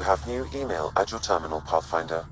You have new email at your terminal, Pathfinder.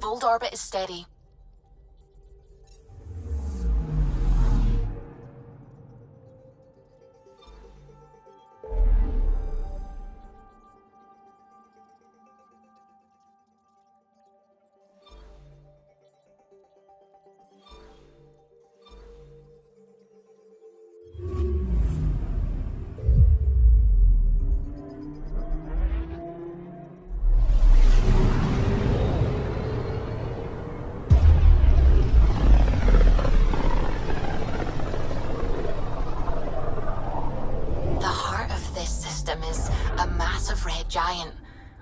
Old orbit is steady.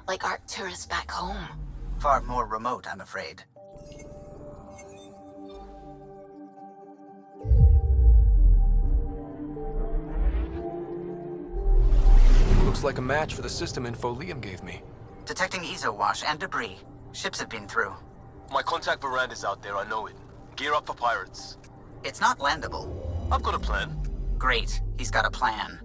Like our tourists back home. Far more remote, I'm afraid. Looks like a match for the system info Liam gave me. Detecting ESO wash and debris. Ships have been through. My contact Veranda's out there, I know it. Gear up for pirates. It's not landable. I've got a plan. Great. He's got a plan.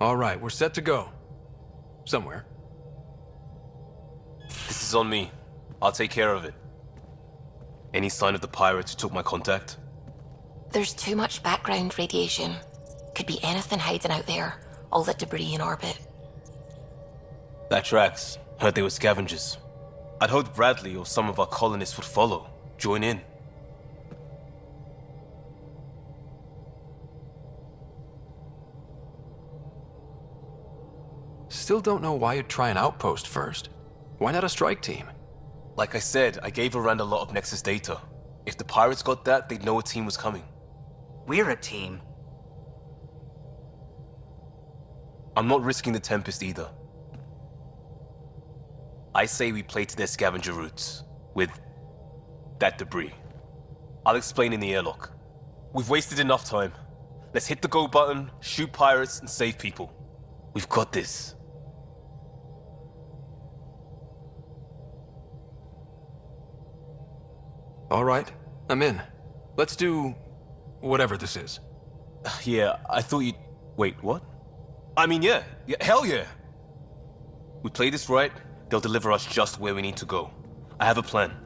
All right, we're set to go. Somewhere. This is on me. I'll take care of it. Any sign of the pirates who took my contact? There's too much background radiation. Could be anything hiding out there. All that debris in orbit. That tracks. Heard they were scavengers. I'd hoped Bradley or some of our colonists would follow. Join in. Still don't know why you'd try an outpost first. Why not a strike team? Like I said, I gave Veranda a lot of Nexus data. If the pirates got that, they'd know a team was coming. We're a team. I'm not risking the Tempest either. I say we play to their scavenger routes. With that debris. I'll explain in the airlock. We've wasted enough time. Let's hit the go button, shoot pirates, and save people. We've got this. All right, I'm in. Let's do whatever this is. Yeah, I thought you'd... Wait, what? I mean, yeah, hell yeah! We play this right, they'll deliver us just where we need to go. I have a plan.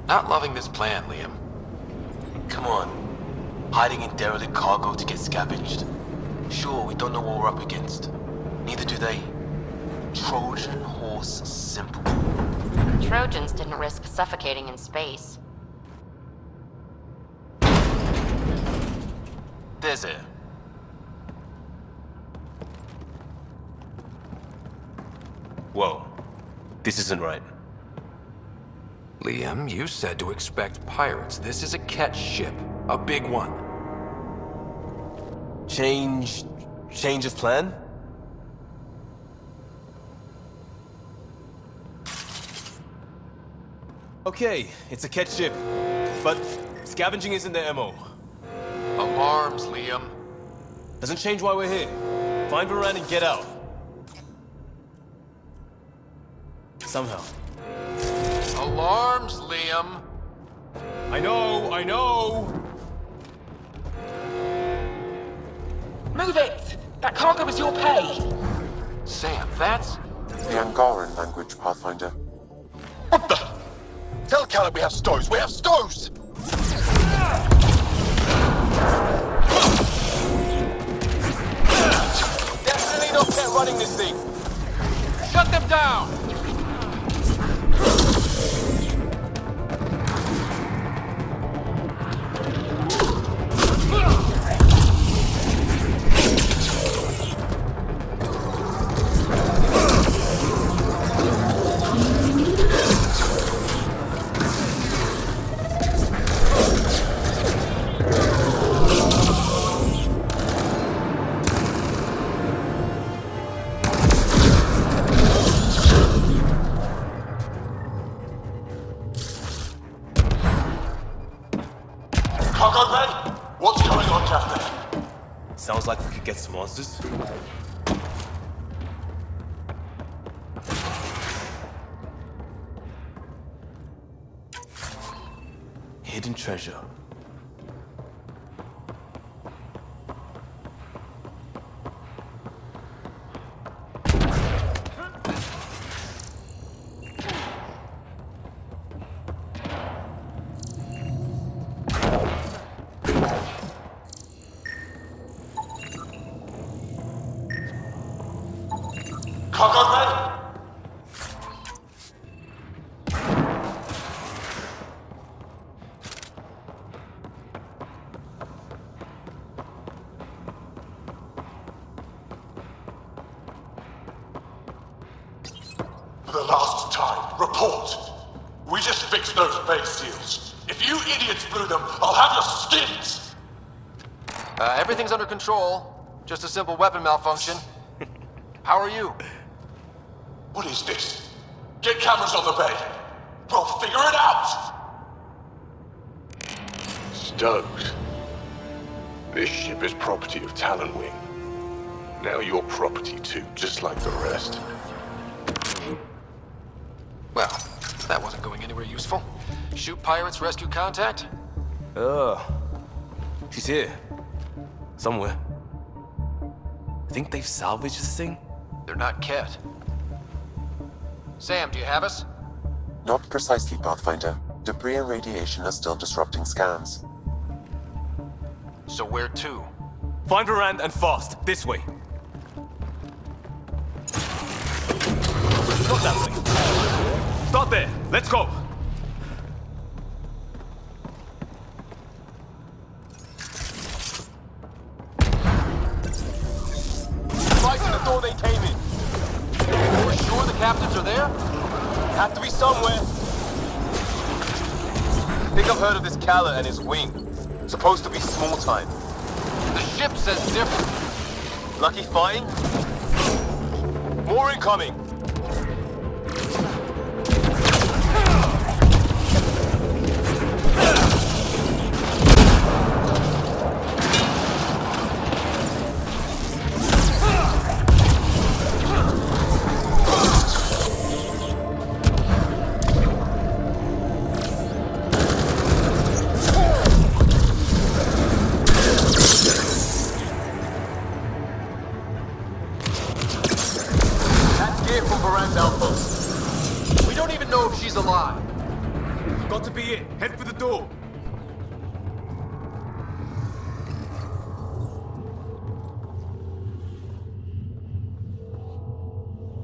Not loving this plan, Liam. Come on. Hiding in derelict cargo to get scavenged. Sure, we don't know what we're up against. Neither do they. Trojan horse simple. Trojans didn't risk suffocating in space. There's air. Whoa. This isn't right. Liam, you said to expect pirates. This is a catch ship. A big one. Change of plan? Okay, it's a catch ship. But scavenging isn't their MO. Alarms, Liam. Doesn't change why we're here. Find Veranda and get out. Somehow. Alarms, Liam. I know! Move it! That cargo is your pay! Sam, that's... The Angaran language, Pathfinder. What the? Tell Callum we have stows! We have stows! Definitely not Cat running this thing! Shut them down! against the monsters. Hidden treasure. Cargo ready? For the last time, report. We just fixed those bay seals. If you idiots blew them, I'll have your skins! Everything's under control. Just a simple weapon malfunction. How are you? What is this? Get cameras on the bay. We'll figure it out! Stoked. This ship is property of Talonwing. Now you're property too, just like the rest. Well, that wasn't going anywhere useful. Shoot pirates, rescue contact? She's here. Somewhere. Think they've salvaged this thing? They're not Ket. Sam, do you have us? Not precisely, Pathfinder. Debris and radiation are still disrupting scans. So where to? Find Verand and fast. This way. Not that way. Start there. Let's go. Right to the door they came in. We're sure the captains are there? Have to be somewhere. Think I've heard of this Kala and his wing. Supposed to be small time. The ship says different. Lucky fighting? More incoming. We don't even know if she's alive. Got to be it. Head for the door.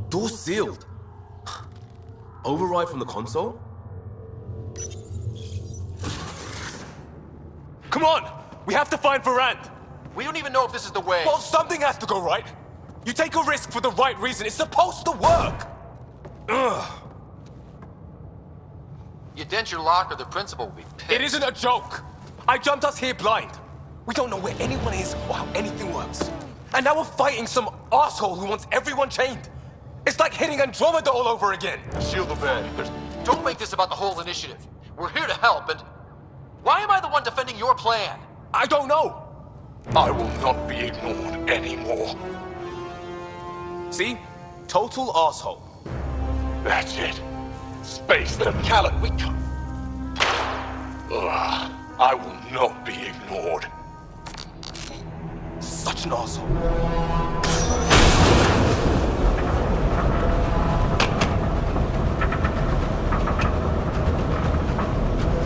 Door sealed. Override from the console? Come on! We have to find Verand! We don't even know if this is the way. Well, something has to go right. You take a risk for the right reason. It's supposed to work. Ugh. You dent your lock or the principal will be pissed. It isn't a joke. I jumped us here blind. We don't know where anyone is or how anything works. And now we're fighting some asshole who wants everyone chained. It's like hitting Andromeda all over again. Shield the bay. Don't make this about the whole initiative. We're here to help, and why am I the one defending your plan? I don't know. I will not be ignored anymore. See? Total asshole. That's it. Space them, Callan. We can't. Ugh, I will not be ignored. Such an asshole.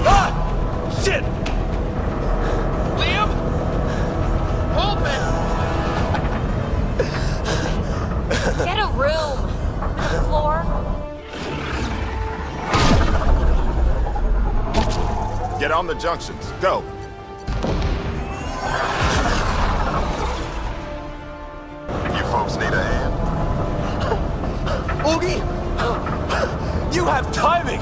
Ah! Shit! Liam? Hold me! Get a room. The floor. Get on the junctions. Go. You folks need a hand? Oogie! You have timing!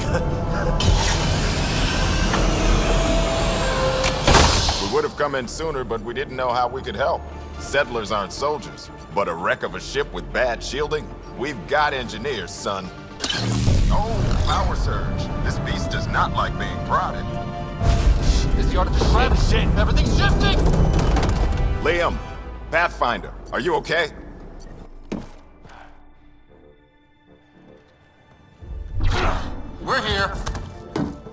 We would have come in sooner, but we didn't know how we could help. Settlers aren't soldiers, but a wreck of a ship with bad shielding? We've got engineers, son. Oh, power surge. This beast does not like being prodded. Is the artificial shit? Everything's shifting! Liam, Pathfinder, are you okay? We're here,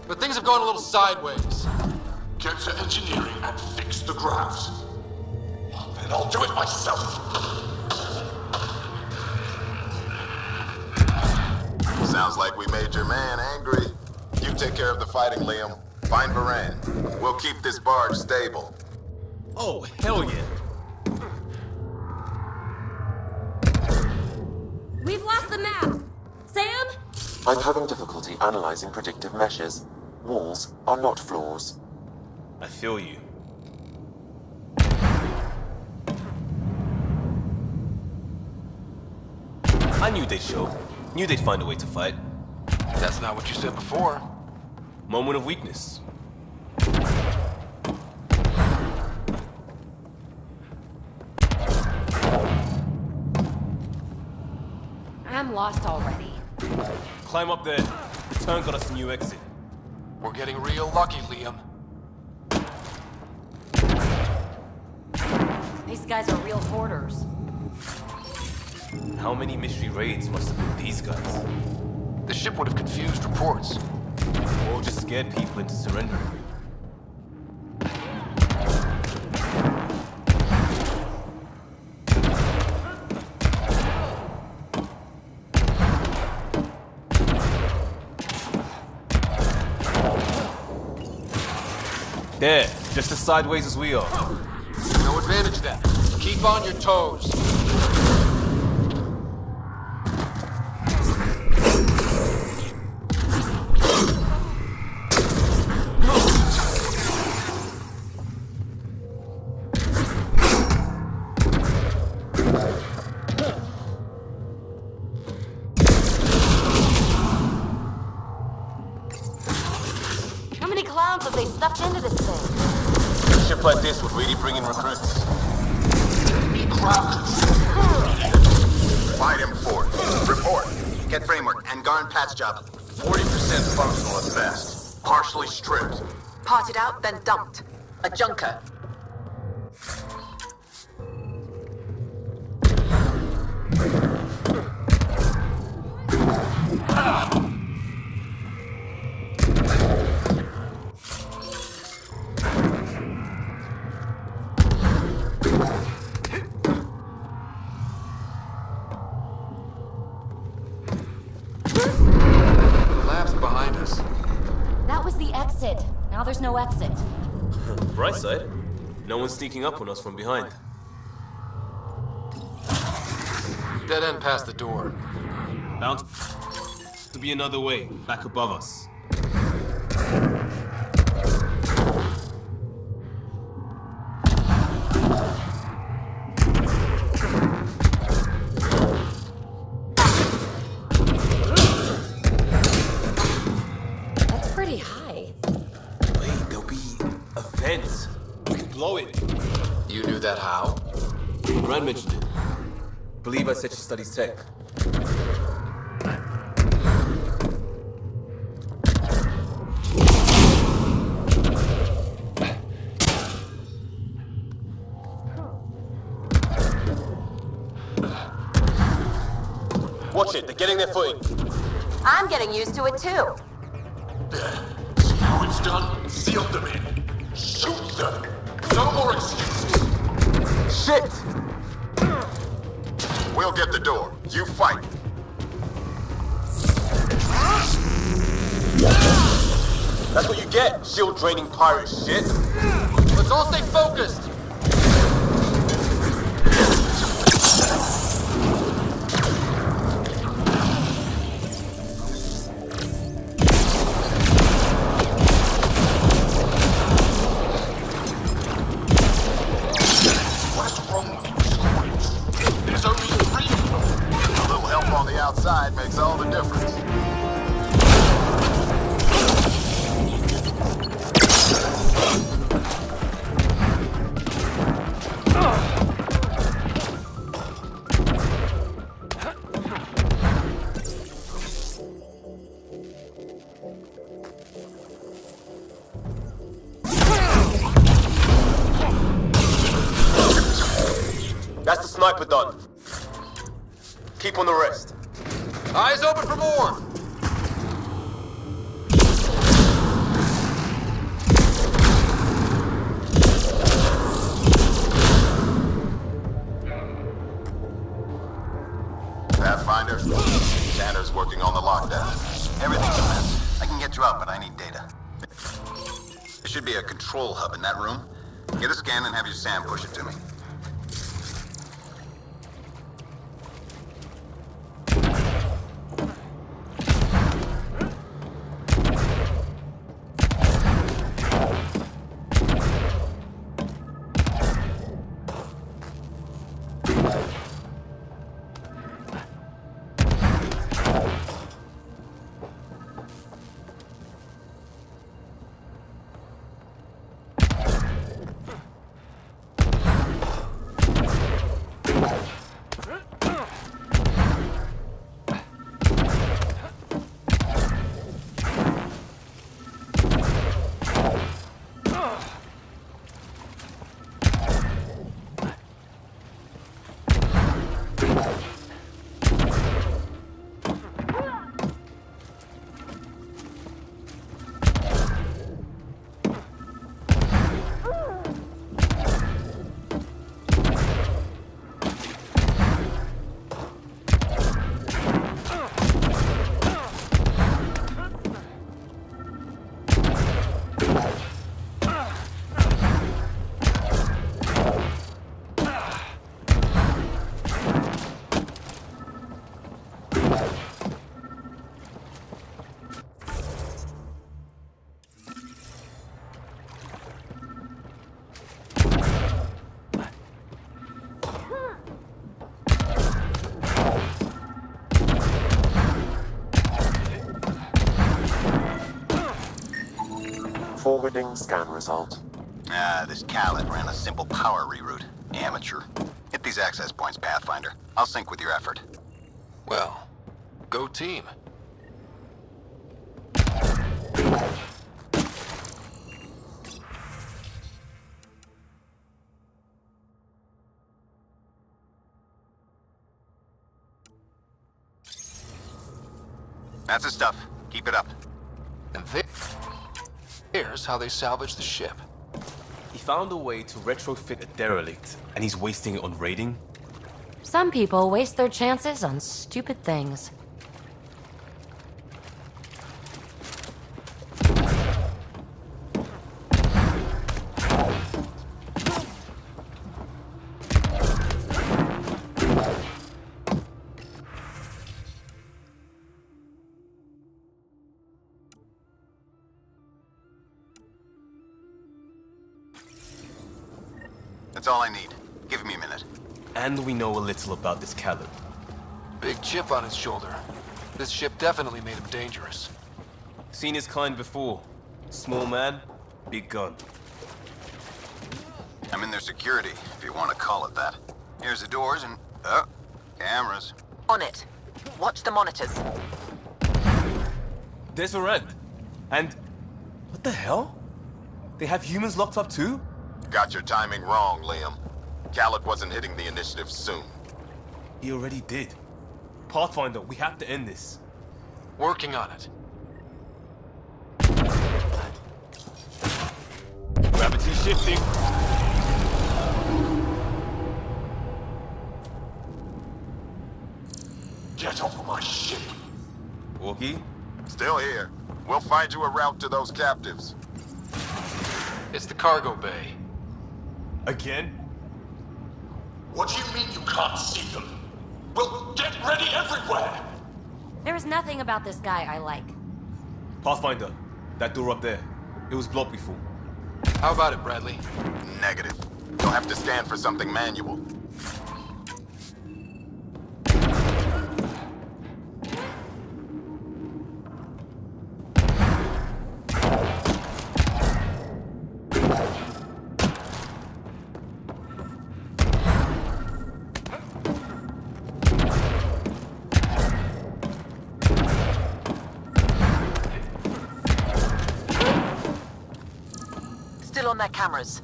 but things have gone a little sideways. Get to engineering and fix the graphs. Then I'll do it myself. Sounds like we made your man angry. You take care of the fighting, Liam. Find Varan. We'll keep this barge stable. Oh, hell yeah. We've lost the map! Sam? I'm having difficulty analyzing predictive meshes. Walls are not floors. I feel you. I knew they'd show. Knew they'd find a way to fight. That's not what you said before. Moment of weakness. I'm lost already. Climb up there. The turn got us a new exit. We're getting real lucky, Liam. These guys are real hoarders. How many mystery raids must have been these guys? The ship would have confused reports. Or just scared people into surrendering. There, just as sideways as we are. No advantage then. Keep on your toes. How many clowns have they stuffed into this thing? A ship like this would really bring in recruits. Fight him for it. Report. Get framework and Garn patch job. 40% functional at best. Partially stripped. Parted out, then dumped. A junker. Lab's behind us. That was the exit. Now there's no exit. Bright side, no one's sneaking up on us from behind. Dead end past the door. Bound to be another way, back above us. That's pretty high. Wait, there'll be a vent. We can blow it. You knew that how? Rand mentioned it. Believe I said she studies tech. Watch it, they're getting their footing. I'm getting used to it too. There. See how it's done? Seal them in. Shoot them. No more excuses. Shit! We'll get the door. You fight. That's what you get, shield draining pirate shit. Let's all stay focused. What's wrong with you squads? There's only 3 of them. A little help on the outside makes all the difference. Sniper done. Keep on the rest. Eyes open for more! Pathfinder, Tanner's working on the lockdown. Everything's a mess. I can get you out, but I need data. There should be a control hub in that room. Get a scan and have your Sam push it to me. Forwarding scan result. This Khaled ran a simple power reroute. Amateur. Hit these access points, Pathfinder. I'll sync with your effort. Well, go team. That's the stuff. Keep it up. And there's how they salvage the ship. He found a way to retrofit a derelict, and he's wasting it on raiding? Some people waste their chances on stupid things. That's all I need. Give me a minute. And we know a little about this Khaled. Big chip on his shoulder. This ship definitely made him dangerous. Seen his kind before. Small man, big gun. I'm in their security, if you want to call it that. Here's the doors and... oh, cameras. On it. Watch the monitors. There's a red. And... what the hell? They have humans locked up too? Got your timing wrong, Liam. Khaled wasn't hitting the initiative soon. He already did. Pathfinder, we have to end this. Working on it. Gravity shifting. Get off my ship. Walkie? Still here. We'll find you a route to those captives. It's the cargo bay. Again? What do you mean you can't see them? Well, get ready everywhere! There's nothing about this guy I like. Pathfinder, that door up there. It was blocked before. How about it, Bradley? Negative. You'll have to scan for something manual. Still on their cameras.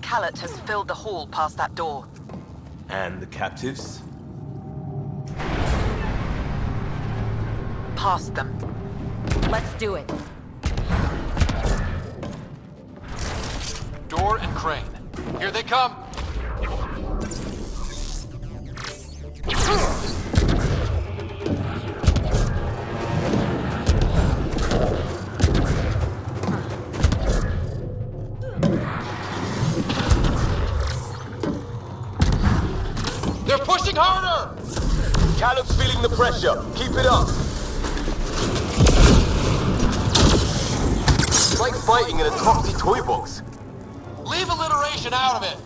Khaled has filled the hall past that door. And the captives? Past them. Let's do it. Door and crane. Here they come! They're pushing harder! Callum's feeling the pressure. Keep it up. It's like fighting in a topsy toy box. Leave alliteration out of it!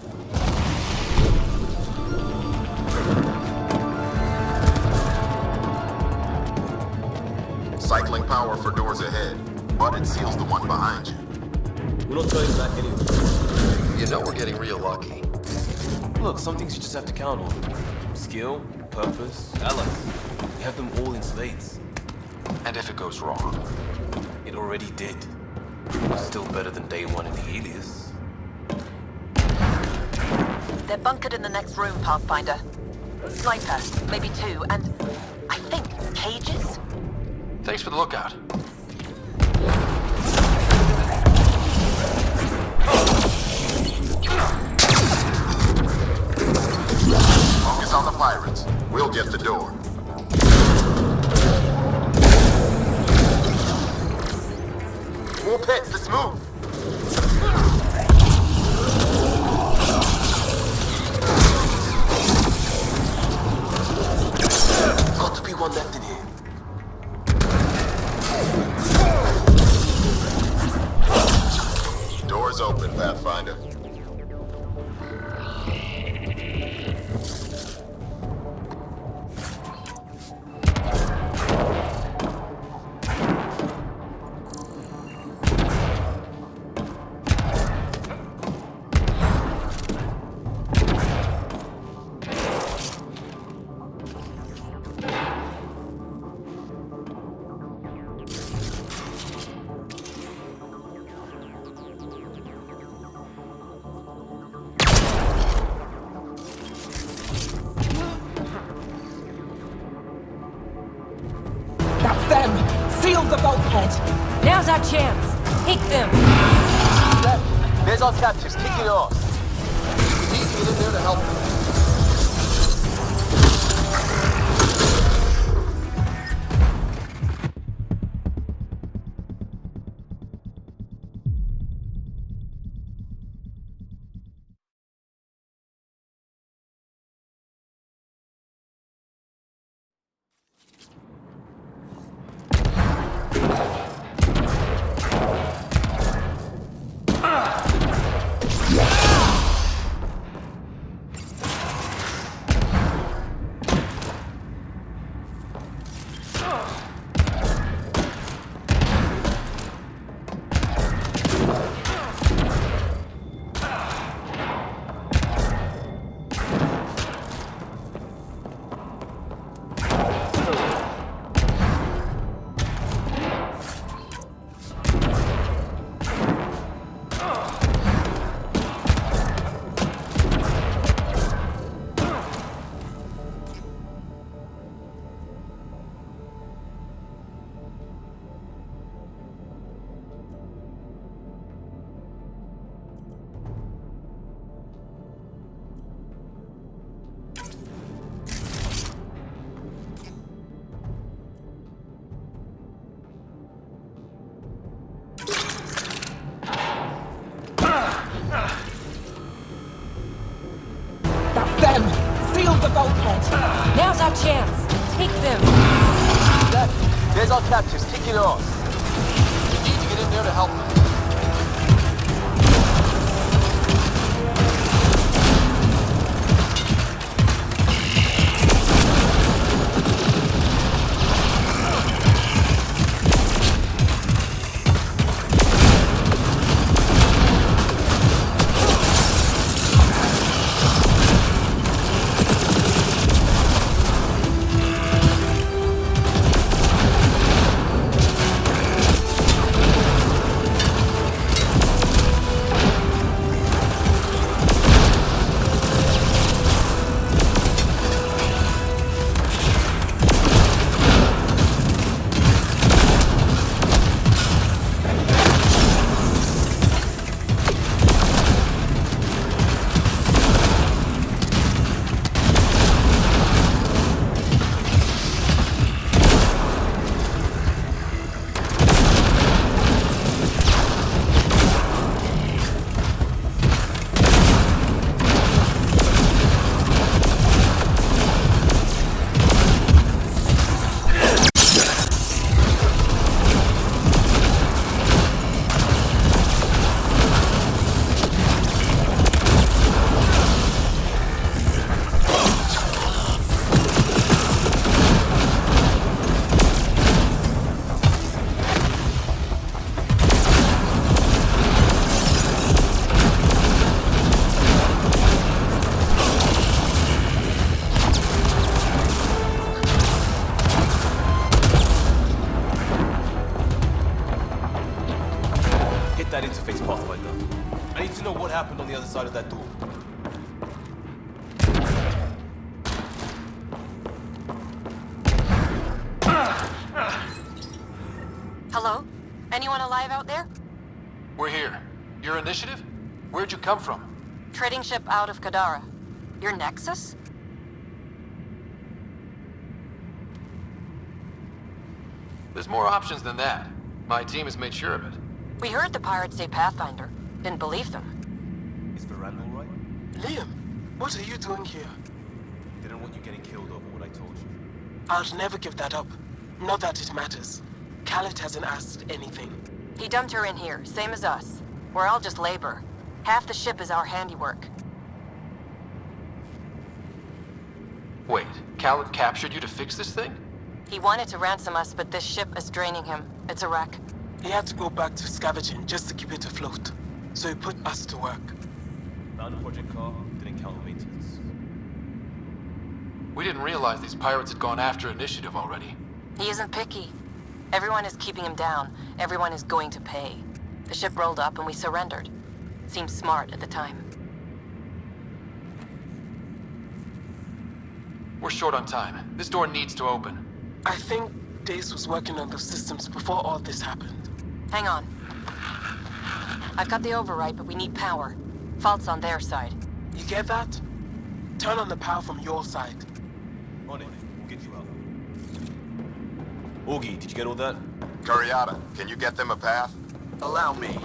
Cycling power for doors ahead, but it seals the one behind you. We're not turning back anyway. You know we're getting real lucky. Look, some things you just have to count on. Skill, purpose, allies. We have them all in spades. And if it goes wrong? It already did. Still better than day one in the Helios. They're bunkered in the next room, Pathfinder. Sniper, maybe two, and I think cages? Thanks for the lookout. Focus on the pirates. We'll get the door. More pets, let's move. Got to be one left in here. Doors open, Pathfinder. That's them! Seal the bulkhead! Now's our chance. Take them. There's our captives kicking off. We need to get in there to help them. That's them! Seal the bulkhead! Now's our chance. Take them. There's our captives kicking off. We need to get in there to help them. happened on the other side of that door? Hello? Anyone alive out there? We're here. Your initiative? Where'd you come from? Trading ship out of Kadara. Your Nexus? There's more options than that. My team has made sure of it. We heard the pirates say Pathfinder. Didn't believe them. Is Verner all right? Liam, what are you doing here? Didn't want you getting killed over what I told you. I'll never give that up. Not that it matters. Khaled hasn't asked anything. He dumped her in here, same as us. We're all just labor. Half the ship is our handiwork. Wait, Khaled captured you to fix this thing? He wanted to ransom us, but this ship is draining him. It's a wreck. He had to go back to scavenging just to keep it afloat. So he put us to work. Found a project car, didn't count on maintenance. We didn't realize these pirates had gone after initiative already. He isn't picky. Everyone is keeping him down. Everyone is going to pay. The ship rolled up and we surrendered. Seemed smart at the time. We're short on time. This door needs to open. I think Dace was working on those systems before all this happened. Hang on. I've got the override, but we need power. Fault's on their side. You get that? Turn on the power from your side. On it. We'll get you out. Augie, did you get all that? Curiata, can you get them a path? Allow me.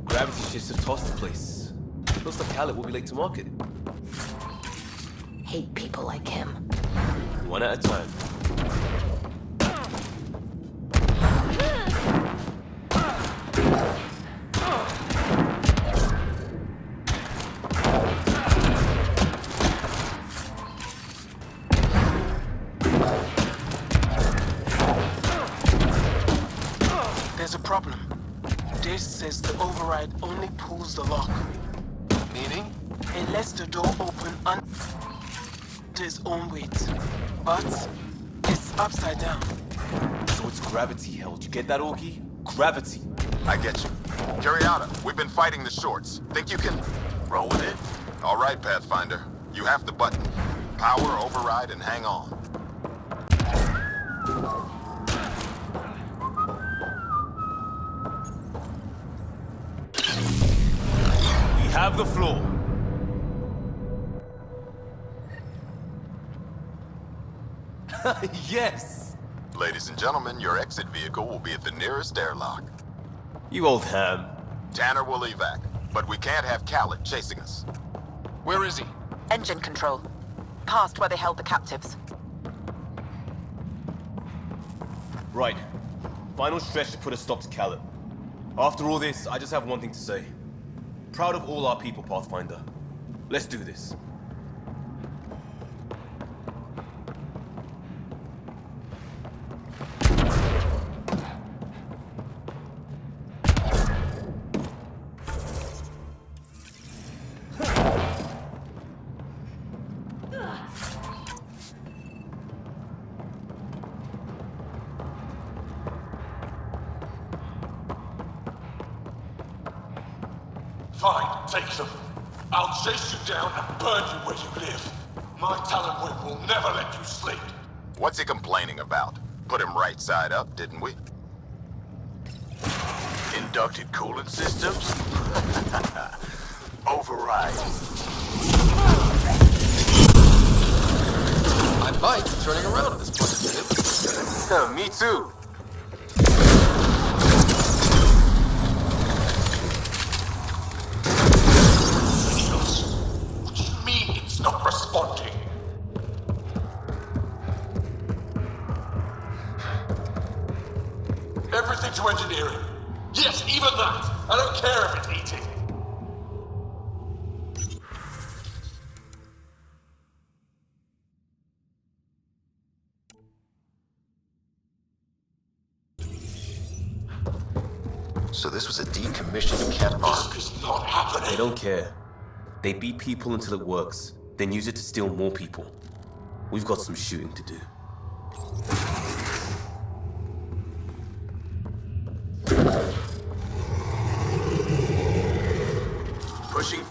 Gravity shifts have tossed the place. Looks like Khaled will be late to market. Hate people like him. One at a time. There's a problem. Dace says the override only pulls the lock. Meaning? It lets the door open under its own weight. But it's upside down. So it's gravity held. You get that, Augie? Gravity. I get you. Curiata, we've been fighting the shorts. Think you can roll with it? All right, Pathfinder. You have the button. Power, override, and hang on. We have the floor. Yes! Ladies and gentlemen, your exit vehicle will be at the nearest airlock. You old ham. Tanner will evac, but we can't have Khaled chasing us. Where is he? Engine control. Past where they held the captives. Right. Final stretch to put a stop to Khaled. After all this, I just have one thing to say. Proud of all our people, Pathfinder. Let's do this. Fine, take them. I'll chase you down and burn you where you live. My Talon Wing will never let you sleep. What's he complaining about? Put him right side up, didn't we? Inducted coolant systems? Override. I might be turning around at this point, Me too. What do you mean it's not responding? Everything to engineering. Yes, even that. I don't care if it's eating. So this was a decommissioned cat. This is not happening. They don't care. They beat people until it works. then use it to steal more people. We've got some shooting to do. Pushing.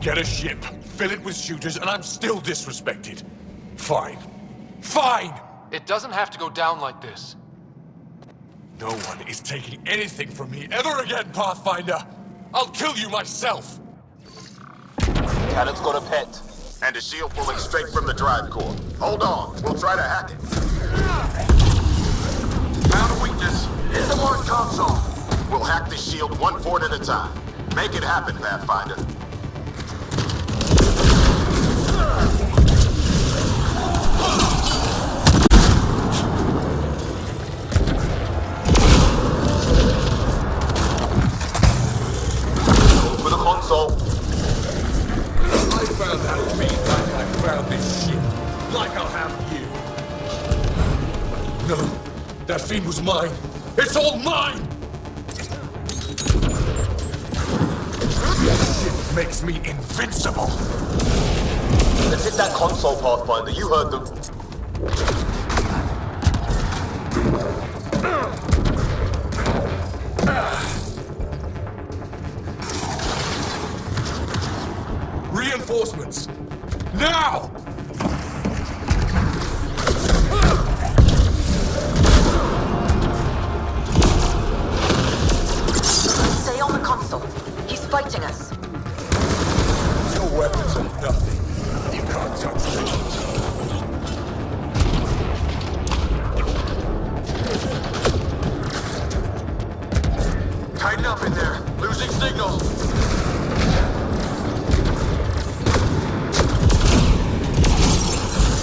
Get a ship, fill it with shooters, and I'm still disrespected. Fine. Fine! It doesn't have to go down like this. No one is taking anything from me ever again, Pathfinder! I'll kill you myself! Cannon's got a pet. And a shield pulling straight from the drive core. Hold on, we'll try to hack it. Found a weakness. Hit the launch console. We'll hack the shield one port at a time. Make it happen, Pathfinder. Go for the console. I found how to be like I found this ship. Like I'll have you. No, that fiend was mine. It's all mine! This ship makes me invincible. Let's hit that console, Pathfinder. You heard them. Reinforcements! Now! Stay on the console. He's fighting us. Your weapons are nothing. You can't touch me. Tighten up in there. Losing signal.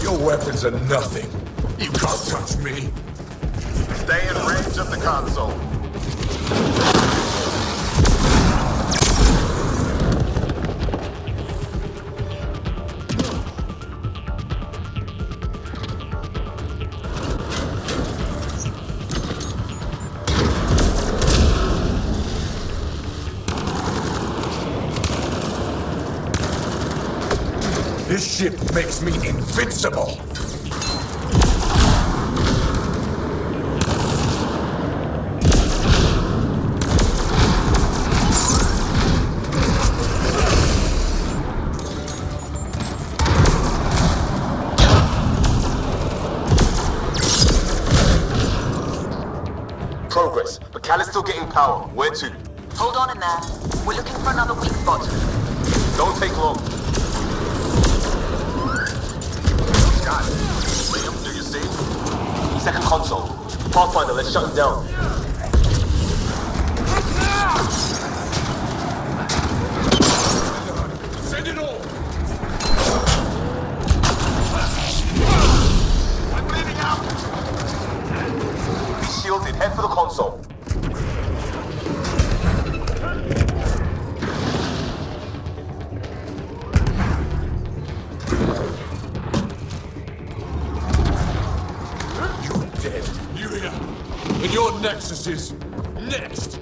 Your weapons are nothing. You can't touch me. Stay in range of the console. This ship makes me invincible! Progress, but Cal is still getting power. Where to? Hold on in there. We're looking for another weak spot. Don't take long. Got it. Liam, do you see? Second console. Pathfinder, let's shut him down. Send it all! I'm bleeding out! Be shielded. Head for the console. And your Nexus is next!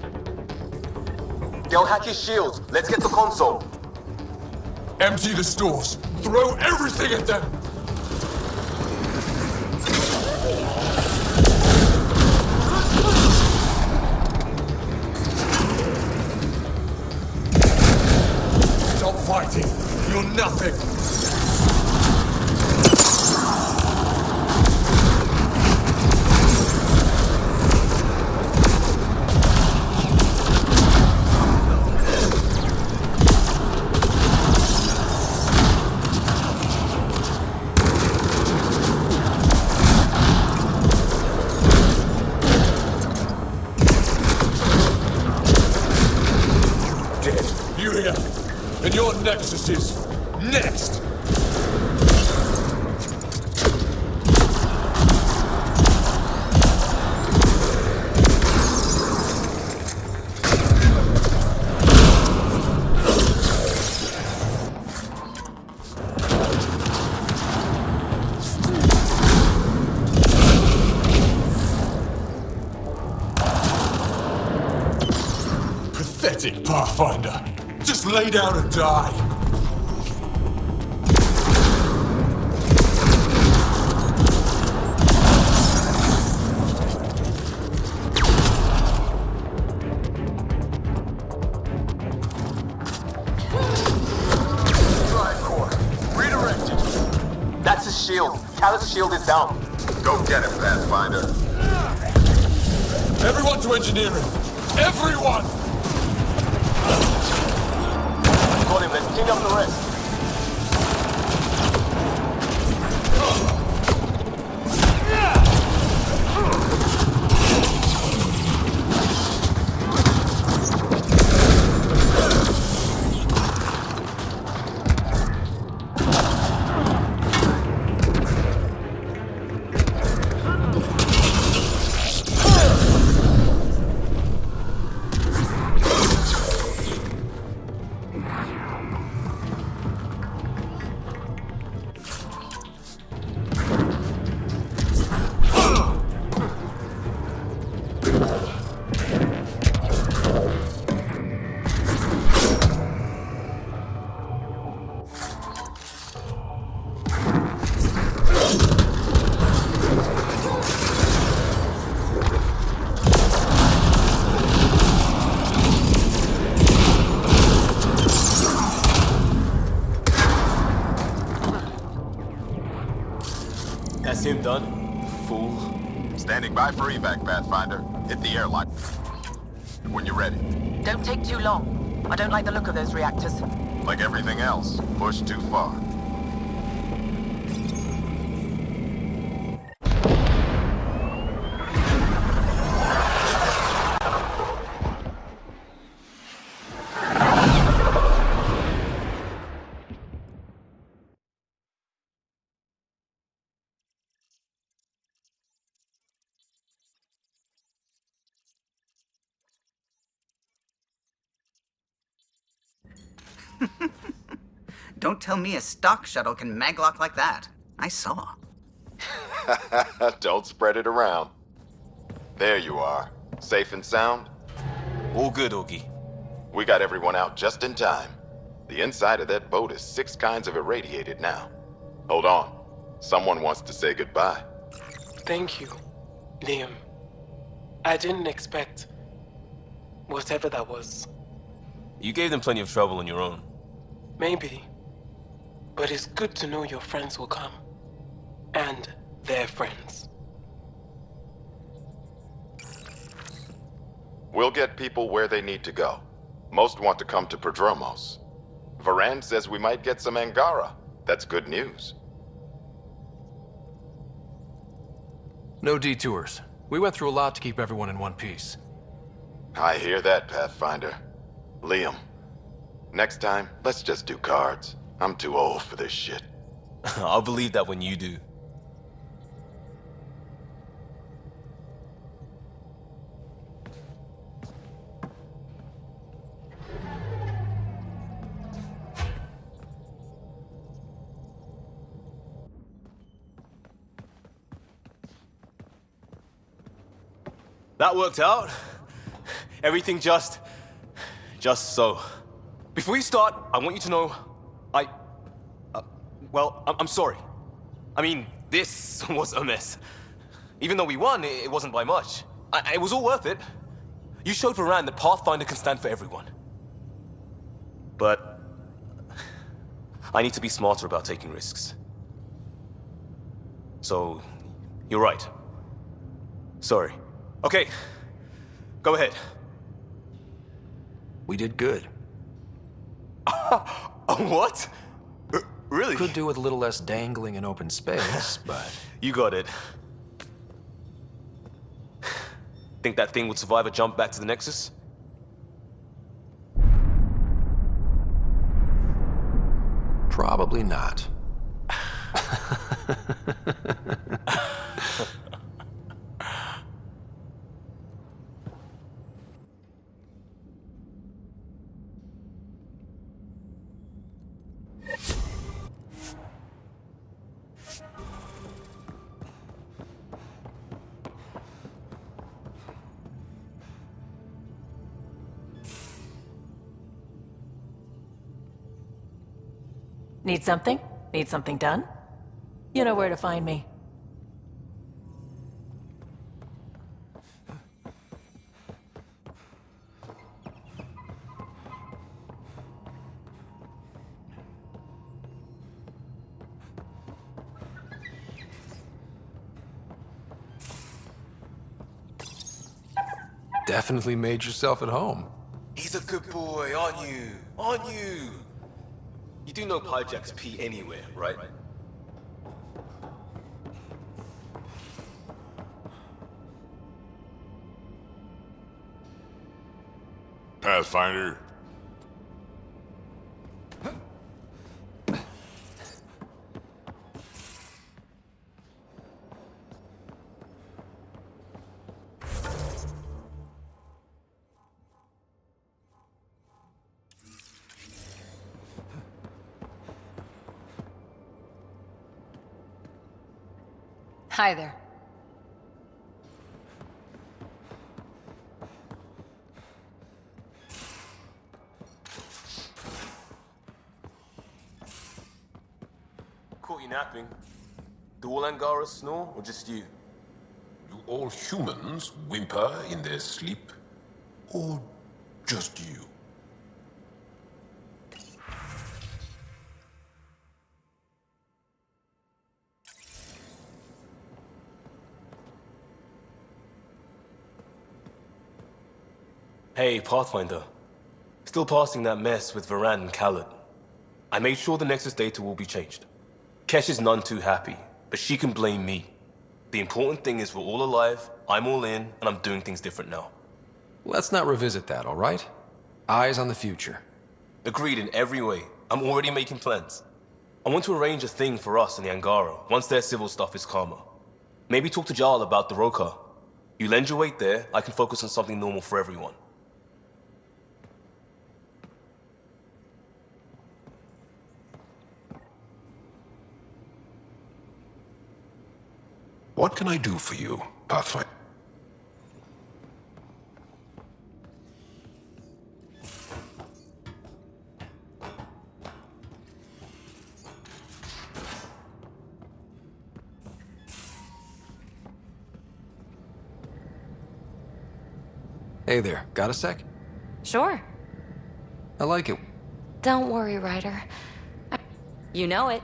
They'll hack his shields. Let's get the console. Empty the stores. Throw everything at them! Stop fighting! You're nothing! And your Nexus is next! pathetic, Pathfinder. Just lay down and die. Drive core. Redirected. That's his shield. Callus' shield is down. Go get him, Pathfinder. Everyone to engineering! Everyone! Got him, let's clean up the rest. That's him done, fool. Standing by for evac, Pathfinder. Hit the airlock when you're ready. Don't take too long. I don't like the look of those reactors. Like everything else, push too far. Don't tell me a stock shuttle can maglock like that. I saw. Don't spread it around. There you are. Safe and sound? All good, Augie. We got everyone out just in time. The inside of that boat is 6 kinds of irradiated now. Hold on. Someone wants to say goodbye. Thank you, Liam. I didn't expect whatever that was. You gave them plenty of trouble on your own. Maybe. But it's good to know your friends will come. And their friends. We'll get people where they need to go. Most want to come to Prodromos. Varan says we might get some Angara. That's good news. No detours. We went through a lot to keep everyone in one piece. I hear that, Pathfinder. Liam, next time, let's just do cards. I'm too old for this shit. I'll believe that when you do. That worked out. Everything just so. Before you start, I want you to know, I'm sorry. I mean, this was a mess. Even though we won, it wasn't by much. It was all worth it. You showed Varan that Pathfinder can stand for everyone. But I need to be smarter about taking risks. So, you're right. Sorry. Okay, go ahead. We did good. What? Really? Could do with a little less dangling in open space, but... You got it. Think that thing would survive a jump back to the Nexus? Probably not. Need something? Need something done? You know where to find me. Definitely made yourself at home. He's a good boy, aren't you? Aren't you? You do know Pyjack's pee anywhere, right? Pathfinder. Hi there. Caught you napping. Do all Angaras snore, or just you? Do all humans whimper in their sleep? Or just you? Hey, Pathfinder. Still passing that mess with Varan and Khaled. I made sure the Nexus data will be changed. Kesh is none too happy, but she can blame me. The important thing is we're all alive, I'm all in, and I'm doing things different now. Let's not revisit that, all right? Eyes on the future. Agreed in every way. I'm already making plans. I want to arrange a thing for us and the Angara once their civil stuff is calmer. Maybe talk to Jarl about the Roka. You lend your weight there, I can focus on something normal for everyone. What can I do for you, Pathfinder? Hey there, got a sec? Sure. I like it. Don't worry, Ryder. You know it.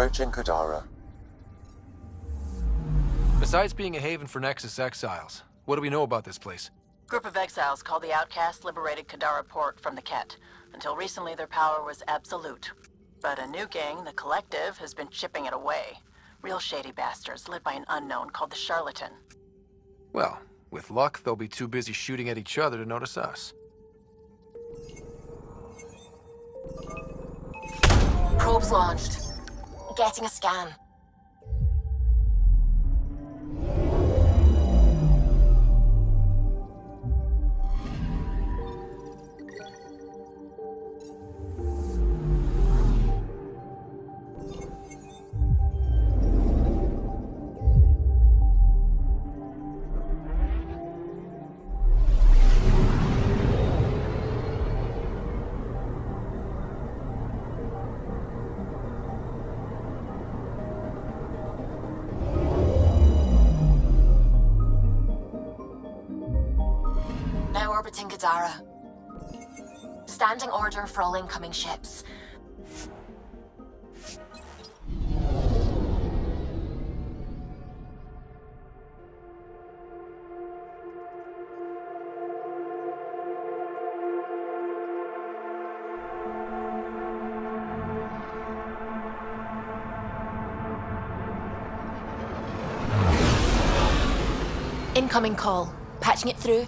approaching Kadara. Besides being a haven for Nexus exiles, what do we know about this place? Group of exiles called the Outcasts liberated Kadara port from the Ket. Until recently, their power was absolute. But a new gang, the Collective, has been chipping it away. Real shady bastards led by an unknown called the Charlatan. Well, with luck, they'll be too busy shooting at each other to notice us. Probes launched. Getting a scan. Now orbiting Kadara. Standing order for all incoming ships. Incoming call. Patching it through.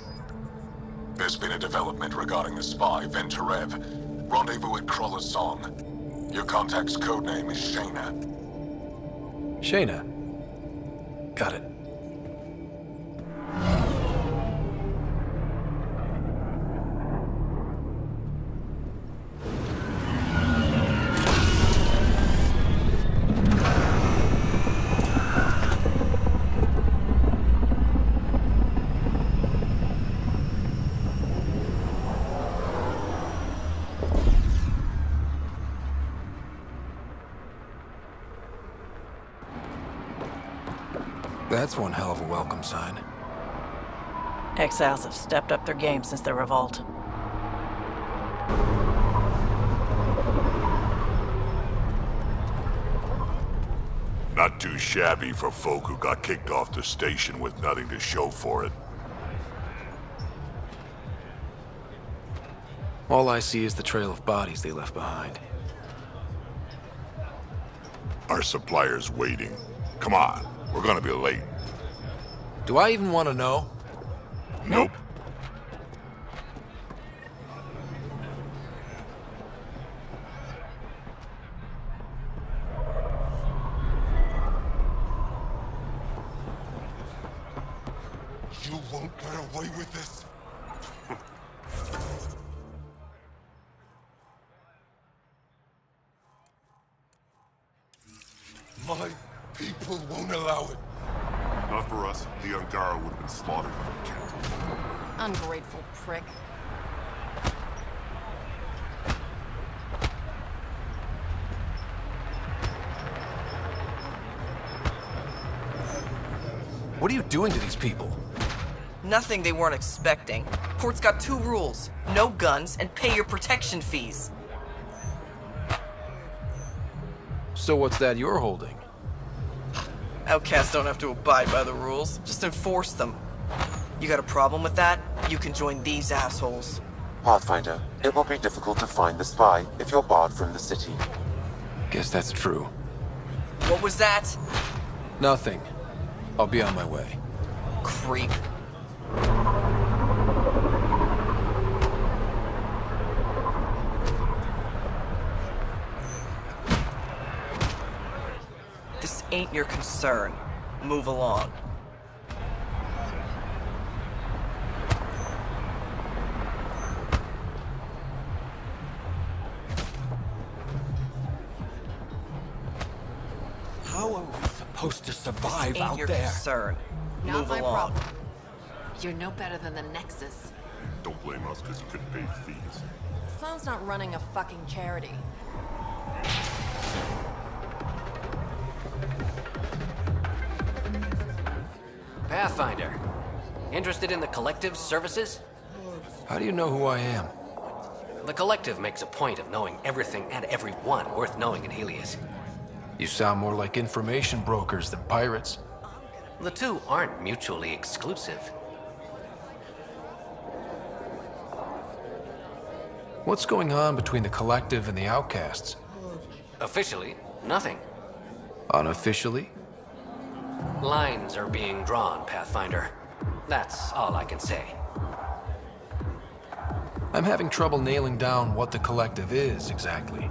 There's been a development regarding the spy, Venturev. Rendezvous at Crawler's Song. Your contact's codename is Shayna. Shayna. Got it. That's one hell of a welcome sign. Exiles have stepped up their game since the revolt. Not too shabby for folk who got kicked off the station with nothing to show for it. All I see is the trail of bodies they left behind. Our supplier's waiting. Come on, we're gonna be late. Do I even want to know? Nope. You won't get away with this. My people won't allow it. Not for us. The Angara would have been slaughtered. Ungrateful prick. What are you doing to these people? Nothing they weren't expecting. Port's got 2 rules. No guns, and pay your protection fees. So what's that you're holding? Outcasts don't have to abide by the rules, just enforce them. You got a problem with that? You can join these assholes. Pathfinder, it will be difficult to find the spy if you're barred from the city. Guess that's true. What was that? Nothing. I'll be on my way. Creep. This ain't your concern. Move along. How are we supposed to survive Ain't out your there? concern. Not Move my along. problem. You're no better than the Nexus. Don't blame us because you couldn't pay the fees. Sloan's not running a fucking charity. Pathfinder. Interested in the Collective's services? How do you know who I am? The Collective makes a point of knowing everything and everyone worth knowing in Helios. You sound more like information brokers than pirates. The two aren't mutually exclusive. What's going on between the Collective and the Outcasts? Officially, nothing. Unofficially? Lines are being drawn, Pathfinder. That's all I can say. I'm having trouble nailing down what the Collective is, exactly.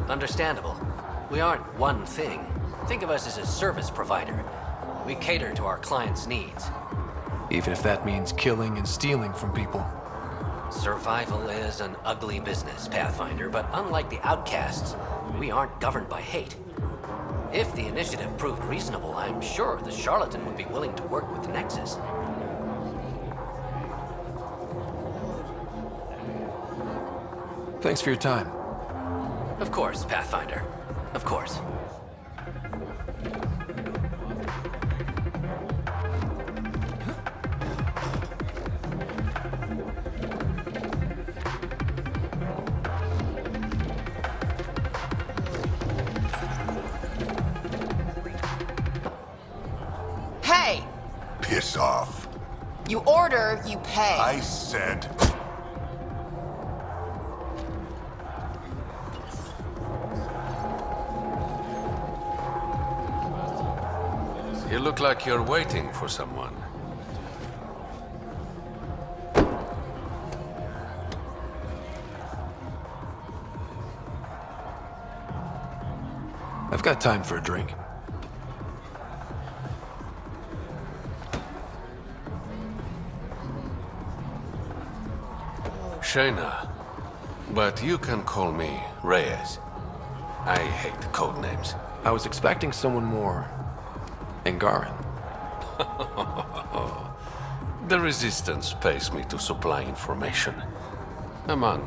Understandable. We aren't one thing. Think of us as a service provider. We cater to our clients' needs. Even if that means killing and stealing from people. Survival is an ugly business, Pathfinder, but unlike the Outcasts, we aren't governed by hate. If the initiative proved reasonable, I'm sure the charlatan would be willing to work with Nexus. Thanks for your time. Of course, Pathfinder. Of course. Hey! Piss off. You order, you pay. I said... You look like you're waiting for someone. I've got time for a drink. Shayna, but you can call me Reyes. I hate code names. I was expecting someone more Angaran. The Resistance pays me to supply information, among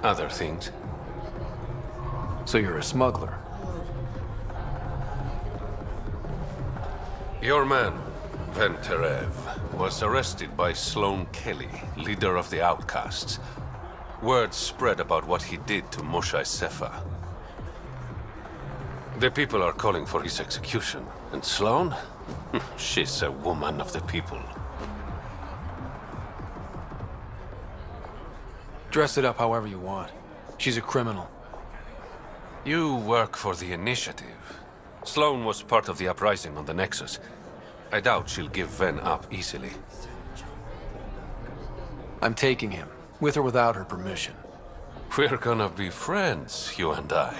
other things. So you're a smuggler? Your man, Venterev, was arrested by Sloane Kelly, leader of the Outcasts. Word spread about what he did to Moshai Sefa. The people are calling for his execution. And Sloane? She's a woman of the people. Dress it up however you want. She's a criminal. You work for the Initiative. Sloane was part of the uprising on the Nexus. I doubt she'll give Ven up easily. I'm taking him, with or without her permission. We're gonna be friends, you and I.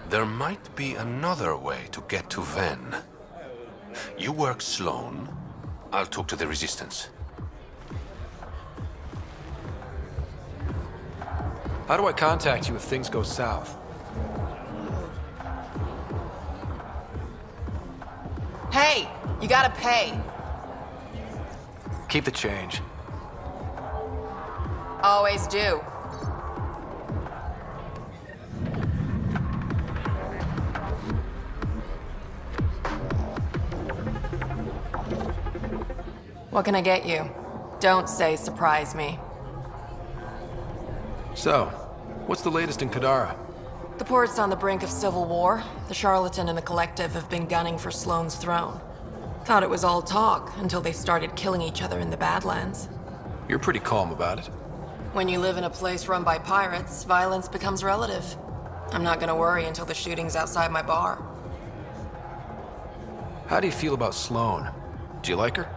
There might be another way to get to Ven. You work Sloane, I'll talk to the Resistance. How do I contact you if things go south? Hey! You gotta pay. Keep the change. Always do. What can I get you? Don't say surprise me. So, what's the latest in Kadara? The port's on the brink of civil war. The Charlatan and the Collective have been gunning for Sloane's throne. Thought it was all talk until they started killing each other in the Badlands. You're pretty calm about it. When you live in a place run by pirates, violence becomes relative. I'm not gonna worry until the shooting's outside my bar. How do you feel about Sloane? Do you like her?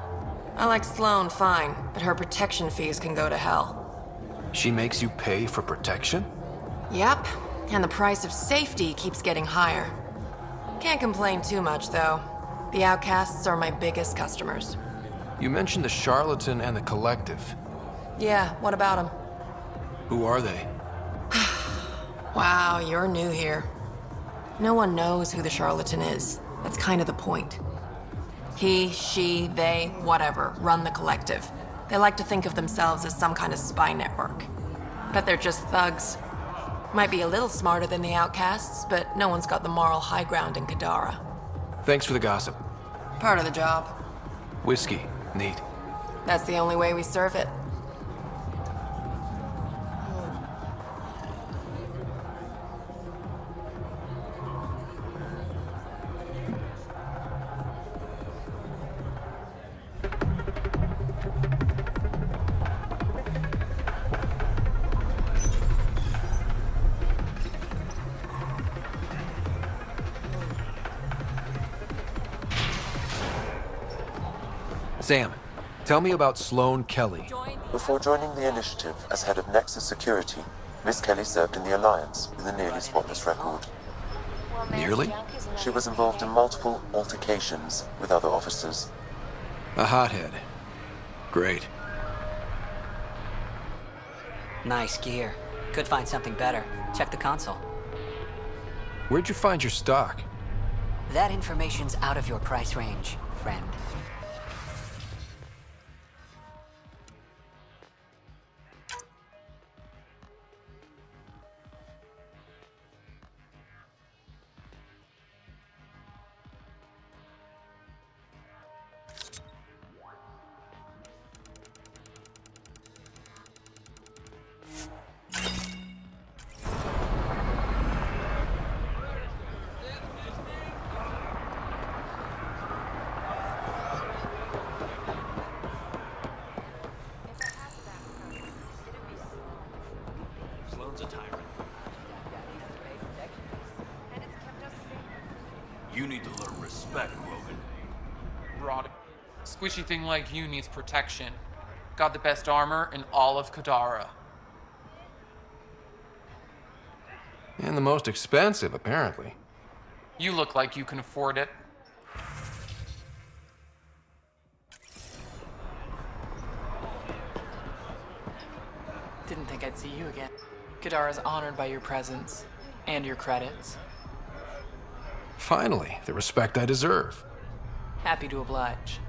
I like Sloane fine, but her protection fees can go to hell. She makes you pay for protection? Yep, and the price of safety keeps getting higher. Can't complain too much, though. The Outcasts are my biggest customers. You mentioned the Charlatan and the Collective. Yeah, what about them? Who are they? Wow, you're new here. No one knows who the Charlatan is. That's kind of the point. He, she, they, whatever, run the Collective. They like to think of themselves as some kind of spy network. But they're just thugs. Might be a little smarter than the Outcasts, but no one's got the moral high ground in Kadara. Thanks for the gossip. Part of the job. Whiskey. Neat. That's the only way we serve it. Sam, tell me about Sloane Kelly. Before joining the initiative as head of Nexus Security, Miss Kelly served in the Alliance with a nearly spotless record. Nearly? She was involved in multiple altercations with other officers. A hothead. Great. Nice gear. Could find something better. Check the console. Where'd you find your stock? That information's out of your price range, friend. You need to learn respect, Rogan. Rod. Squishy thing like you needs protection. Got the best armor in all of Kadara. And the most expensive, apparently. You look like you can afford it. Didn't think I'd see you again. Kadara's honored by your presence and your credits. Finally, the respect I deserve. Happy to oblige.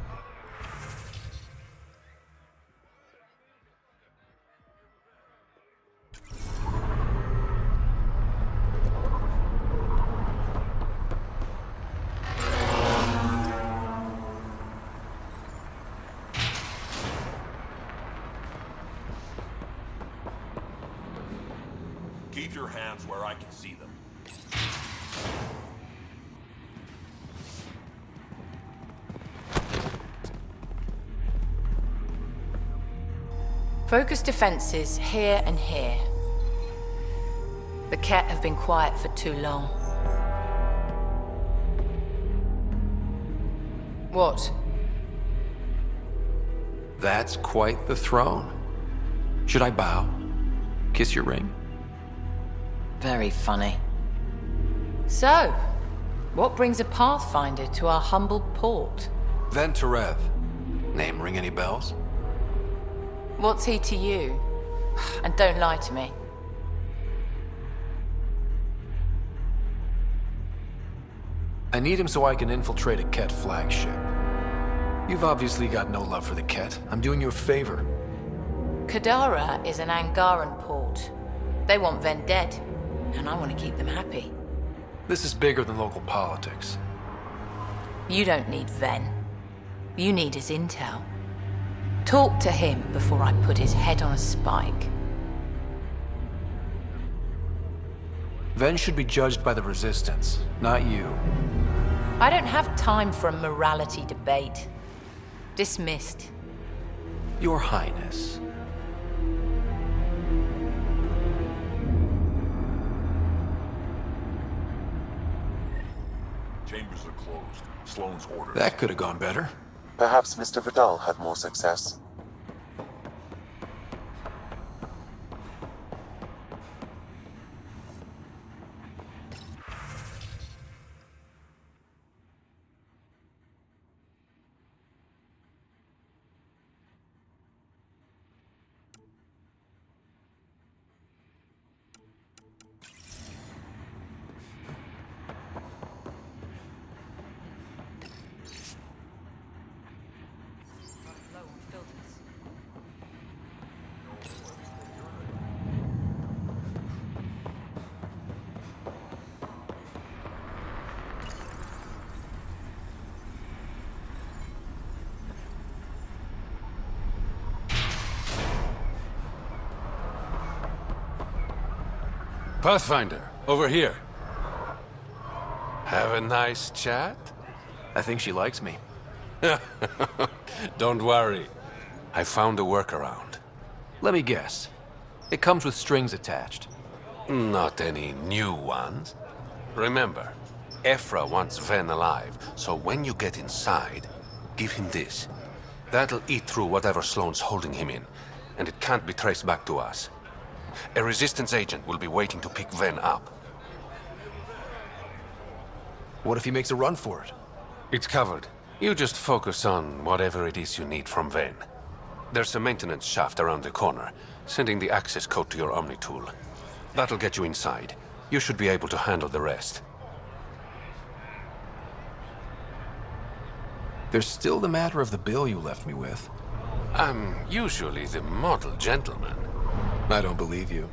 Keep your hands where I can see them. Focus defenses here and here. The Ket have been quiet for too long. What? That's quite the throne. Should I bow? Kiss your ring? Very funny. So, what brings a Pathfinder to our humble port? Venterev. Name ring any bells? What's he to you? And don't lie to me. I need him so I can infiltrate a Ket flagship. You've obviously got no love for the Ket. I'm doing you a favor. Kadara is an Angaran port. They want Ven dead, and I want to keep them happy. This is bigger than local politics. You don't need Ven. You need his intel. Talk to him before I put his head on a spike. Ven should be judged by the Resistance, not you. I don't have time for a morality debate. Dismissed. Your Highness. Chambers are closed. Sloane's orders. That could have gone better. Perhaps Mr. Vidal had more success. Pathfinder, over here. Have a nice chat? I think she likes me. Don't worry. I found a workaround. Let me guess. It comes with strings attached. Not any new ones. Remember, Ephra wants Ven alive, so when you get inside, give him this. That'll eat through whatever Sloane's holding him in, and it can't be traced back to us. A Resistance agent will be waiting to pick Ven up. What if he makes a run for it? It's covered. You just focus on whatever it is you need from Ven. There's a maintenance shaft around the corner, sending the access code to your Omni tool. That'll get you inside. You should be able to handle the rest. There's still the matter of the bill you left me with. I'm usually the model gentleman. I don't believe you.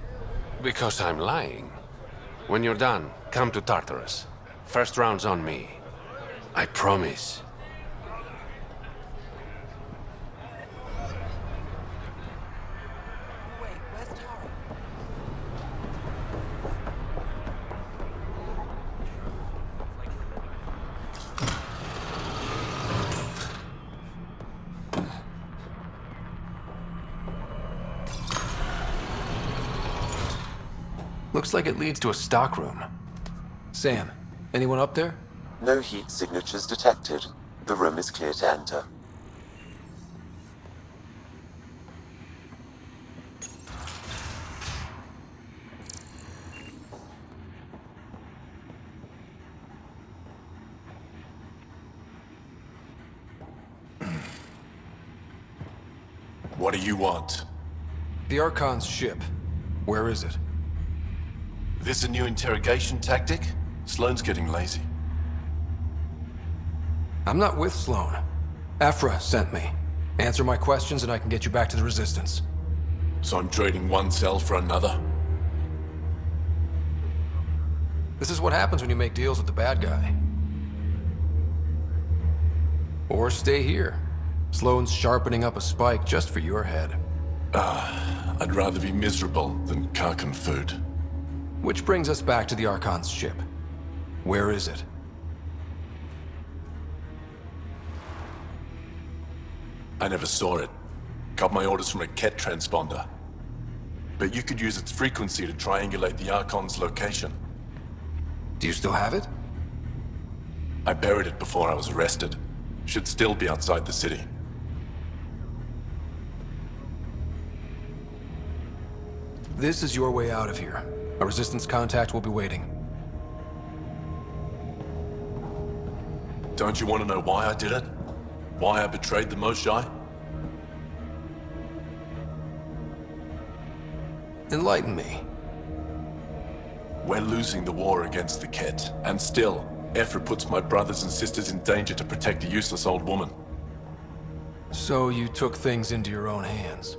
Because I'm lying. When you're done, come to Tartarus. First round's on me. I promise. Looks like it leads to a stockroom. Sam, anyone up there? No heat signatures detected. The room is clear to enter. What do you want? The Archon's ship. Where is it? This a new interrogation tactic? Sloane's getting lazy. I'm not with Sloane. Aphra sent me. Answer my questions and I can get you back to the Resistance. So I'm trading one cell for another? This is what happens when you make deals with the bad guy. Or stay here. Sloane's sharpening up a spike just for your head. I'd rather be miserable than Karkan food. Which brings us back to the Archon's ship. Where is it? I never saw it. Got my orders from a Ket transponder. But you could use its frequency to triangulate the Archon's location. Do you still have it? I buried it before I was arrested. Should still be outside the city. This is your way out of here. A Resistance contact will be waiting. Don't you want to know why I did it? Why I betrayed the Moshae? Enlighten me. We're losing the war against the Ket, and still, Ephra puts my brothers and sisters in danger to protect a useless old woman. So you took things into your own hands?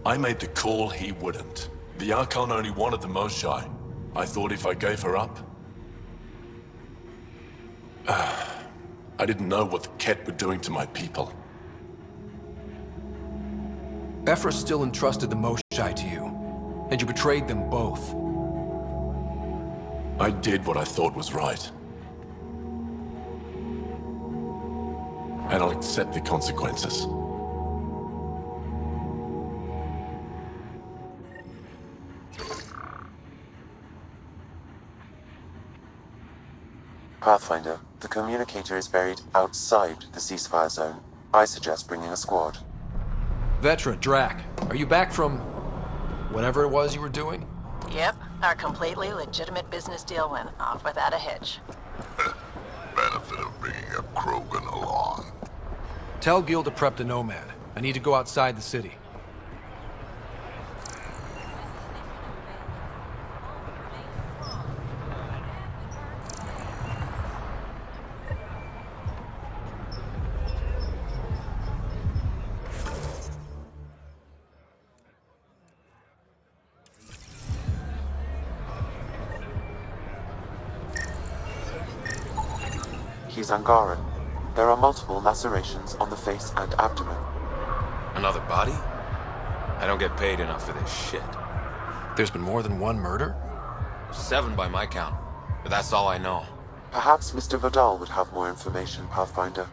I made the call he wouldn't. The Archon only wanted the Moshae. I thought if I gave her up... I didn't know what the Ket were doing to my people. Ephra still entrusted the Moshae to you, and you betrayed them both. I did what I thought was right. And I'll accept the consequences. Pathfinder, the communicator is buried outside the ceasefire zone. I suggest bringing a squad. Vetra, Drac, are you back from... whatever it was you were doing? Yep, our completely legitimate business deal went off without a hitch. Benefit of bringing a Krogan along. Tell Gil to prep the Nomad. I need to go outside the city. He's Angaran. There are multiple lacerations on the face and abdomen. Another body? I don't get paid enough for this shit. There's been more than one murder? 7 by my count, but that's all I know. Perhaps Mr. Vidal would have more information, Pathfinder.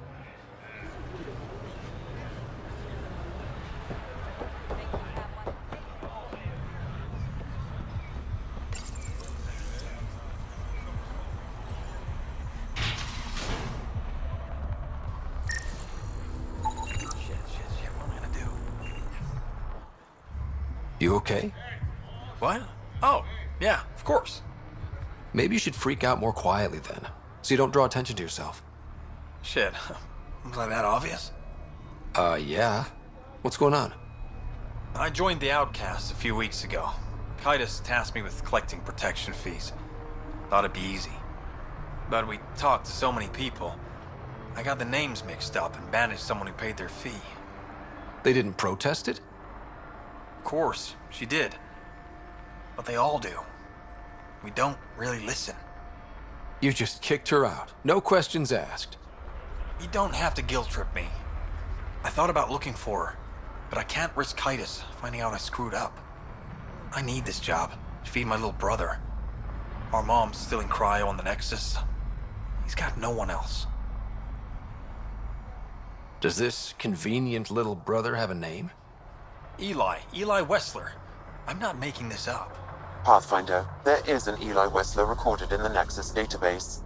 You okay? What? Oh, yeah, of course. Maybe you should freak out more quietly then, so you don't draw attention to yourself. Shit. Was I that obvious? Yeah. What's going on? I joined the Outcasts a few weeks ago. Kitus tasked me with collecting protection fees. Thought it'd be easy. But we talked to so many people. I got the names mixed up and banished someone who paid their fee. They didn't protest it? Of course, she did. But they all do. We don't really listen. You just kicked her out. No questions asked. You don't have to guilt trip me. I thought about looking for her, but I can't risk Kitus finding out I screwed up. I need this job to feed my little brother. Our mom's still in cryo on the Nexus. He's got no one else. Does this convenient little brother have a name? Eli Wessler. I'm not making this up. Pathfinder, there is an Eli Wessler recorded in the Nexus database.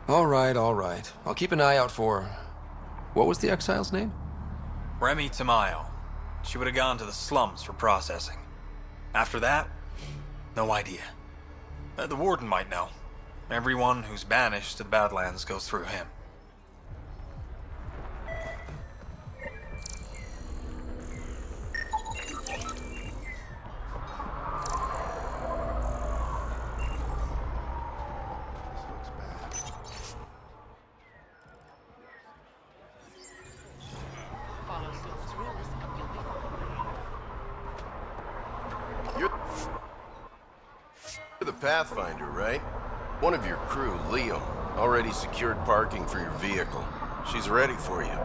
All right. I'll keep an eye out for... What was the exile's name? Remy Tamayo. She would have gone to the slums for processing. After that, no idea. The warden might know. Everyone who's banished to the Badlands goes through him. You're the Pathfinder, right? One of your crew, Liam, already secured parking for your vehicle. She's ready for you.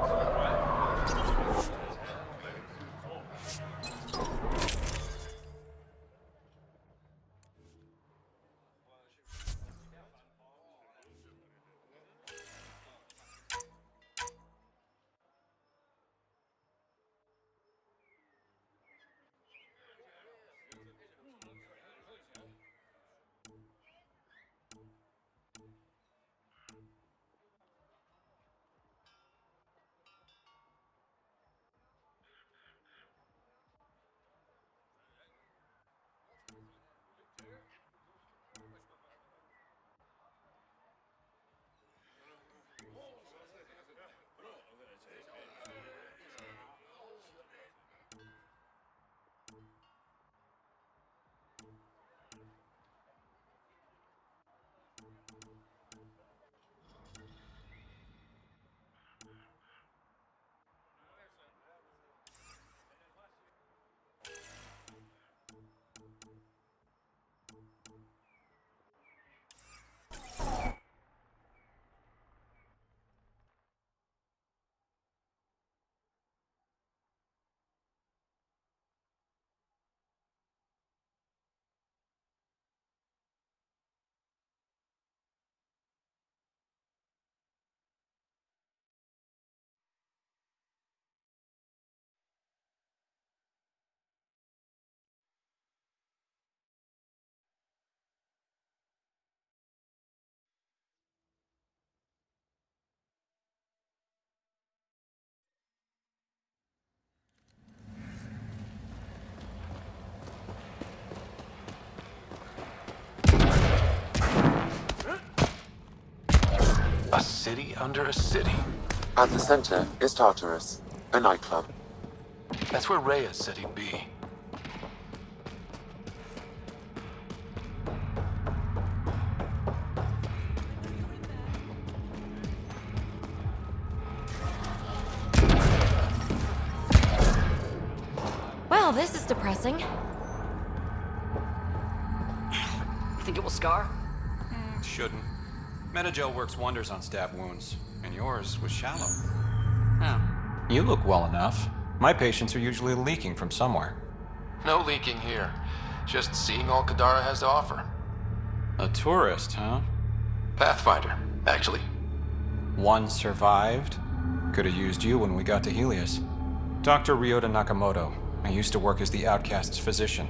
A city under a city. At the center is Tartarus, a nightclub. That's where Rhea said he'd be. Well, this is depressing. Think it will scar? Shouldn't. Metagel works wonders on stab wounds, and yours was shallow. Oh. You look well enough. My patients are usually leaking from somewhere. No leaking here. Just seeing all Kadara has to offer. A tourist, huh? Pathfinder, actually. One survived. Could have used you when we got to Helios. Dr. Ryota Nakamoto. I used to work as the Outcast's physician.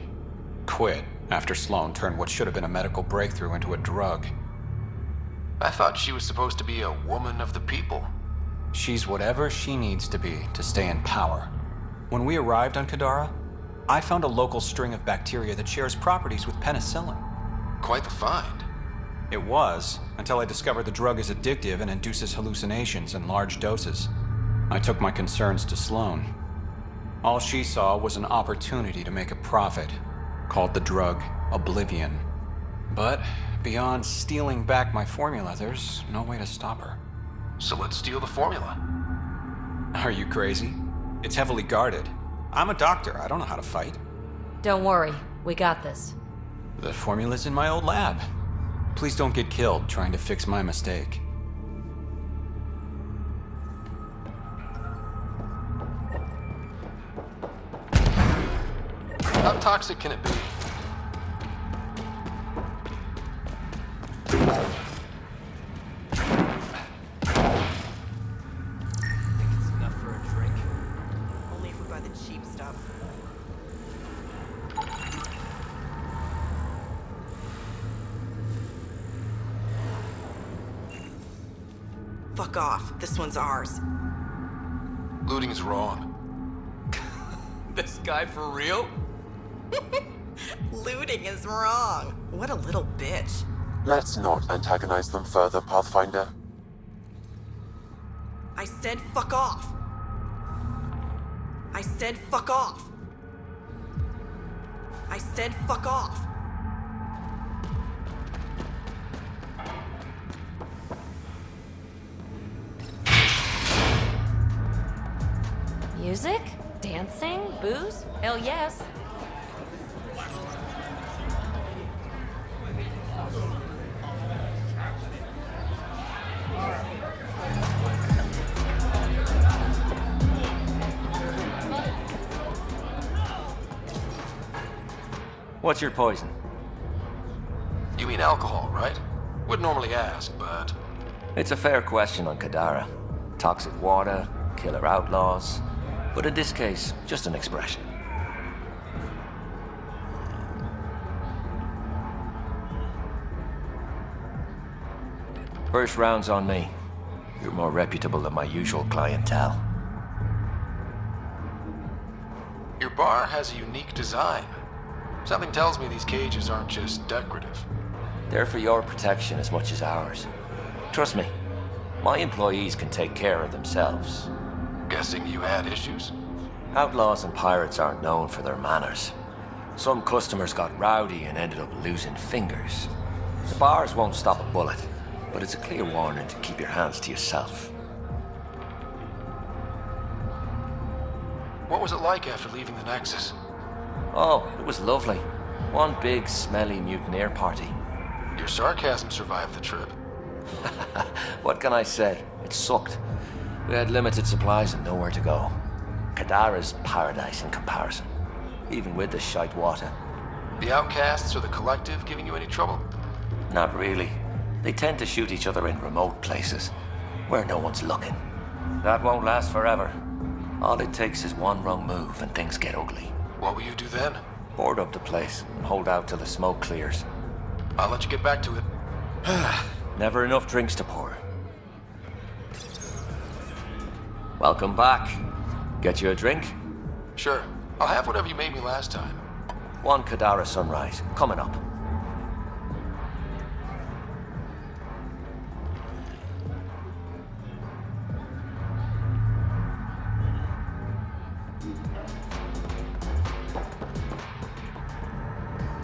Quit after Sloan turned what should have been a medical breakthrough into a drug. I thought she was supposed to be a woman of the people. She's whatever she needs to be to stay in power. When we arrived on Kadara, I found a local string of bacteria that shares properties with penicillin. Quite the find. It was, until I discovered the drug is addictive and induces hallucinations in large doses. I took my concerns to Sloan. All she saw was an opportunity to make a profit, called the drug Oblivion. But beyond stealing back my formula, there's no way to stop her. So let's steal the formula. Are you crazy? It's heavily guarded. I'm a doctor, I don't know how to fight. Don't worry, we got this. The formula's in my old lab. Please don't get killed trying to fix my mistake. How toxic can it be? It's enough for a drink. Only if we buy the cheap stuff. Fuck off. This one's ours. Looting is wrong. This guy for real? Looting is wrong. What a little bitch. Let's not antagonize them further, Pathfinder. I said fuck off. I said fuck off. I said fuck off. Music? Dancing? Booze? Hell yes. What's your poison? You mean alcohol, right? Would normally ask, but... It's a fair question on Kadara. Toxic water, killer outlaws. But in this case, just an expression. First round's on me. You're more reputable than my usual clientele. Your bar has a unique design. Something tells me these cages aren't just decorative. They're for your protection as much as ours. Trust me, my employees can take care of themselves. Guessing you had issues? Outlaws and pirates aren't known for their manners. Some customers got rowdy and ended up losing fingers. The bars won't stop a bullet, but it's a clear warning to keep your hands to yourself. What was it like after leaving the Nexus? Oh, it was lovely. One big, smelly mutineer party. Your sarcasm survived the trip. What can I say? It sucked. We had limited supplies and nowhere to go. Kadara's paradise in comparison, even with the shite water. The outcasts or the collective giving you any trouble? Not really. They tend to shoot each other in remote places, where no one's looking. That won't last forever. All it takes is one wrong move and things get ugly. What will you do then? Board up the place and hold out till the smoke clears. I'll let you get back to it. Never enough drinks to pour. Welcome back. Get you a drink? Sure. I'll have whatever you made me last time. One Kadara sunrise, coming up.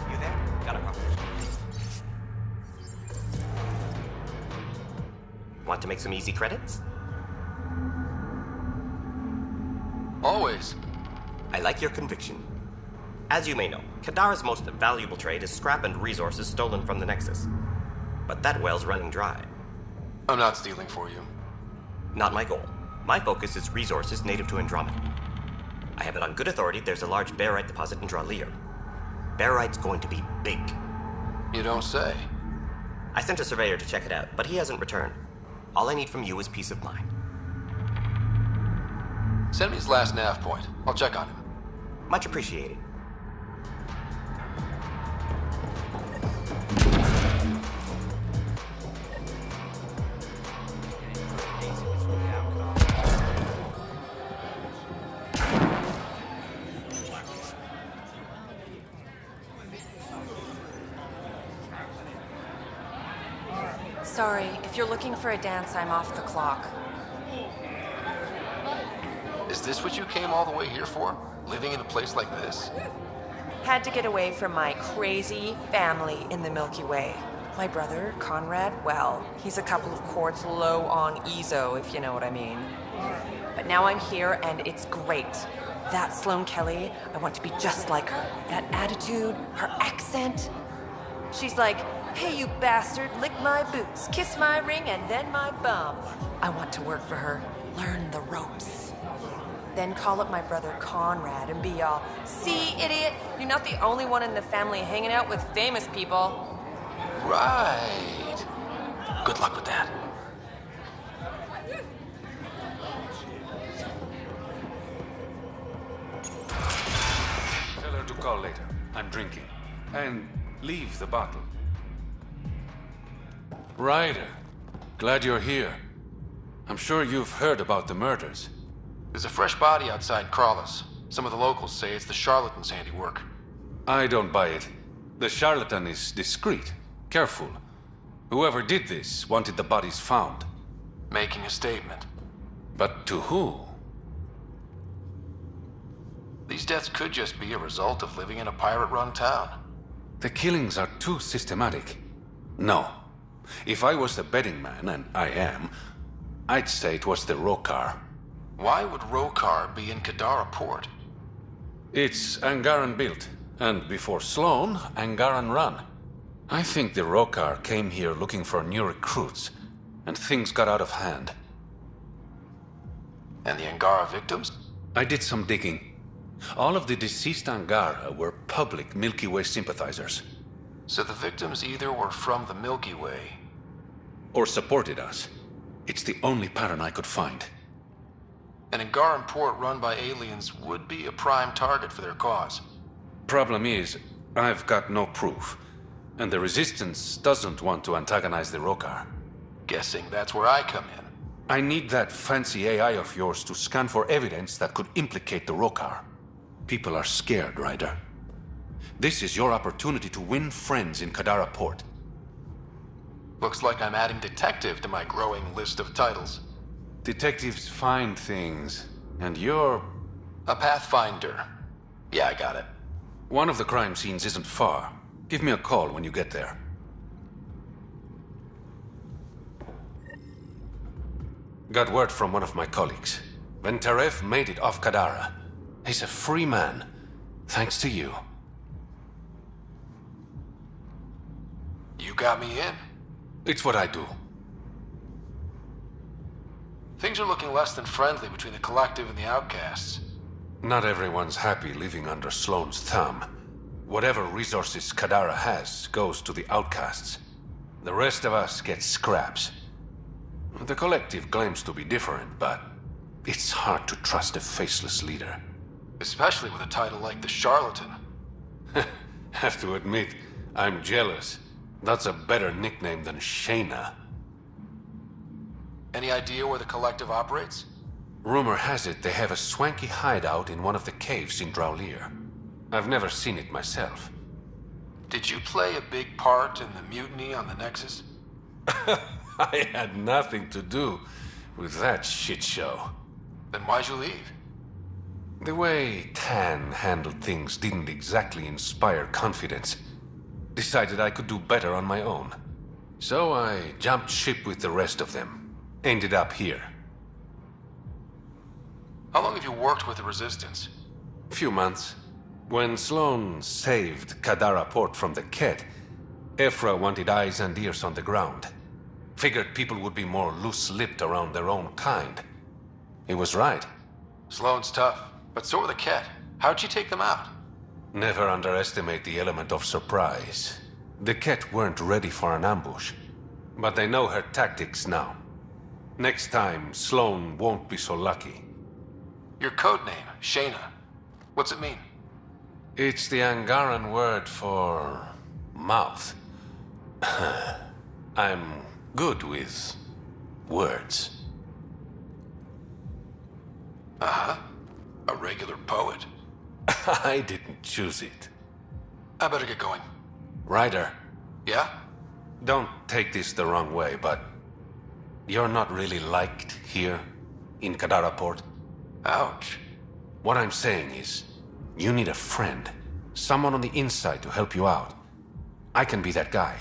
You there? Got a proposition. Want to make some easy credits? Always. I like your conviction. As you may know, Kadara's most valuable trade is scrap and resources stolen from the Nexus. But that well's running dry. I'm not stealing for you. Not my goal. My focus is resources native to Andromeda. I have it on good authority there's a large barite deposit in Dralier. Barite's going to be big. You don't say. I sent a surveyor to check it out, but he hasn't returned. All I need from you is peace of mind. Send me his last nav point. I'll check on him. Much appreciated. Sorry, if you're looking for a dance, I'm off the clock. Is this what you came all the way here for? Living in a place like this? Had to get away from my crazy family in the Milky Way. My brother, Conrad, well, he's a couple of quarts low on EZO, if you know what I mean. But now I'm here, and it's great. That Sloane Kelly, I want to be just like her. That attitude, her accent. She's like, hey, you bastard, lick my boots, kiss my ring, and then my bum. I want to work for her, learn the ropes. Then call up my brother Conrad and be all, see, idiot, you're not the only one in the family hanging out with famous people. Right. Good luck with that. Tell her to call later. I'm drinking. And leave the bottle. Ryder, glad you're here. I'm sure you've heard about the murders. There's a fresh body outside Crawlers. Some of the locals say it's the charlatan's handiwork. I don't buy it. The charlatan is discreet, careful. Whoever did this wanted the bodies found. Making a statement. But to who? These deaths could just be a result of living in a pirate-run town. The killings are too systematic. No. If I was the betting man, and I am, I'd say it was the Rokar. Why would Rokar be in Kadara port? It's Angaran built, and before Sloane, Angaran run. I think the Rokar came here looking for new recruits, and things got out of hand. And the Angara victims? I did some digging. All of the deceased Angara were public Milky Way sympathizers. So the victims either were from the Milky Way... or supported us. It's the only pattern I could find. An Angaran port run by aliens would be a prime target for their cause. Problem is, I've got no proof. And the Resistance doesn't want to antagonize the Rokar. Guessing that's where I come in. I need that fancy AI of yours to scan for evidence that could implicate the Rokar. People are scared, Ryder. This is your opportunity to win friends in Kadara Port. Looks like I'm adding detective to my growing list of titles. Detectives find things, and you're... a pathfinder. Yeah, I got it. One of the crime scenes isn't far. Give me a call when you get there. Got word from one of my colleagues. Venterev made it off Kadara. He's a free man, thanks to you. You got me in. It's what I do. Things are looking less than friendly between the Collective and the Outcasts. Not everyone's happy living under Sloane's thumb. Whatever resources Kadara has goes to the Outcasts. The rest of us get scraps. The Collective claims to be different, but it's hard to trust a faceless leader. Especially with a title like the Charlatan. Have to admit, I'm jealous. That's a better nickname than Shayna. Any idea where the Collective operates? Rumor has it they have a swanky hideout in one of the caves in Draulir. I've never seen it myself. Did you play a big part in the mutiny on the Nexus? I had nothing to do with that shit show. Then why'd you leave? The way Tan handled things didn't exactly inspire confidence. Decided I could do better on my own. So I jumped ship with the rest of them. Ended up here. How long have you worked with the Resistance? Few months. When Sloane saved Kadara Port from the Ket, Ephra wanted eyes and ears on the ground. Figured people would be more loose-lipped around their own kind. He was right. Sloane's tough, but so are the Ket. How'd you take them out? Never underestimate the element of surprise. The Ket weren't ready for an ambush, but they know her tactics now. Next time, Sloane won't be so lucky. Your code name, Shayna. What's it mean? It's the Angaran word for mouth. I'm good with words. Uh-huh. A regular poet. I didn't choose it. I better get going. Ryder. Yeah? Don't take this the wrong way, but you're not really liked here in Kadara Port. Ouch. What I'm saying is, you need a friend. Someone on the inside to help you out. I can be that guy.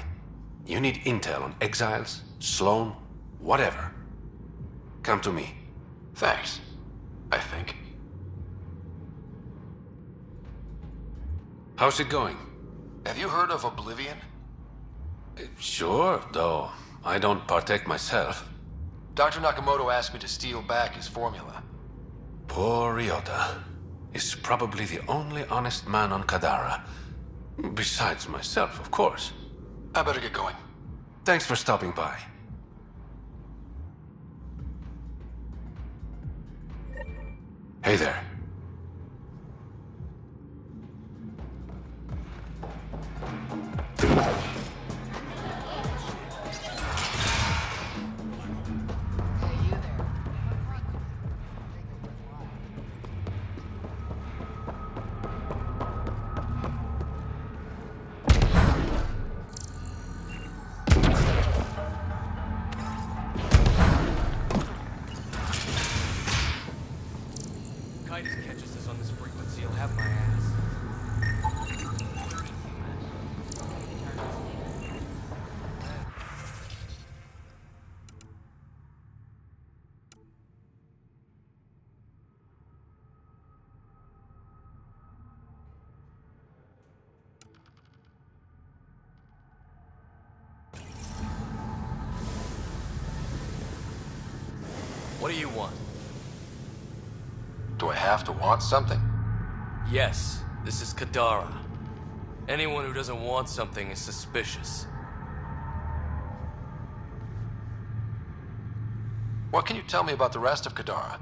You need intel on exiles, Sloan, whatever. Come to me. Thanks. I think. How's it going? Have you heard of Oblivion? Sure, though I don't partake myself. Dr. Nakamoto asked me to steal back his formula. Poor Ryota is probably the only honest man on Kadara. Besides myself, of course. I better get going. Thanks for stopping by. Hey there. Catches us on this frequency, he'll have my ass. What do you want? Do I have to want something? Yes, this is Kadara. Anyone who doesn't want something is suspicious. What can you tell me about the rest of Kadara?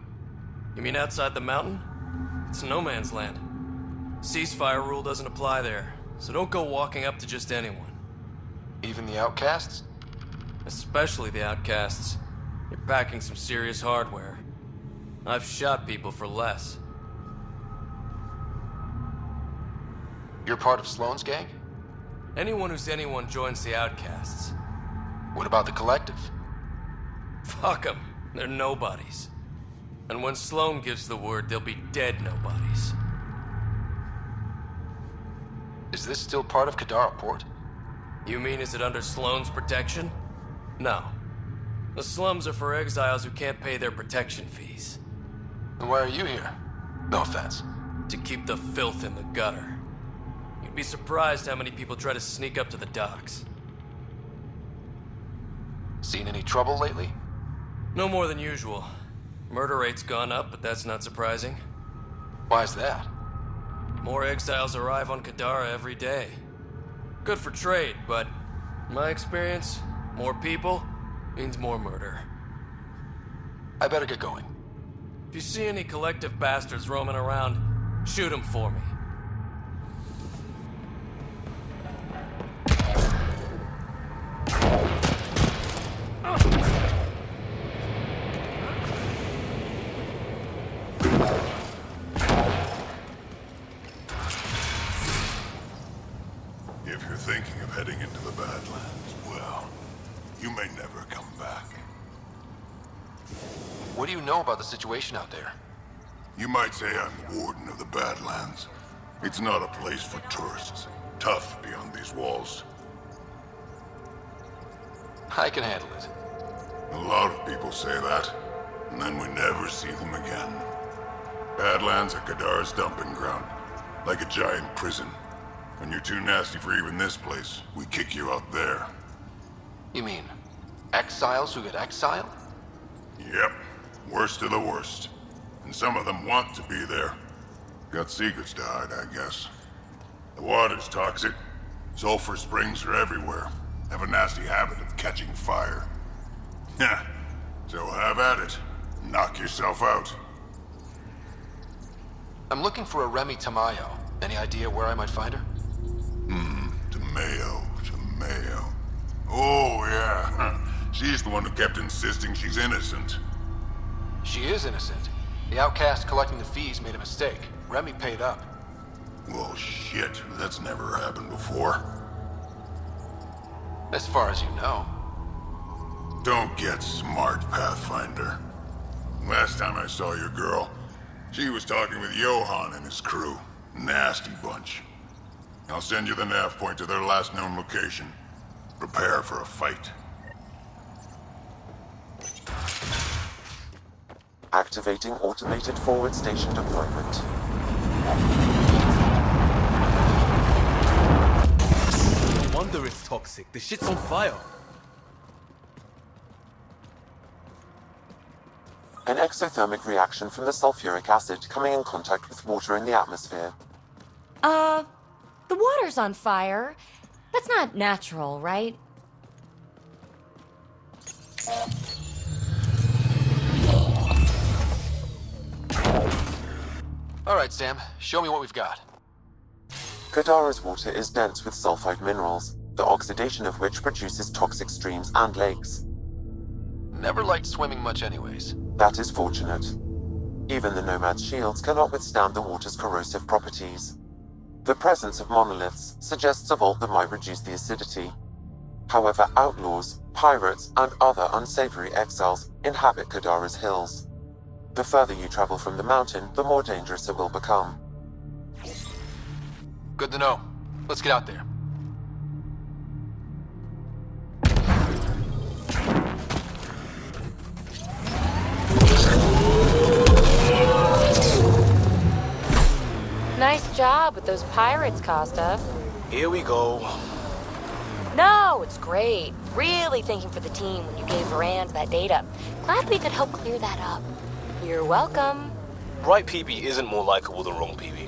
You mean outside the mountain? It's no man's land. Ceasefire rule doesn't apply there, so don't go walking up to just anyone. Even the outcasts? Especially the outcasts. You're packing some serious hardware. I've shot people for less. You're part of Sloan's gang? Anyone who's anyone joins the outcasts. What about the collective? Fuck them. They're nobodies. And when Sloan gives the word, they'll be dead nobodies. Is this still part of Kadara Port? You mean is it under Sloan's protection? No. The slums are for exiles who can't pay their protection fees. And why are you here? No offense. To keep the filth in the gutter. You'd be surprised how many people try to sneak up to the docks. Seen any trouble lately? No more than usual. Murder rate's gone up, but that's not surprising. Why's that? More exiles arrive on Kadara every day. Good for trade, but in my experience, more people means more murder. I better get going. If you see any collective bastards roaming around, shoot them for me. If you're thinking of heading into the Badlands, well, you may never come back. What do you know about the situation out there? You might say I'm warden of the Badlands. It's not a place for tourists. Tough beyond these walls. I can handle it. A lot of people say that, and then we never see them again. Badlands are Kadara's dumping ground, like a giant prison. When you're too nasty for even this place, we kick you out there. You mean exiles who get exiled? Yep. Worst of the worst. And some of them want to be there. Got secrets to hide, I guess. The water's toxic. Sulfur springs are everywhere. Have a nasty habit of catching fire. Yeah. So have at it. Knock yourself out. I'm looking for a Remy Tamayo. Any idea where I might find her? Tamayo. Oh, yeah. She's the one who kept insisting she's innocent. She is innocent. The outcast collecting the fees made a mistake. Remy paid up. Well, shit. That's never happened before. As far as you know. Don't get smart, Pathfinder. Last time I saw your girl, she was talking with Johann and his crew. Nasty bunch. I'll send you the nav point to their last known location. Prepare for a fight. Activating automated forward station deployment. No wonder it's toxic. The shit's on fire. An exothermic reaction from the sulfuric acid coming in contact with water in the atmosphere. The water's on fire. That's not natural, right? All right, Sam. Show me what we've got. Kadara's water is dense with sulfide minerals, the oxidation of which produces toxic streams and lakes. Never liked swimming much anyways. That is fortunate. Even the Nomad's shields cannot withstand the water's corrosive properties. The presence of monoliths suggests a vault that might reduce the acidity. However, outlaws, pirates, and other unsavory exiles inhabit Kadara's hills. The further you travel from the mountain, the more dangerous it will become. Good to know. Let's get out there. Nice job with those pirates, Costa. Here we go. No, it's great. Really thinking for the team when you gave Rand that data. Glad we could help clear that up. You're welcome. Right PB isn't more likable than wrong PB.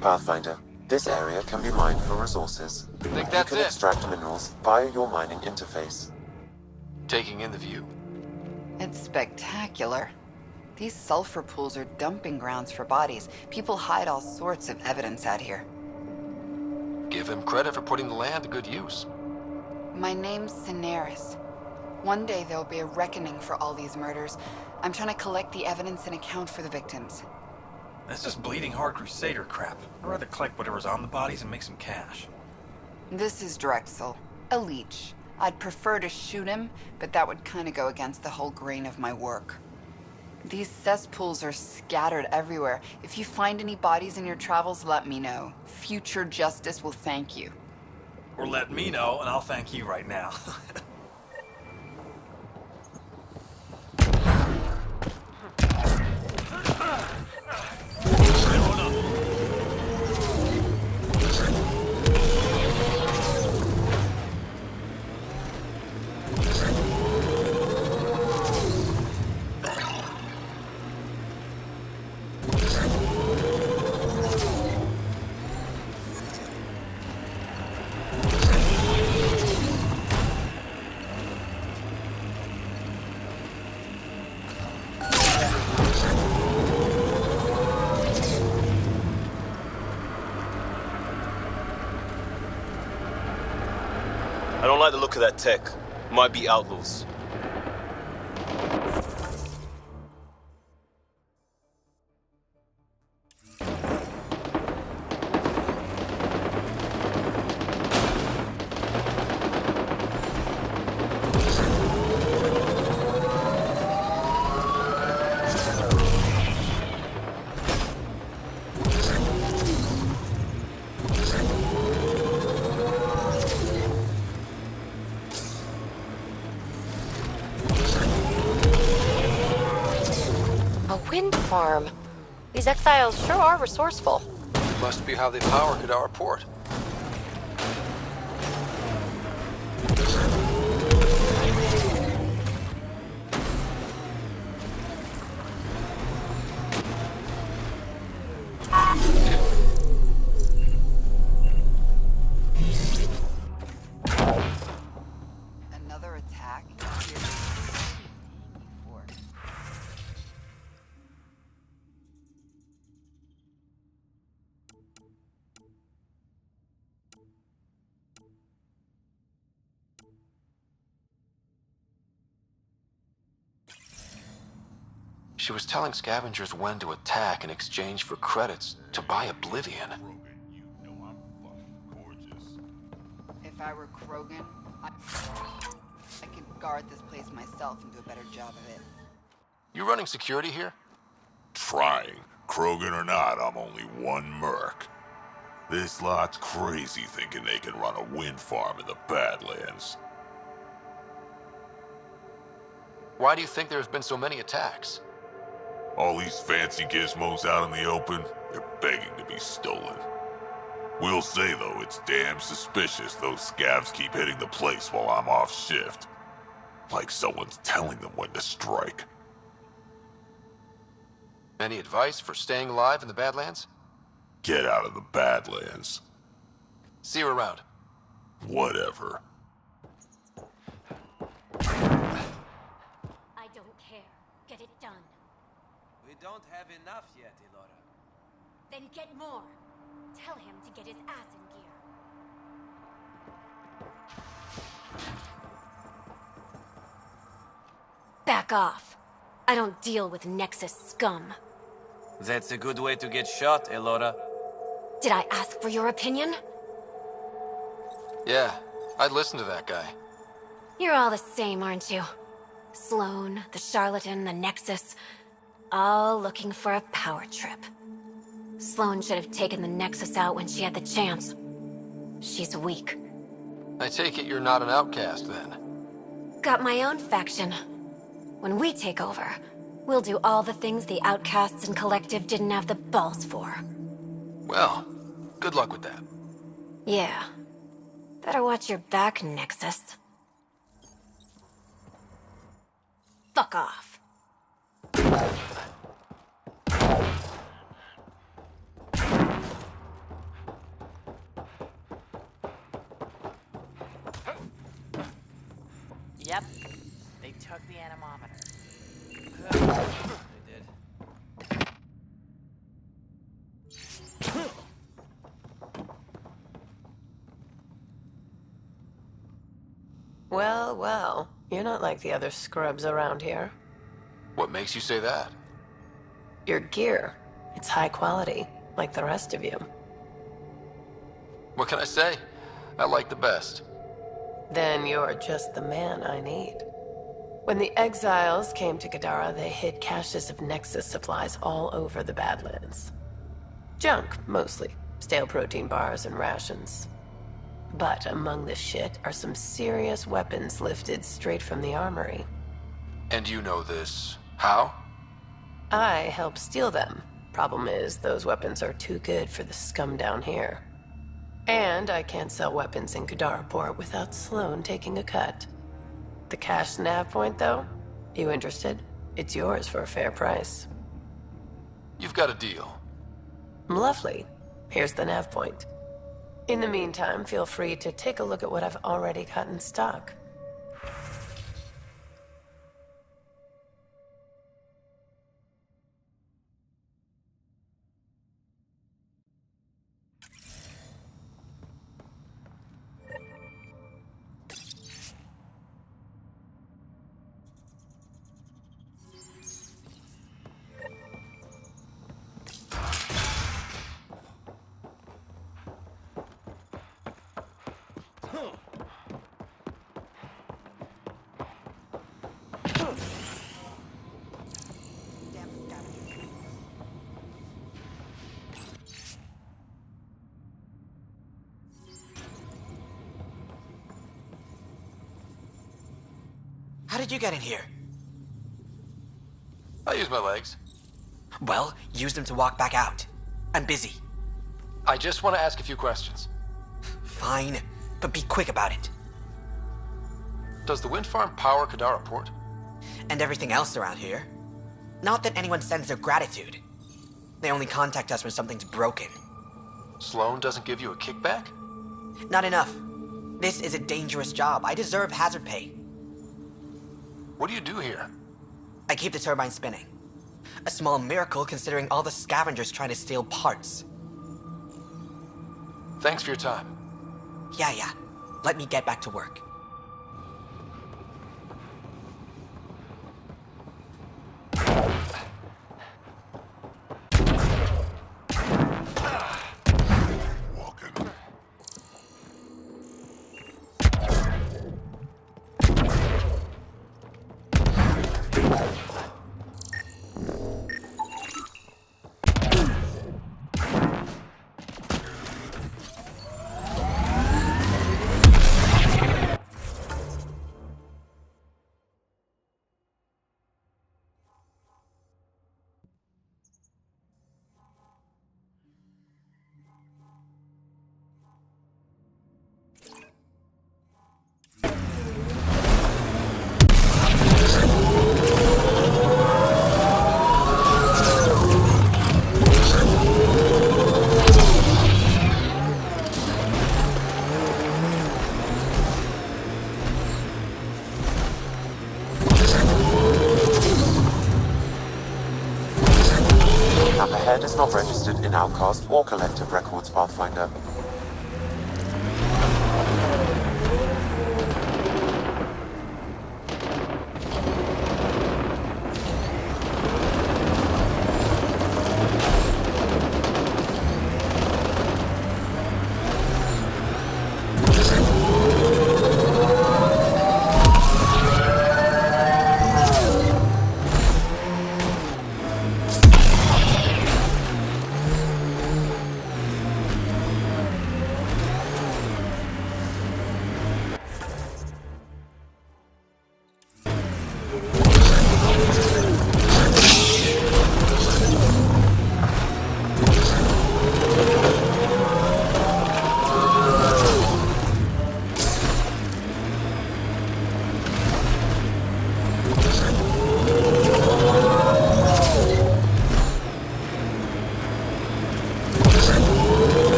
Pathfinder, this area can be mined for resources. Think that's you can it? extract minerals via your mining interface. Taking in the view. It's spectacular. These sulfur pools are dumping grounds for bodies. People hide all sorts of evidence out here. Give him credit for putting the land to good use. My name's Cineris. One day there'll be a reckoning for all these murders. I'm trying to collect the evidence and account for the victims. That's just bleeding heart crusader crap. I'd rather collect whatever's on the bodies and make some cash. This is Drexel, a leech. I'd prefer to shoot him, but that would kind of go against the whole grain of my work. These cesspools are scattered everywhere. If you find any bodies in your travels, let me know. Future justice will thank you. Or let me know, and I'll thank you right now. I don't like the look of that tech. Might be outlaws. Wind farm. These exiles sure are resourceful. Must be how they power Kadara Port. Another attack? She was telling scavengers when to attack in exchange for credits to buy Oblivion. If I were Krogan, I could guard this place myself and do a better job of it. You running security here? Trying. Krogan or not, I'm only one merc. This lot's crazy thinking they can run a wind farm in the Badlands. Why do you think there's been so many attacks? All these fancy gizmos out in the open, they're begging to be stolen. We'll say, though, it's damn suspicious those scavs keep hitting the place while I'm off shift. Like someone's telling them when to strike. Any advice for staying alive in the Badlands? Get out of the Badlands. See you around. Whatever. I don't care. Get it done. We don't have enough yet, Elora. Then get more. Tell him to get his ass in gear. Back off. I don't deal with Nexus scum. That's a good way to get shot, Elora. Did I ask for your opinion? Yeah, I'd listen to that guy. You're all the same, aren't you? Sloan, the charlatan, the Nexus, all looking for a power trip. Sloan should have taken the Nexus out when she had the chance. She's weak. I take it you're not an outcast, then? Got my own faction. When we take over, we'll do all the things the outcasts and collective didn't have the balls for. Well, good luck with that. Yeah. Better watch your back, Nexus. Fuck off. Yep. They took the anemometer. They did. Well, well. You're not like the other scrubs around here. What makes you say that? Your gear. It's high quality, like the rest of you. What can I say? I like the best. Then you're just the man I need. When the exiles came to Kadara, they hid caches of Nexus supplies all over the Badlands. Junk, mostly. Stale protein bars and rations. But among the shit are some serious weapons lifted straight from the armory. And you know this. How? I helped steal them. Problem is, those weapons are too good for the scum down here. And I can't sell weapons in Kadara Port without Sloan taking a cut. The cash nav point, though? You interested? It's yours for a fair price. You've got a deal. Lovely. Here's the nav point. In the meantime, feel free to take a look at what I've already got in stock. How did you get in here? I use my legs. Well, use them to walk back out. I'm busy. I just want to ask a few questions. Fine, but be quick about it. Does the wind farm power Kadara Port? And everything else around here. Not that anyone sends their gratitude. They only contact us when something's broken. Sloan doesn't give you a kickback? Not enough. This is a dangerous job. I deserve hazard pay. What do you do here? I keep the turbine spinning. A small miracle considering all the scavengers trying to steal parts. Thanks for your time. Yeah. Let me get back to work. listed in Outcast or Collective Records, Pathfinder.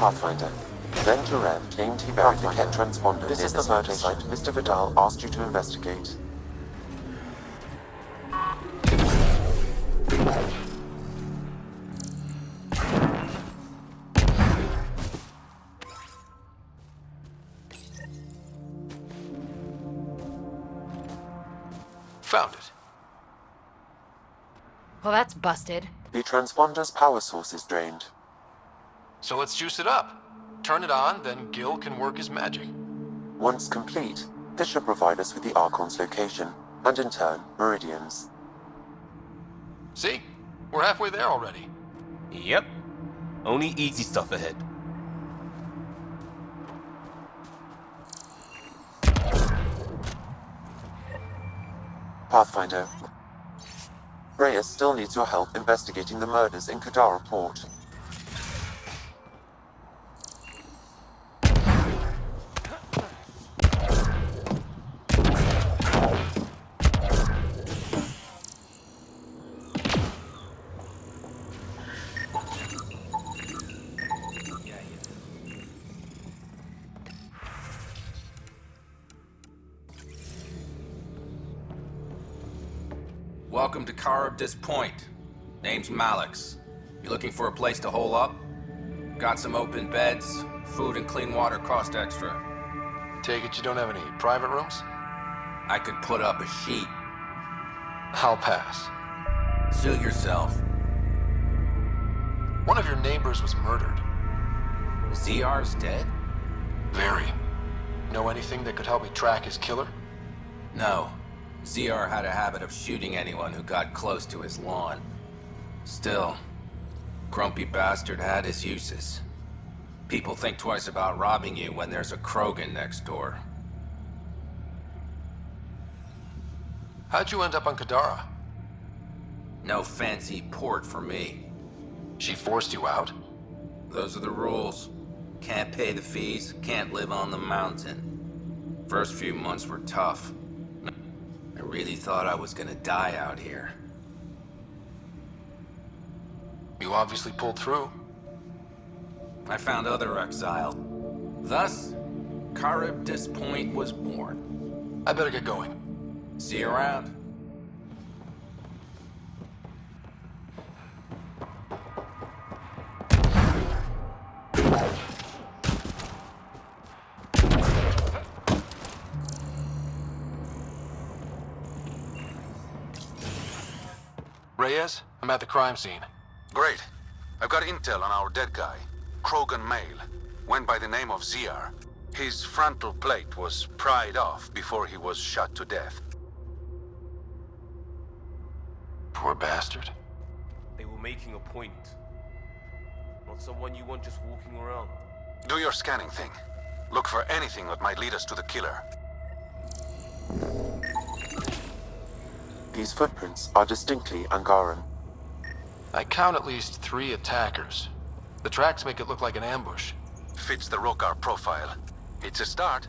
Pathfinder. Venture claimed he buried the Ket transponder near the murder site Mr. Vidal asked you to investigate. Found it. Well, that's busted. The transponder's power source is drained. So let's juice it up. Turn it on, then Gil can work his magic. Once complete, this should provide us with the Archon's location, and in turn, meridians. See? We're halfway there already. Yep. Only easy stuff ahead. Pathfinder. Reyes still needs your help investigating the murders in Kadara Port. Welcome to Charybdis Point. Name's Malix. You looking for a place to hole up? Got some open beds. Food and clean water cost extra. Take it you don't have any private rooms? I could put up a sheet. I'll pass. Suit yourself. One of your neighbors was murdered. ZR's dead? Very. Know anything that could help me track his killer? No. ZR had a habit of shooting anyone who got close to his lawn. Still, grumpy bastard had his uses. People think twice about robbing you when there's a Krogan next door. How'd you end up on Kadara? No fancy port for me. She forced you out? Those are the rules. Can't pay the fees, can't live on the mountain. First few months were tough. I really thought I was gonna die out here. You obviously pulled through. I found other exile. Thus, Charybdis Point was born. I better get going. See you around. Reyes, I'm at the crime scene. Great. I've got intel on our dead guy. Krogan male. Went by the name of ZR. His frontal plate was pried off before he was shot to death. Poor bastard. They were making a point. Not someone you want just walking around. Do your scanning thing. Look for anything that might lead us to the killer. These footprints are distinctly Angaran. I count at least 3 attackers. The tracks make it look like an ambush. Fits the Rokar profile. It's a start.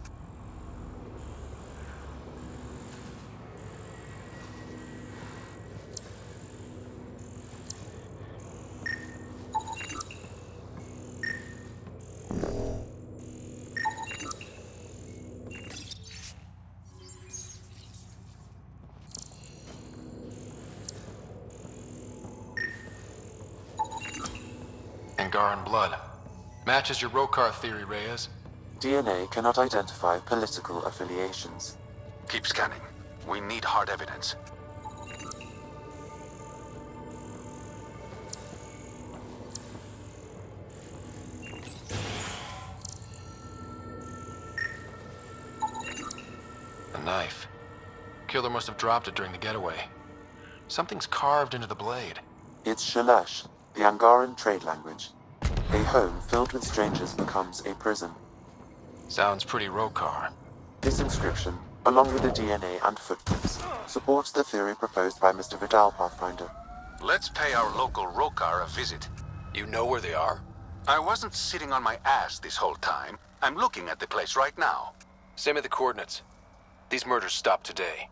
Angaran blood. Matches your Rokar theory, Reyes. DNA cannot identify political affiliations. Keep scanning. We need hard evidence. A knife. Killer must have dropped it during the getaway. Something's carved into the blade. It's Shalash, the Angaran trade language. A home filled with strangers becomes a prison. Sounds pretty Rokar. This inscription, along with the DNA and footprints, supports the theory proposed by Mr. Vidal, Pathfinder. Let's pay our local Rokar a visit. You know where they are? I wasn't sitting on my ass this whole time. I'm looking at the place right now. Send me the coordinates. These murders stopped today.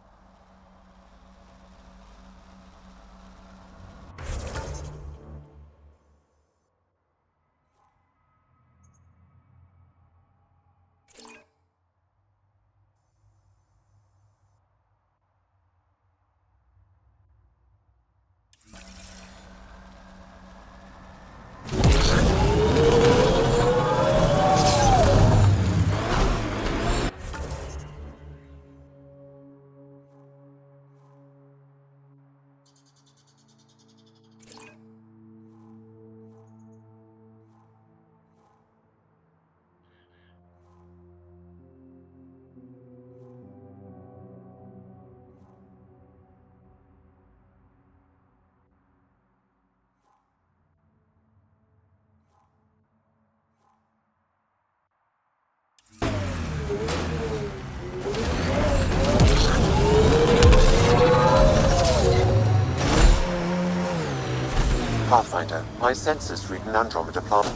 Pathfinder, my sensors read an Andromeda planet.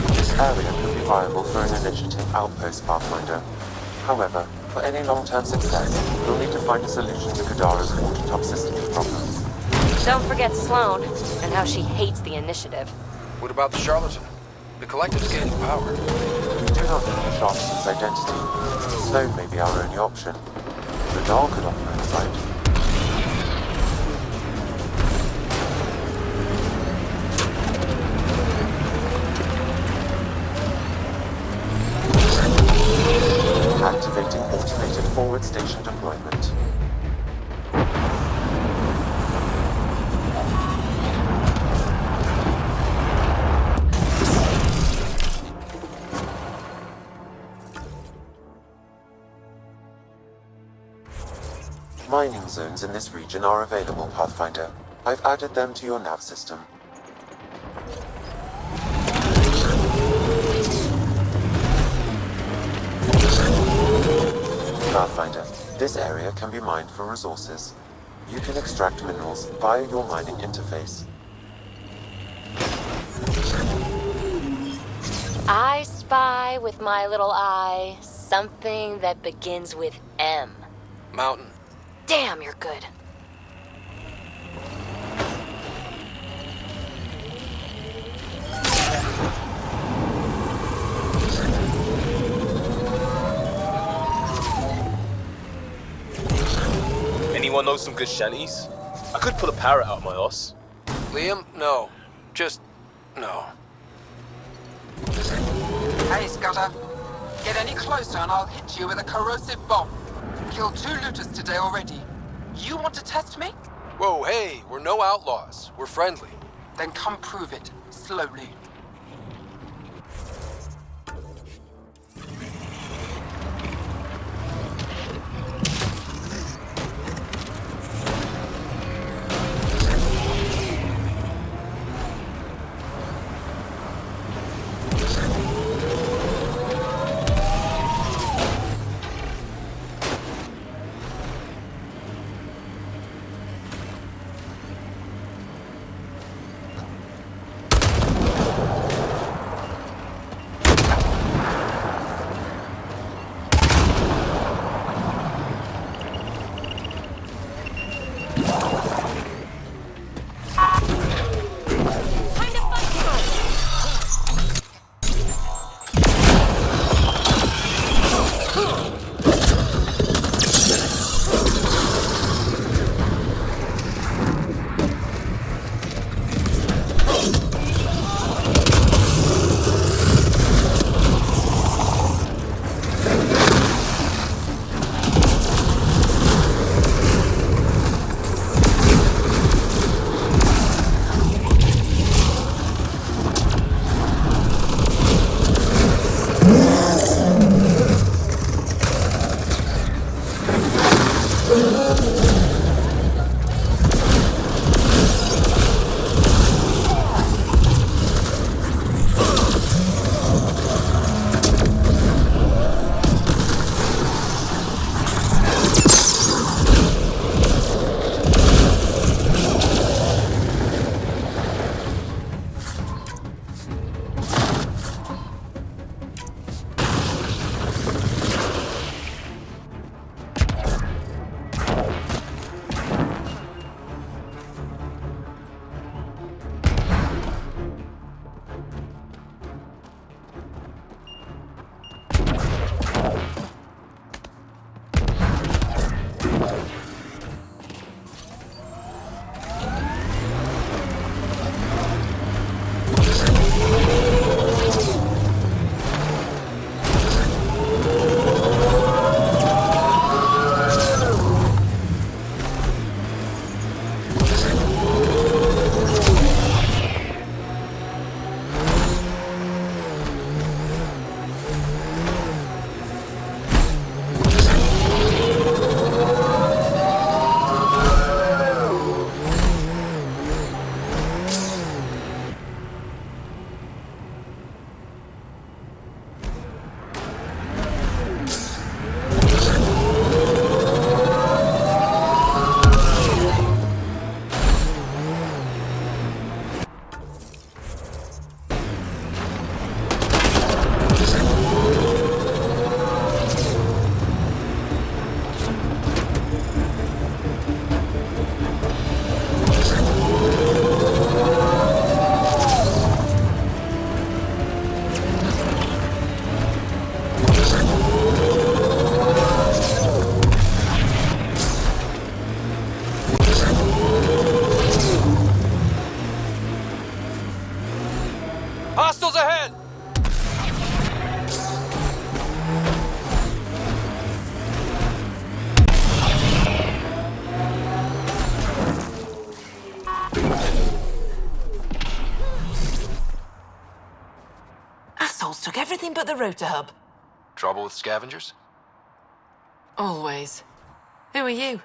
This area could be viable for an initiative outpost, Pathfinder. However, for any long-term success, we'll need to find a solution to Kadara's water toxicity problems. Don't forget Sloane, and how she hates the initiative. What about the charlatan? The collective's gaining power. We do not know the charlatan's identity. Sloane may be our only option. Vidal could offer insight. Activating automated forward station deployment. Mining zones in this region are available, Pathfinder. I've added them to your nav system. Pathfinder, this area can be mined for resources. You can extract minerals via your mining interface. I spy with my little eye something that begins with M. Mountain. Damn, you're good. Anyone know some good shanties? I could pull a parrot out of my ass. Liam? No. Just... no. Hey, Scudder. Get any closer and I'll hit you with a corrosive bomb. Killed 2 looters today already. You want to test me? Whoa, hey, we're no outlaws. We're friendly. Then come prove it, slowly. Hostiles ahead! Assholes took everything but the rotor hub. Trouble with scavengers? Always. Who are you?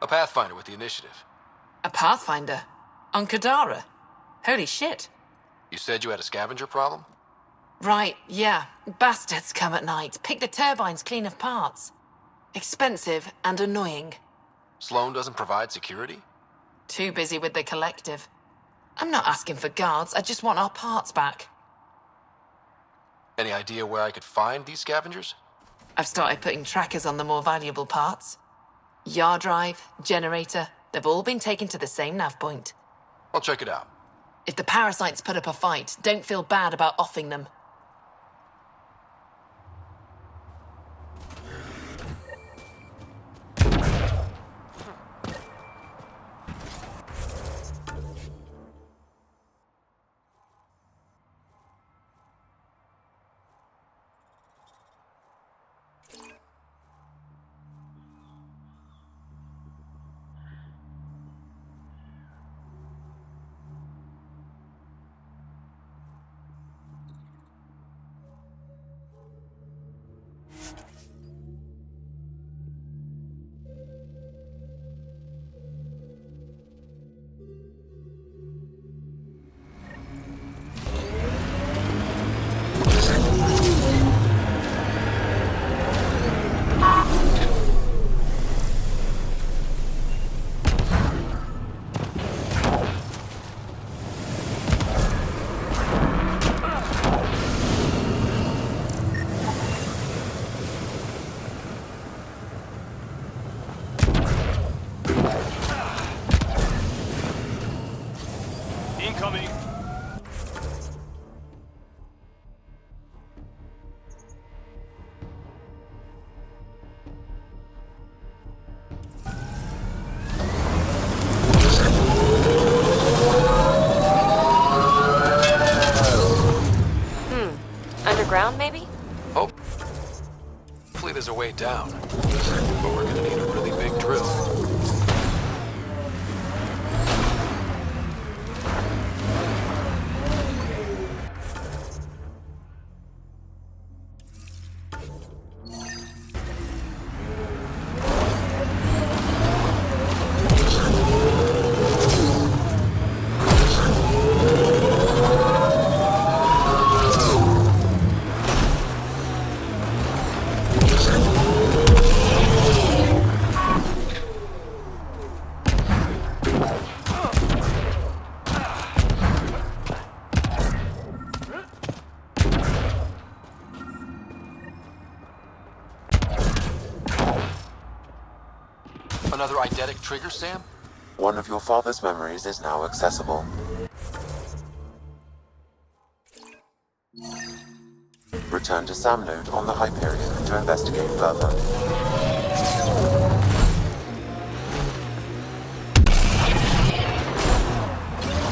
A Pathfinder with the initiative. A Pathfinder? On Kadara? Holy shit. You said you had a scavenger problem? Right, yeah. Bastards come at night, pick the turbines clean of parts. Expensive and annoying. Sloan doesn't provide security? Too busy with the collective. I'm not asking for guards, I just want our parts back. Any idea where I could find these scavengers? I've started putting trackers on the more valuable parts. Yard drive, generator, they've all been taken to the same nav point. I'll check it out. If the parasites put up a fight, don't feel bad about offing them. Incoming! Underground, maybe? Hopefully there's a way down. But we're gonna need a really big drill. Another eidetic trigger, Sam? One of your father's memories is now accessible. Return to Sam Node on the Hyperion to investigate further.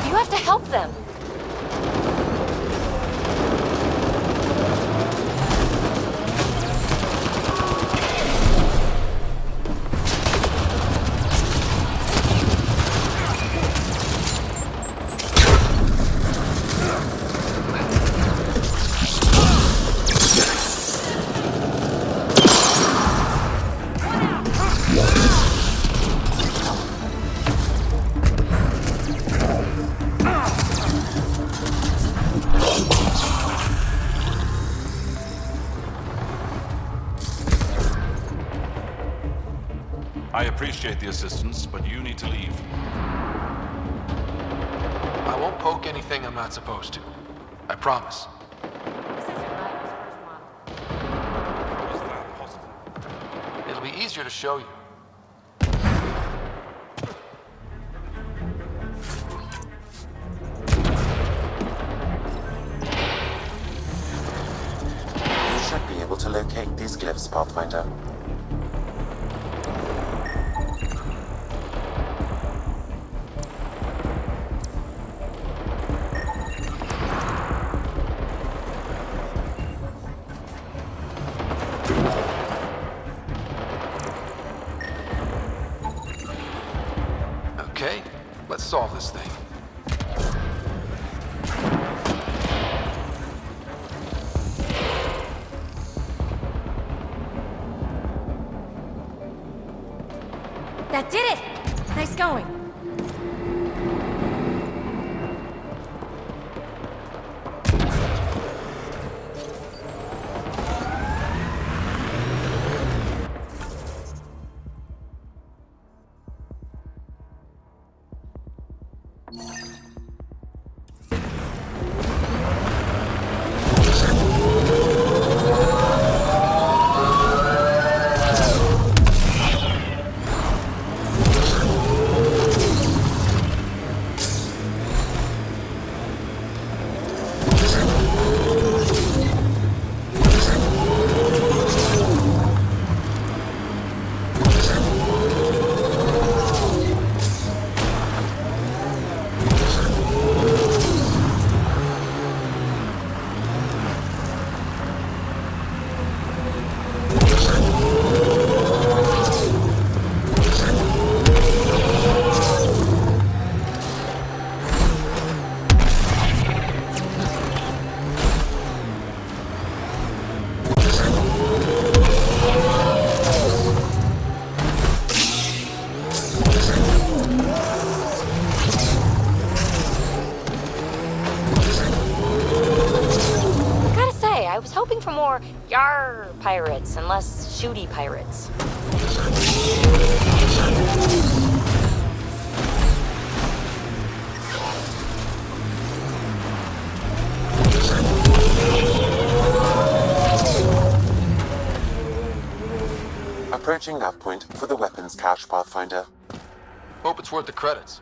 You have to help them. I appreciate the assistance, but you need to leave. I won't poke anything I'm not supposed to. I promise. It'll be easier to show you. You should be able to locate these glyphs, Pathfinder. Okay, let's solve this thing. That did it! Nice going. I was hoping for more yar pirates and less shooty pirates. Approaching nav point for the weapons cache, Pathfinder. Hope it's worth the credits.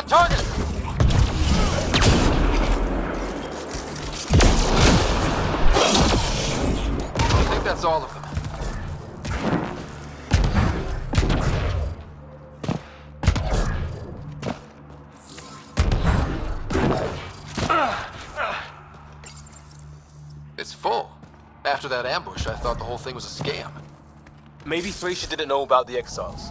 got targets! I think that's all of them. It's full. After that ambush, I thought the whole thing was a scam. Maybe Thracia didn't know about the exiles.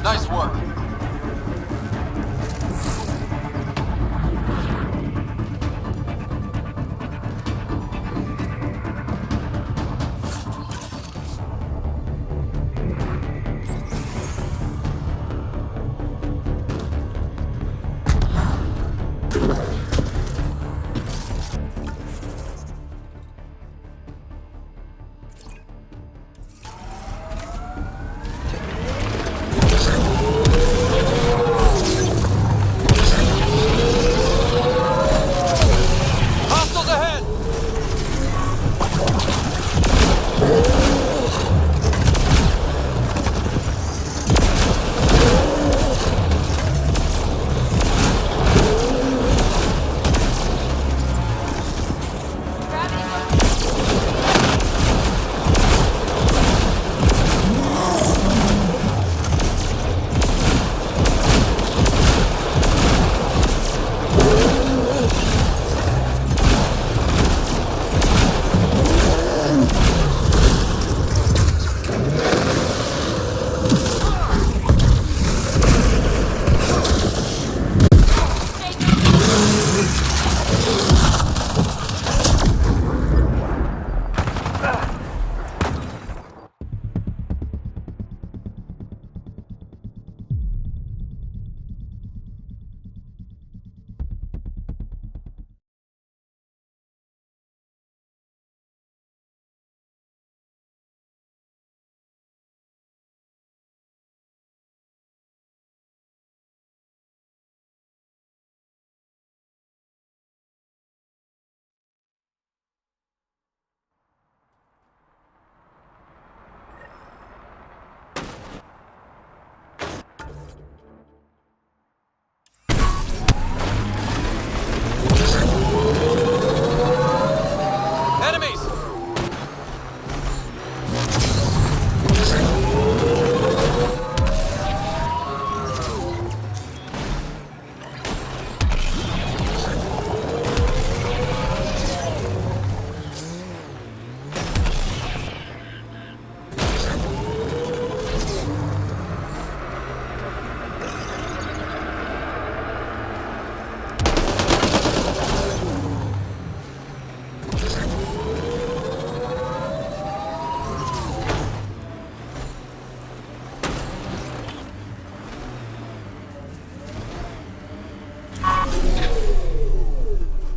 Nice work. Hostiles ahead! Enemies!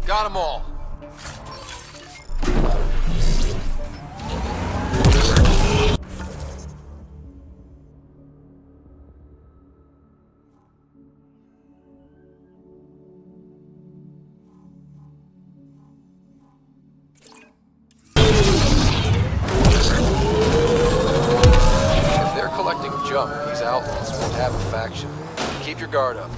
Got them all. If they're collecting junk, these outlaws won't have a faction. Keep your guard up.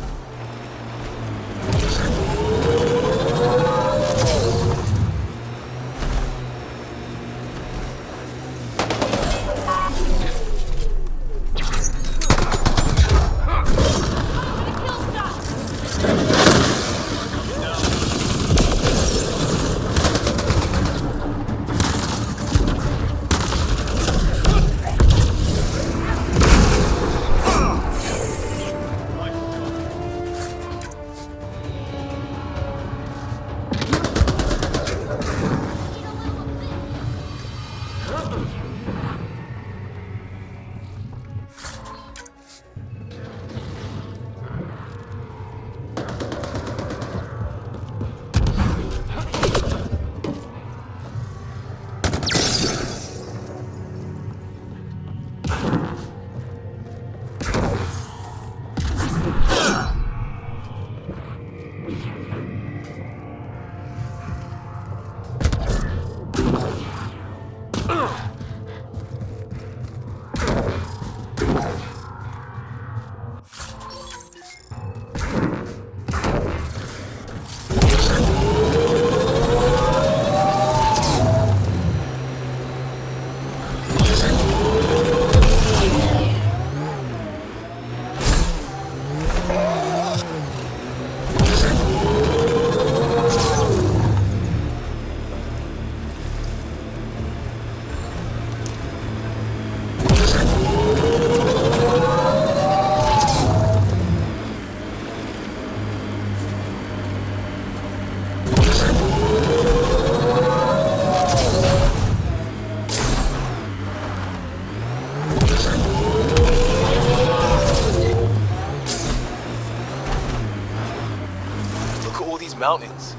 Mountains.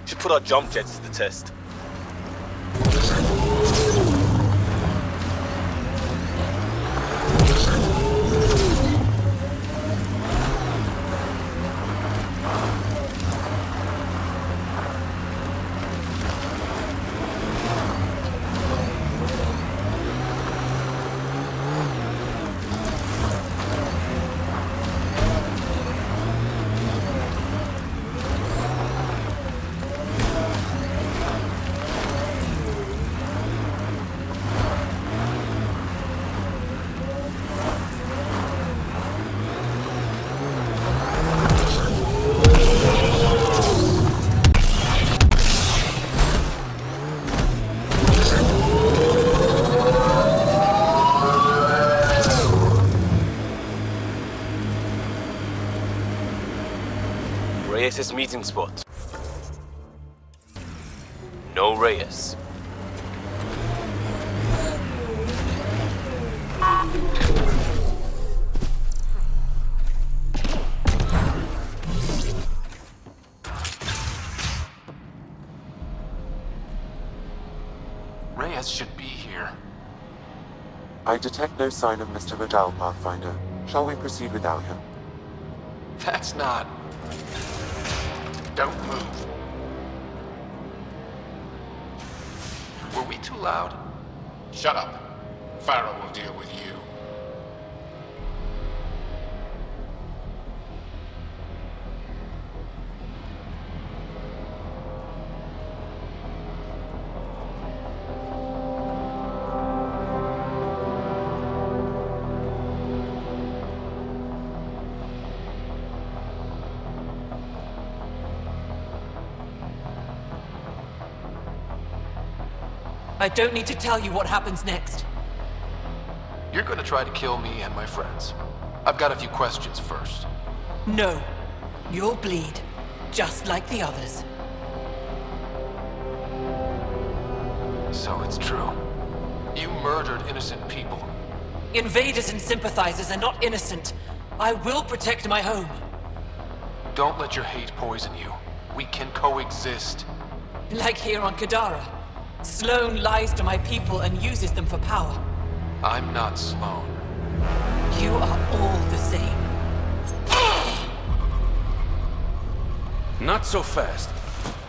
Should put our jump jets to the test. Reyes' meeting spot. No Reyes. Reyes should be here. I detect no sign of Mr. Vidal, Pathfinder. Shall we proceed without him? That's not... Don't move. Were we too loud? Shut up. Pharaoh will deal with you. I don't need to tell you what happens next. You're gonna try to kill me and my friends. I've got a few questions first. No. You'll bleed, just like the others. So it's true. You murdered innocent people. Invaders and sympathizers are not innocent. I will protect my home. Don't let your hate poison you. We can coexist. Like here on Kadara. Sloane lies to my people and uses them for power. I'm not Sloane. You are all the same. Not so fast.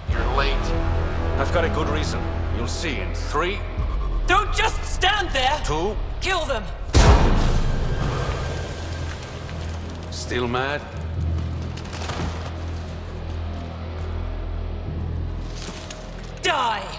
You're late. I've got a good reason. You'll see in 3... Don't just stand there! 2... Kill them! Still mad? die!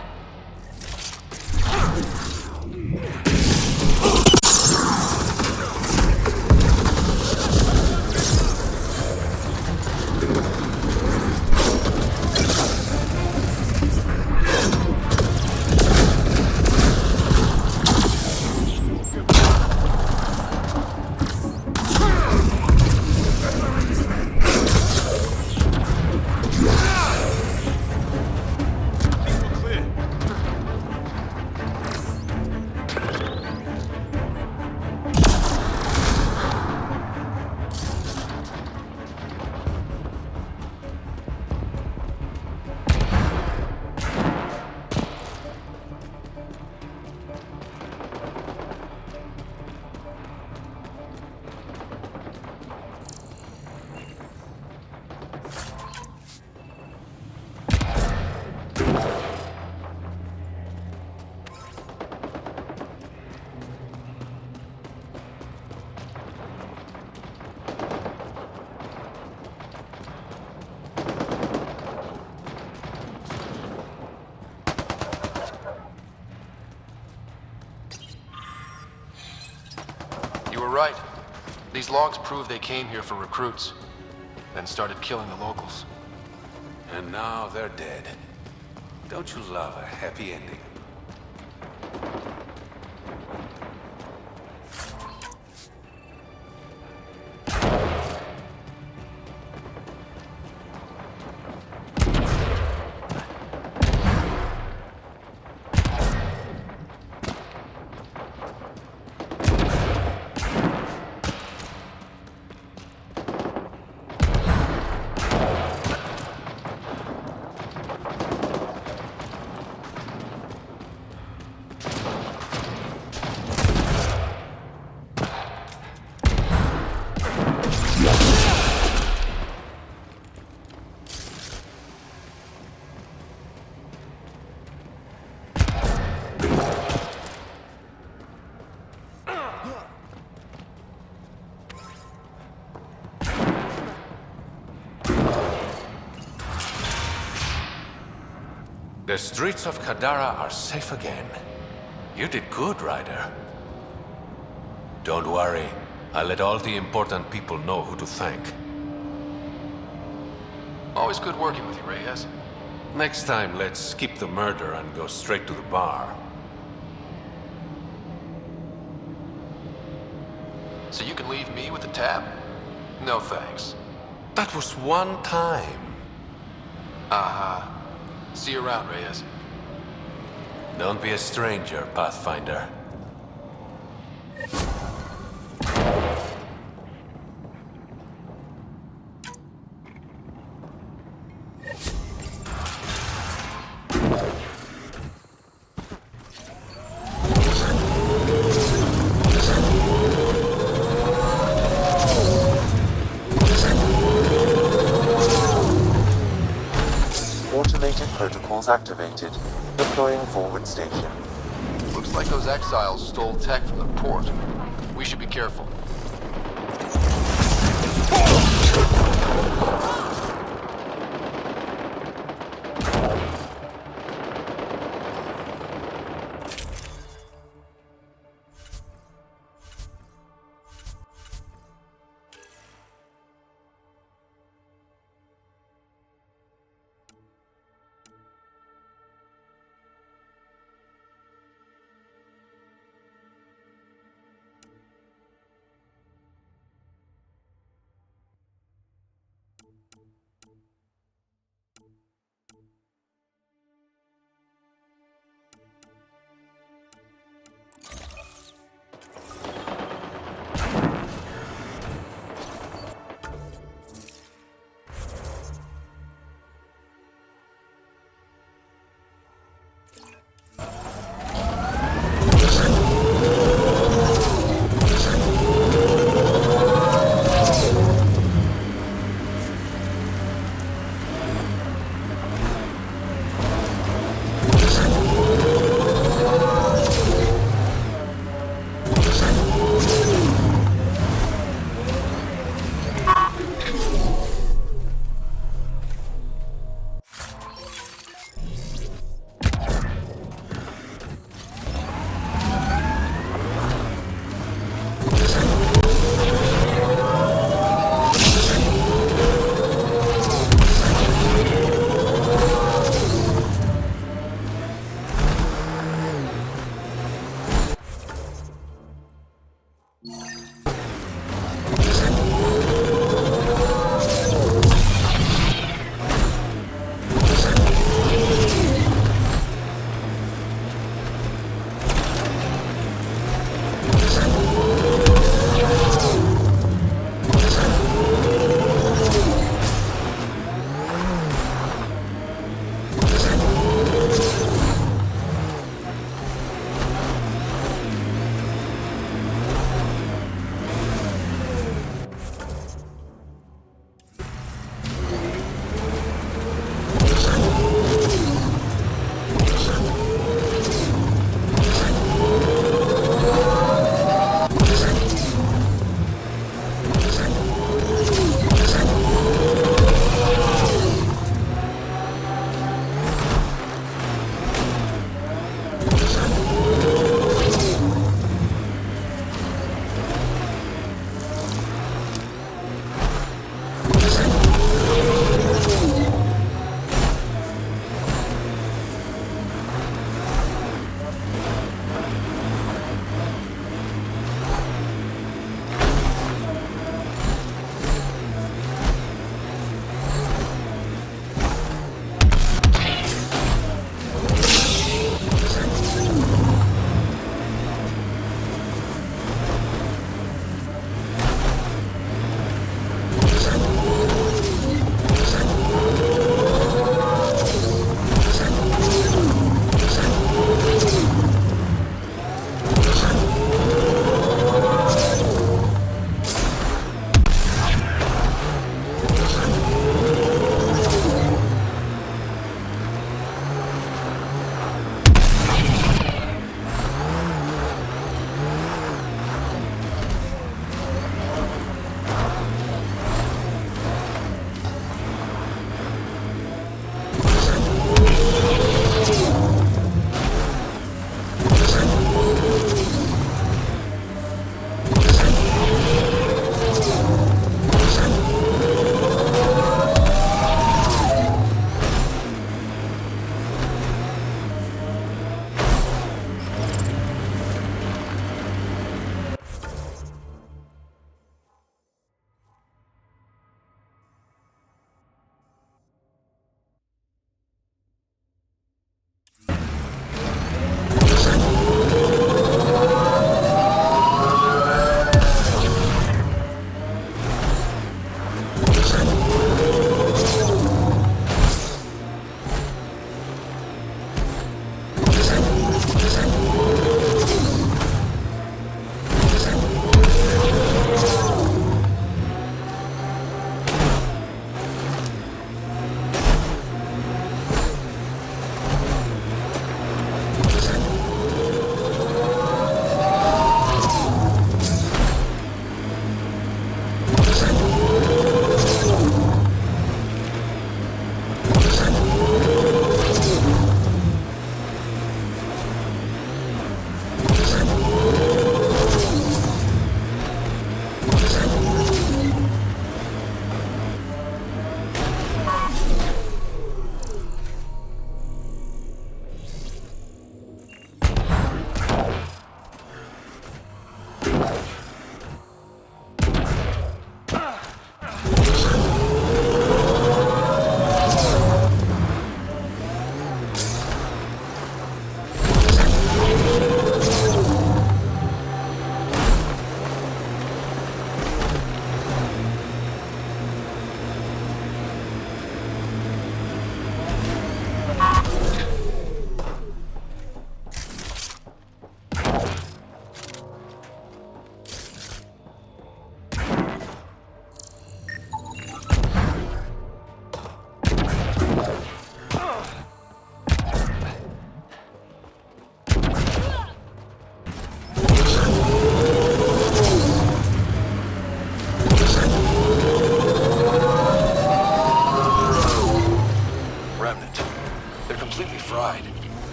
You were right. These logs prove they came here for recruits, then started killing the locals. And now they're dead. Don't you love a happy ending? The streets of Kadara are safe again. You did good, Ryder. Don't worry. I'll let all the important people know who to thank. Always good working with you, Reyes. Next time, let's skip the murder and go straight to the bar. So you can leave me with the tab? No thanks. That was one time. Uh-huh. See you around, Reyes. Don't be a stranger, Pathfinder. Automated protocols activated. Deploying forward station. Looks like those exiles stole tech from the port. We should be careful.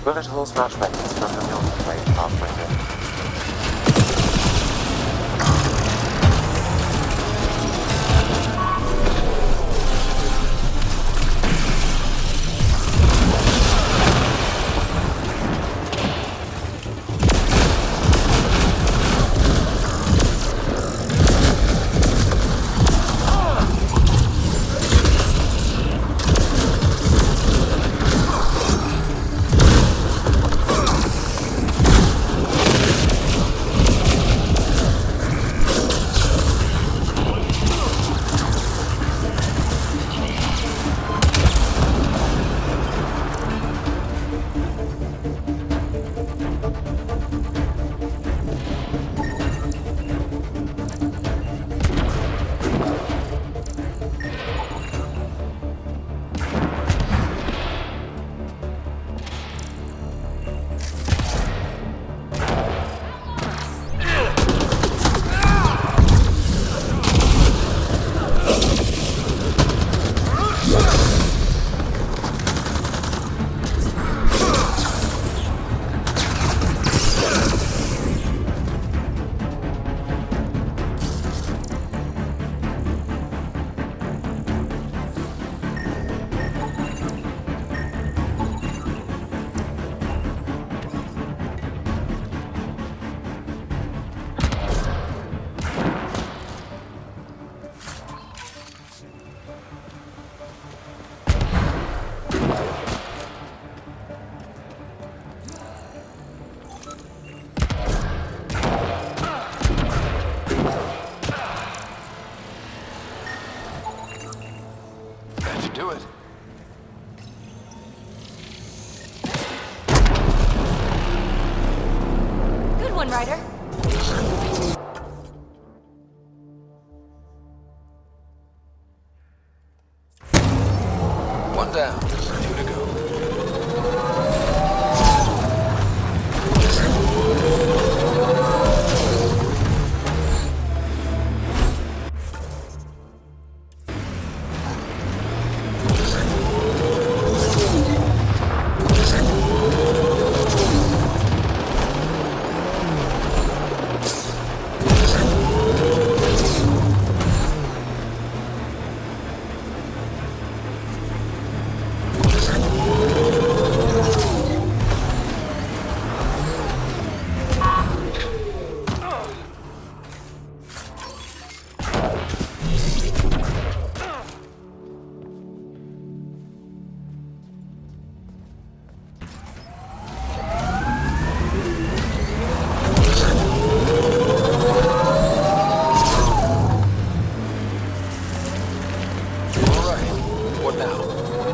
Bullet holes match records from the Milky Way Pathfinder. Do it. Good one, Ryder. One down, two to go.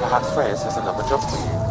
Perhaps Reyes has another job for you.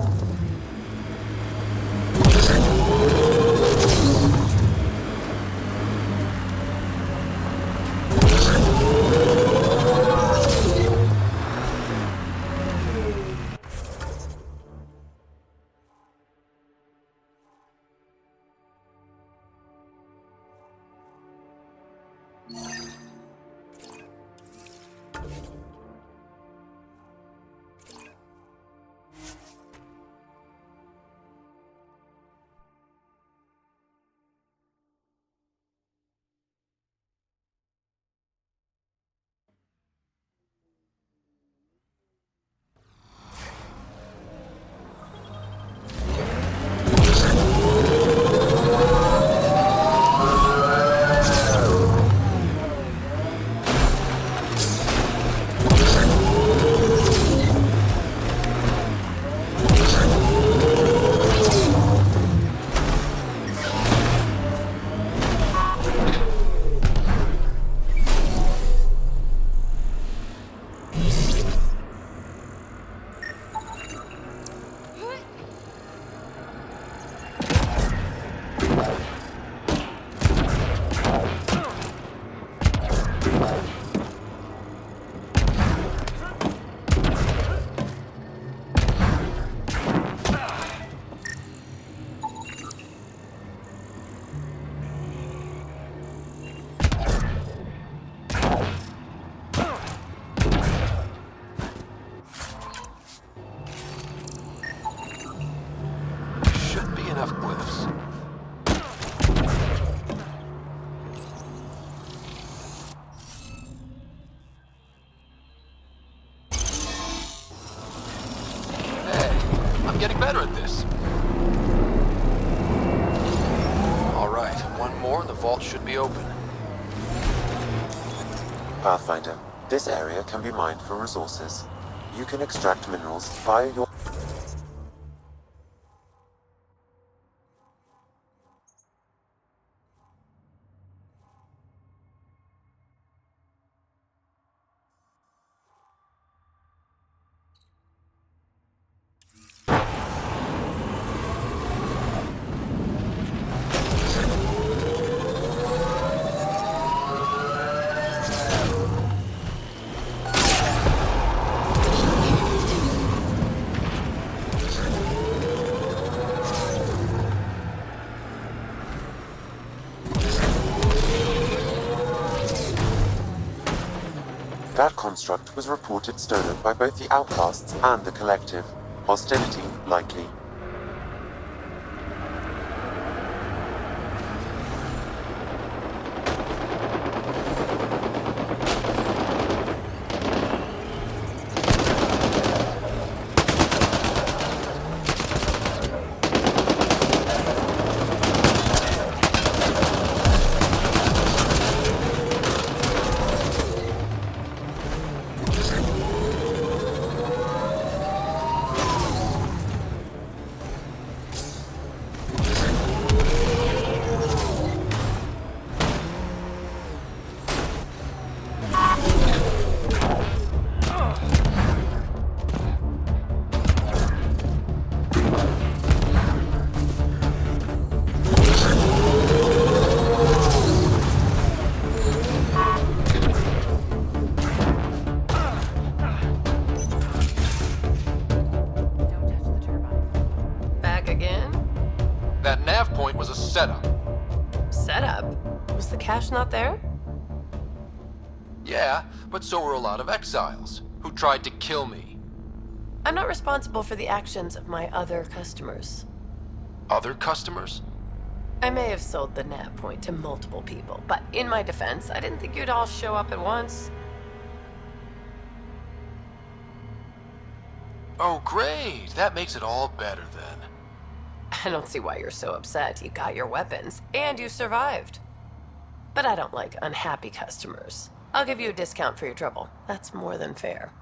getting better at this. Alright, one more and the vault should be open. Pathfinder, this area can be mined for resources. You can extract minerals via your... That construct was reported stolen by both the Outcasts and the Collective. Hostility likely. That nav point was a setup. Setup? Was the cache not there? Yeah, but so were a lot of exiles who tried to kill me. I'm not responsible for the actions of my other customers. Other customers? I may have sold the nav point to multiple people, but in my defense, I didn't think you'd all show up at once. Oh, great. That makes it all better then. I don't see why you're so upset. You got your weapons, and you survived. But I don't like unhappy customers. I'll give you a discount for your trouble. That's more than fair.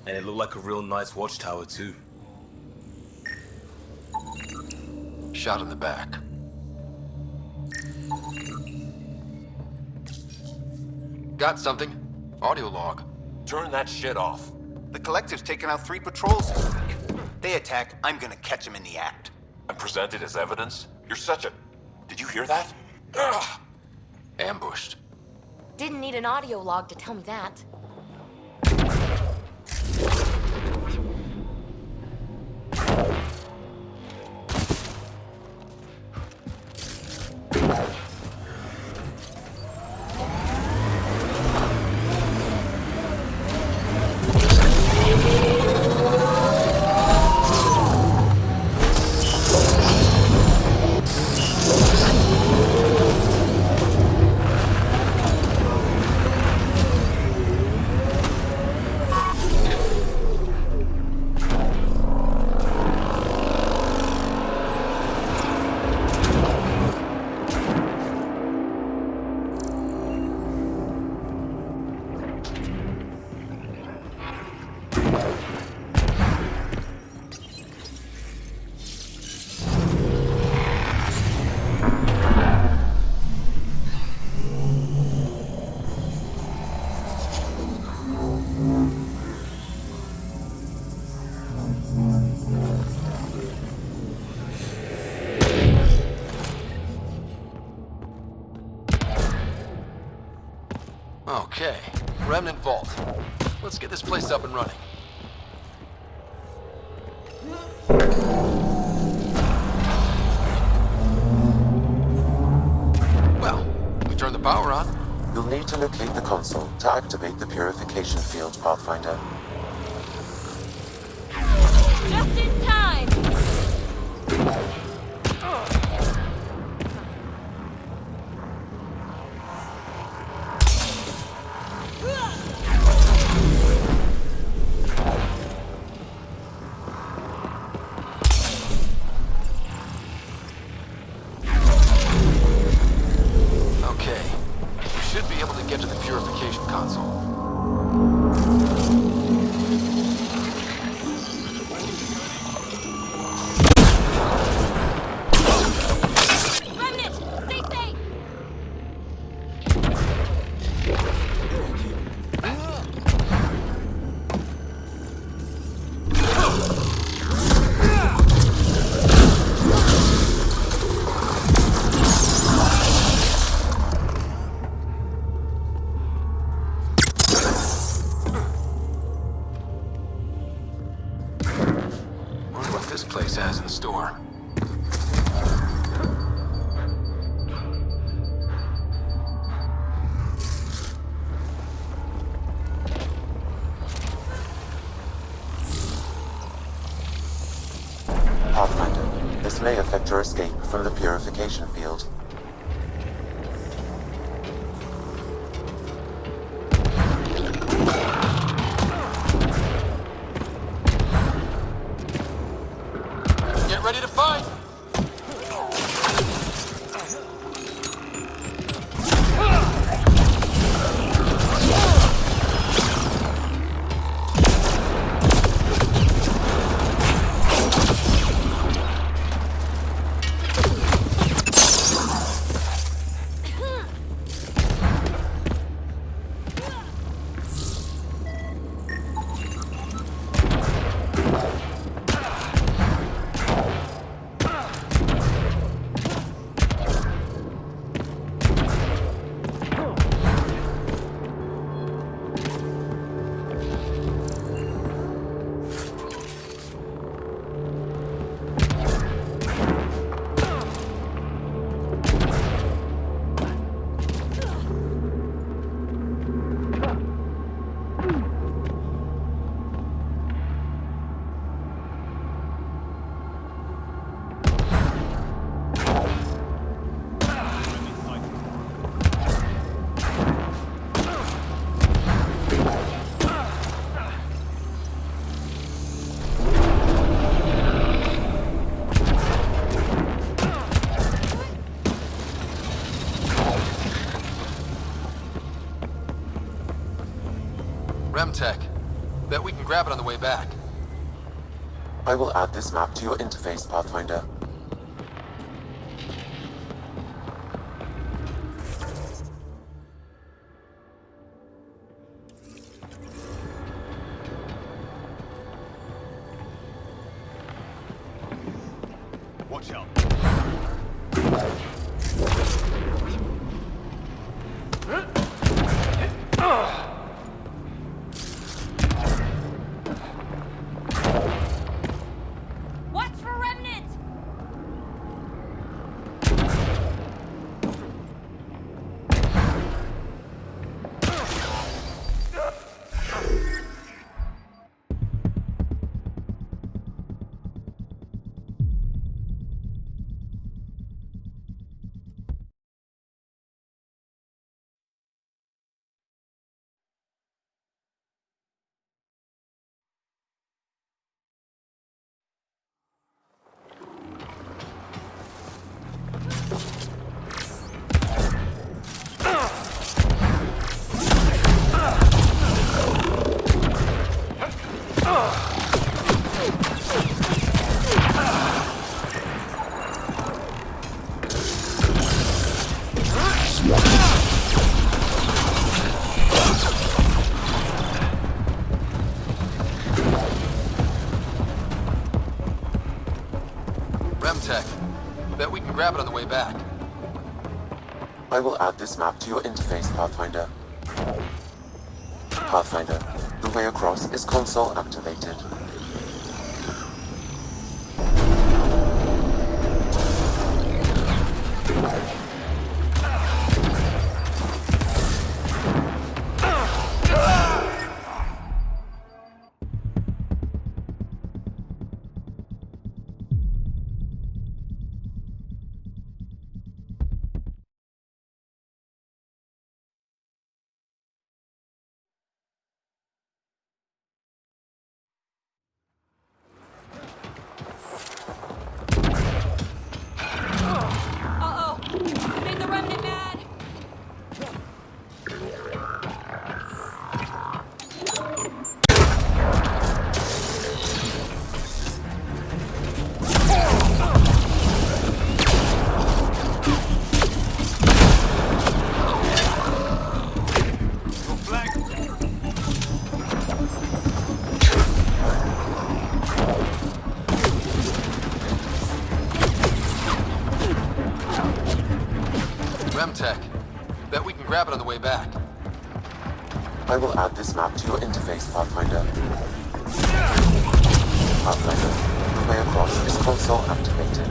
And it looked like a real nice watchtower, too. Shot in the back. Got something. Audio log. Turn that shit off. The Collective's taken out 3 patrols this week. They attack, I'm gonna catch them in the act. And present it as evidence? You're such a... Did you hear that? Ugh. Ambushed. Didn't need an audio log to tell me that. Okay, Remnant Vault. Let's get this place up and running. Well, we turned the power on. You'll need to locate the console to activate the purification field, Pathfinder. Just in time! Okay, we should be able to get to the purification console. Remnant! Stay safe! Wonder what this place has in store. Pathfinder, this may affect your escape from the purification field. Get ready to fight! Remtech. Bet we can grab it on the way back. I will add this map to your interface, Pathfinder. Watch out. Watch for remnant! Remtech. Bet we can grab it on the way back. I will add this map to your interface, Pathfinder. Pathfinder, the way across is console activated. Uh-oh! Made the remnant mad! Remtech. Bet we can grab it on the way back. I will add this map to your interface, Pathfinder. Pathfinder, the way across is console activated.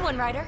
one, Ryder.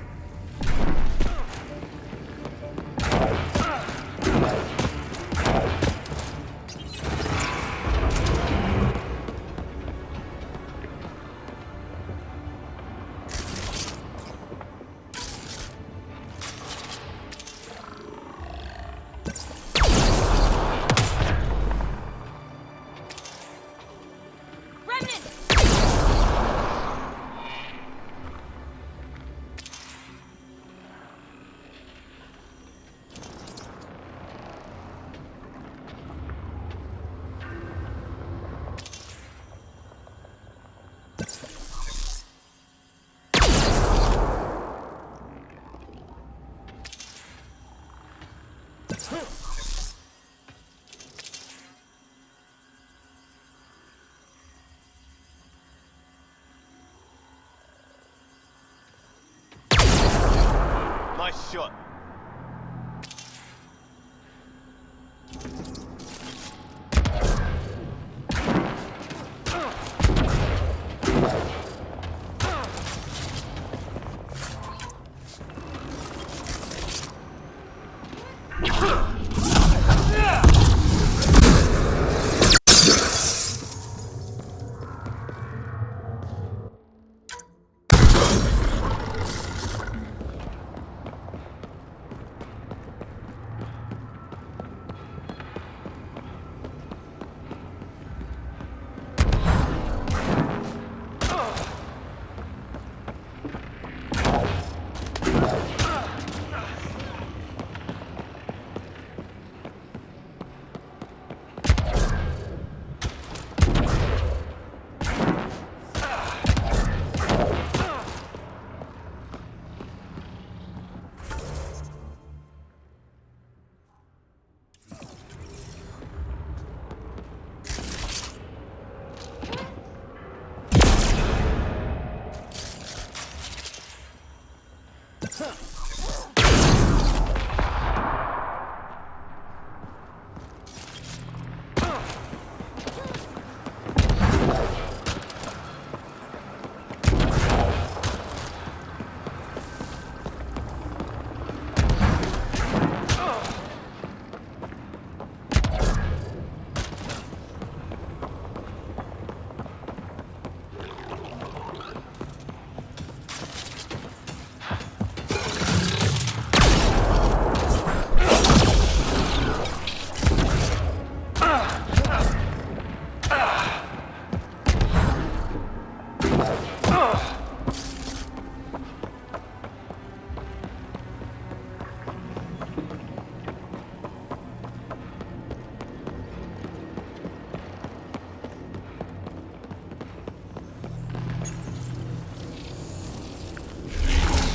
Nice shot.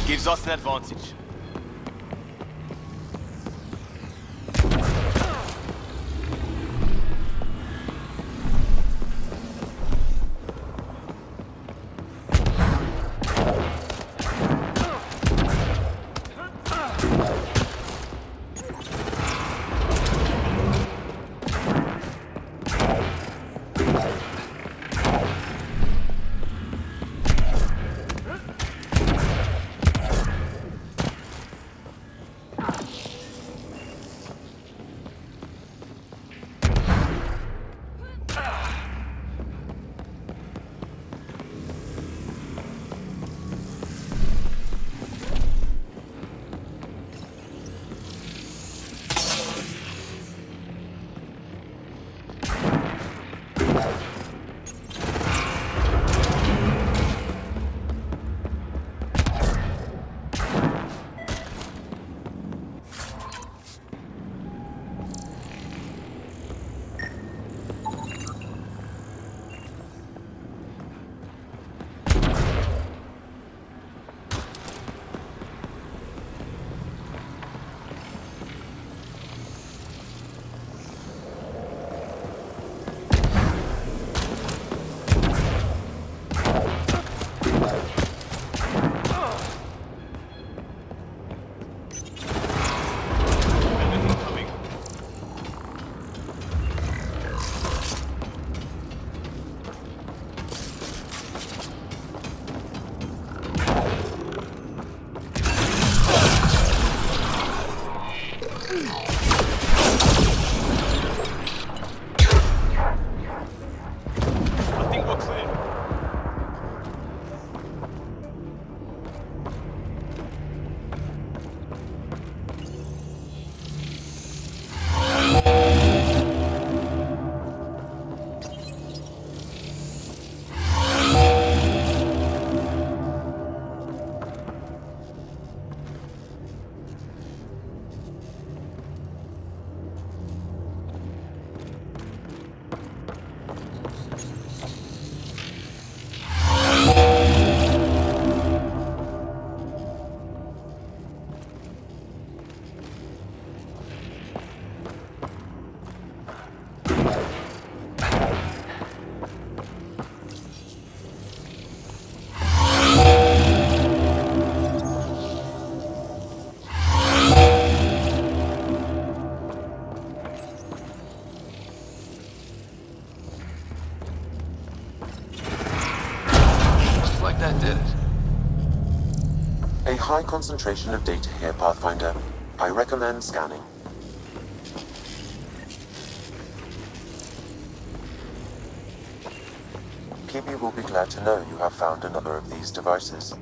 Gives us an advantage. that did it. A high concentration of data here, Pathfinder. I recommend scanning. PB will be glad to know you have found another of these devices.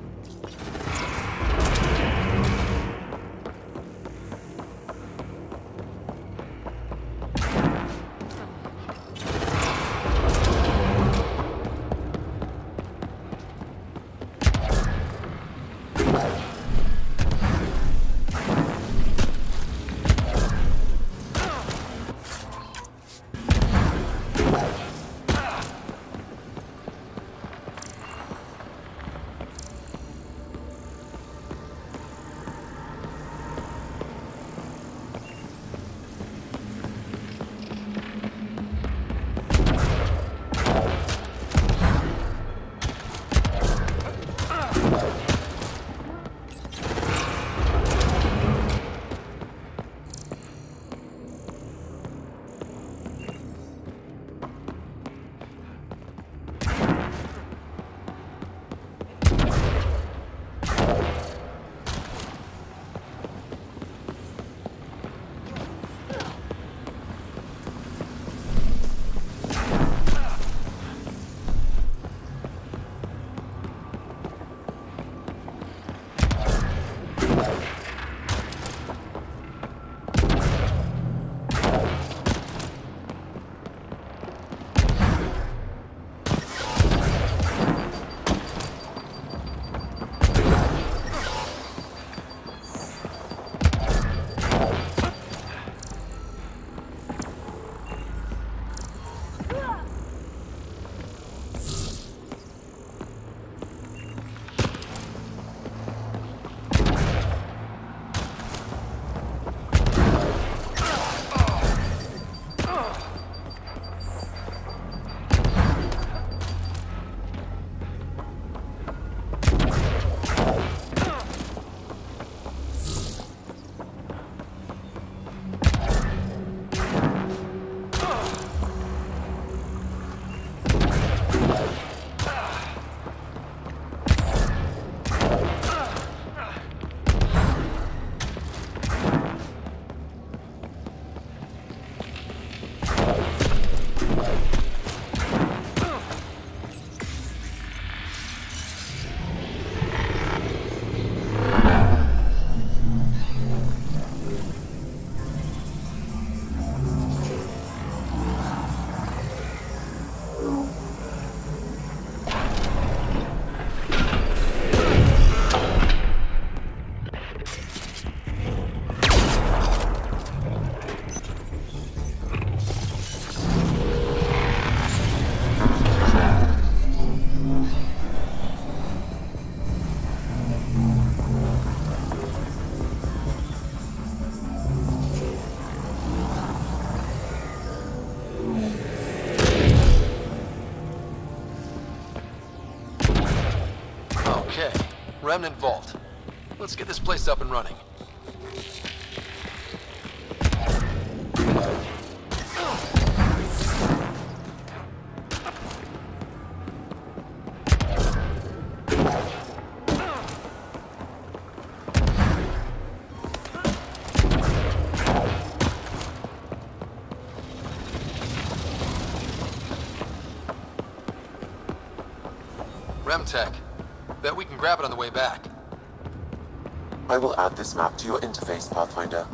Remnant Vault. Let's get this place up and running. Remtech. Bet we can grab it on the way back. I will add this map to your interface, Pathfinder.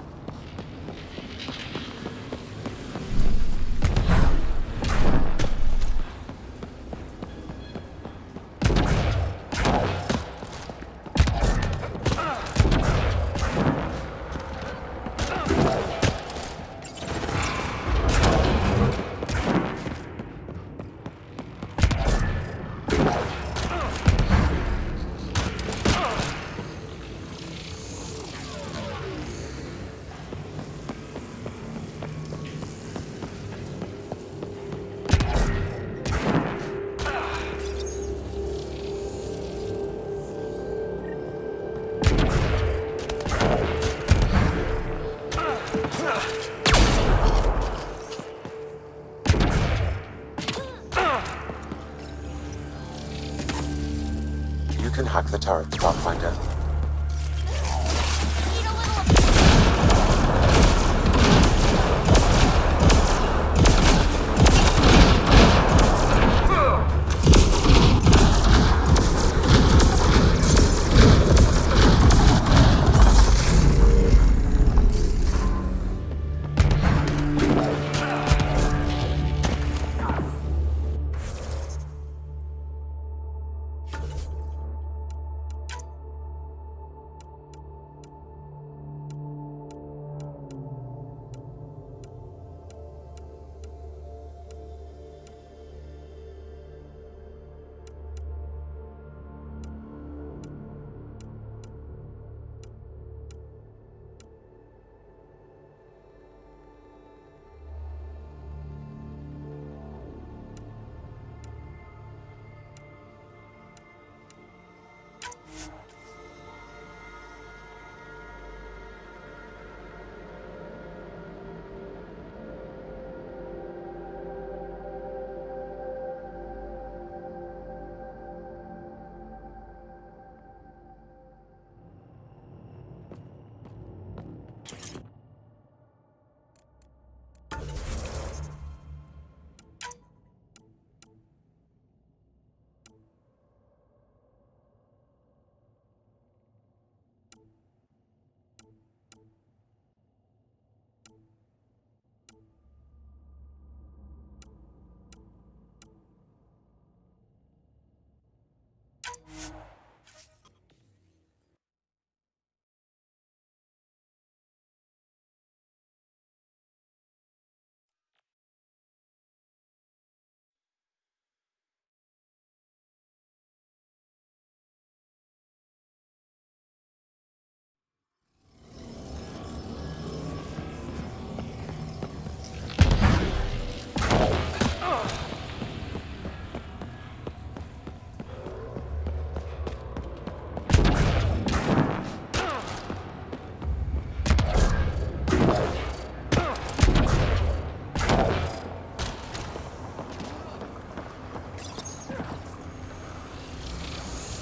You can hack the turret, Pathfinder.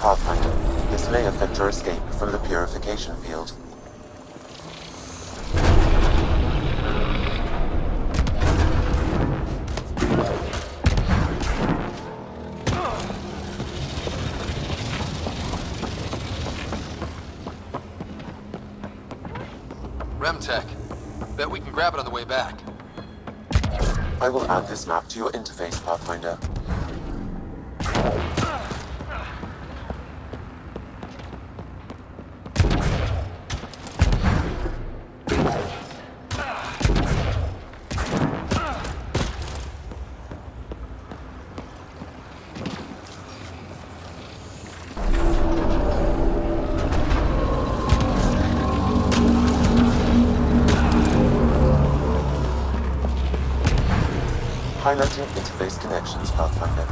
Pathfinder, this may affect your escape from the purification field. Remtech. Bet we can grab it on the way back. I will add this map to your interface, Pathfinder. Highlighting interface connections, Pathfinder.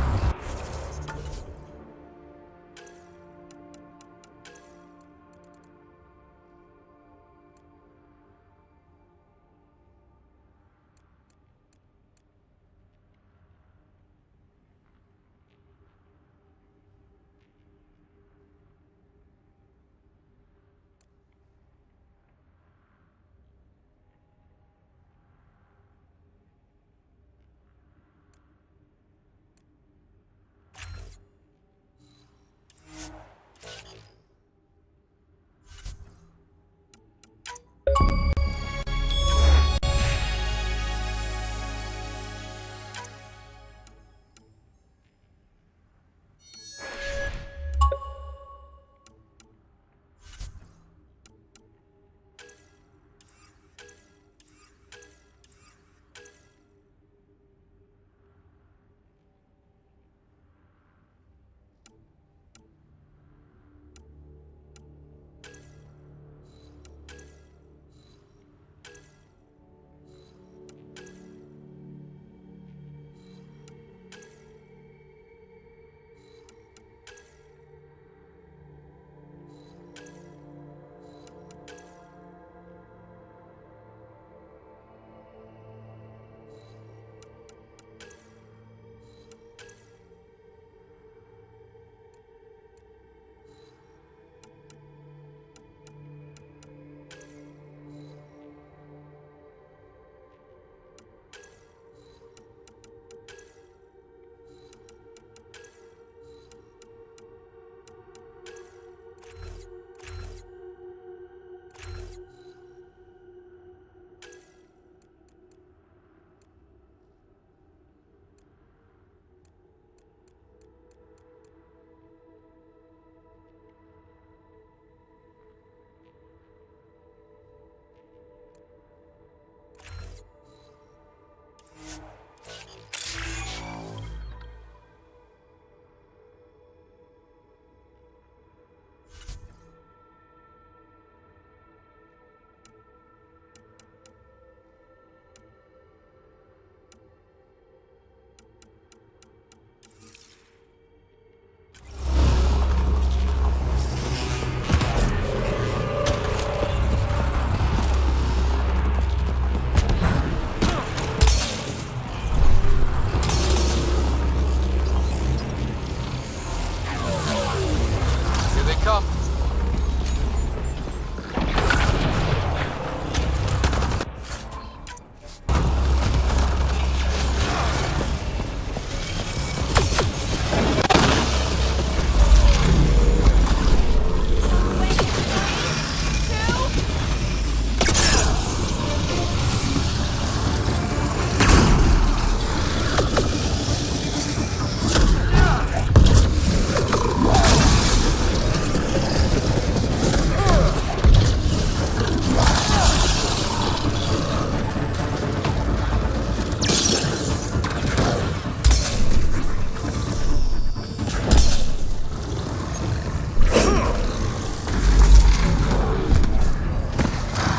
come.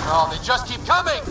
Oh, they just keep coming!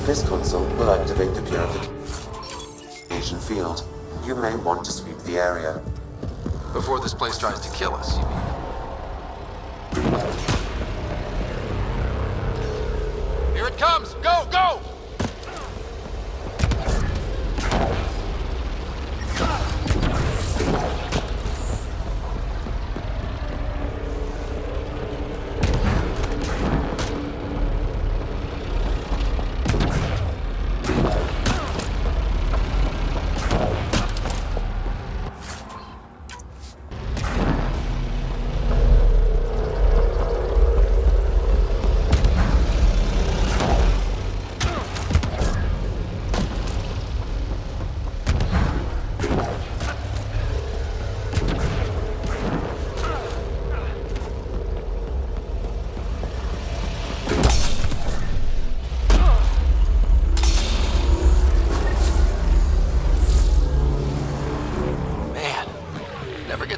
This console will activate the purification field. You may want to sweep the area. Before this place tries to kill us, you mean? Here it comes! Go, go!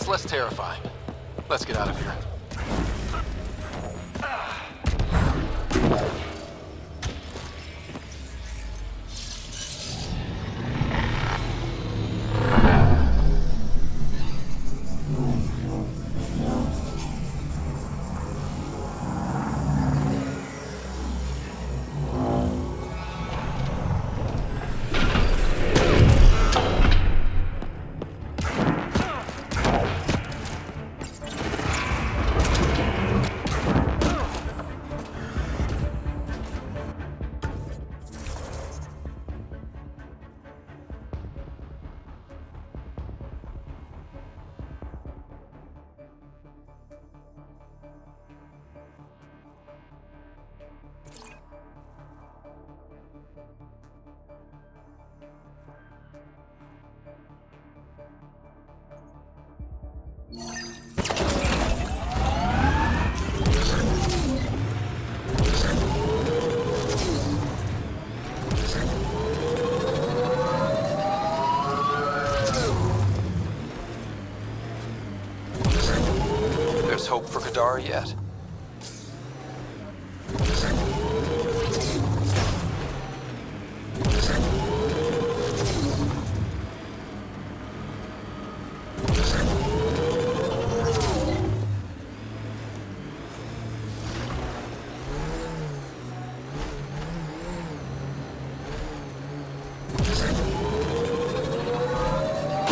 Less terrifying. Let's get out of here. There's hope for Kadara yet?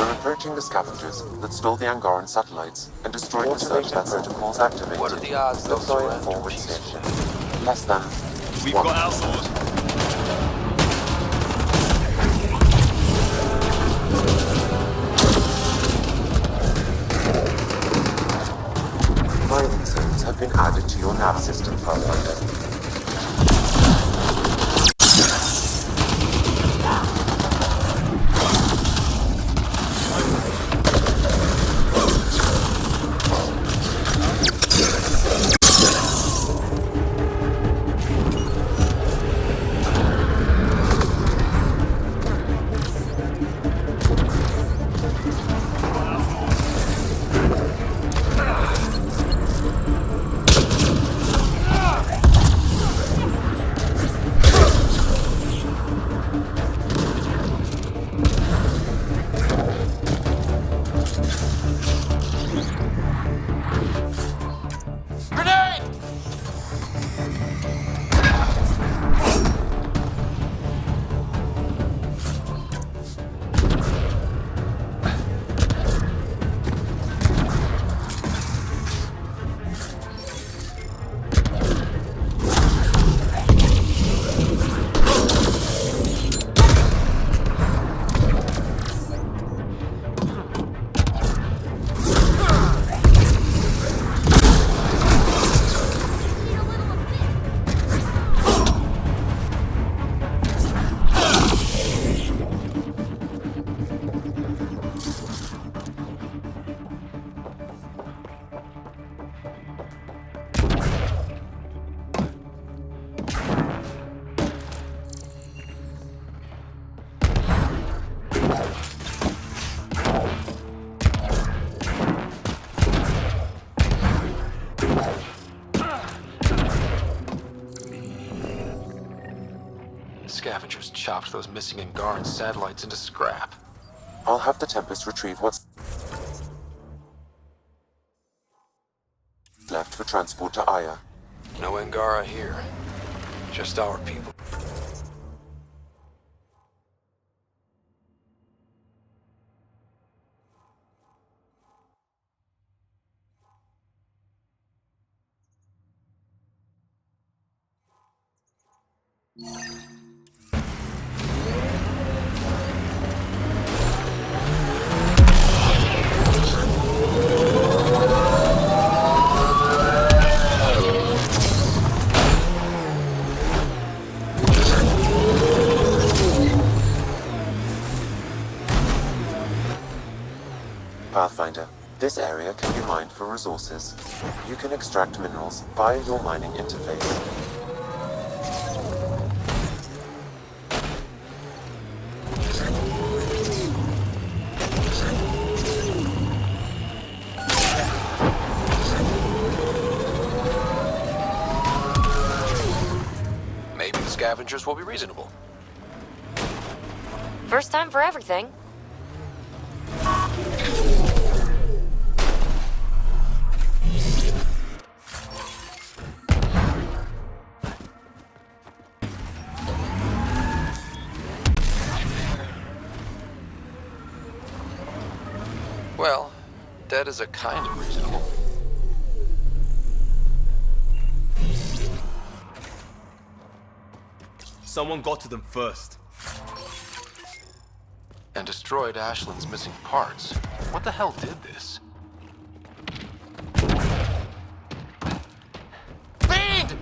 We're approaching the scavengers that stole the Angaran satellites and destroyed the search protocols activated. What are the odds they'll Deploying surrender forward peacefully? station. Less than We've 1. got outlaws. Mining zones have been added to your nav system, Pathfinder. Scavengers chopped those missing Angaran satellites into scrap. I'll have the Tempest retrieve what's left for transport to Aya. No Angara here. Just our people. Pathfinder, this area can be mined for resources. You can extract minerals via your mining interface. Maybe the scavengers will be reasonable. First time for everything. Well, that is a kind of reasonable. Someone got to them first. And destroyed Ashland's missing parts. What the hell did this? Fiend!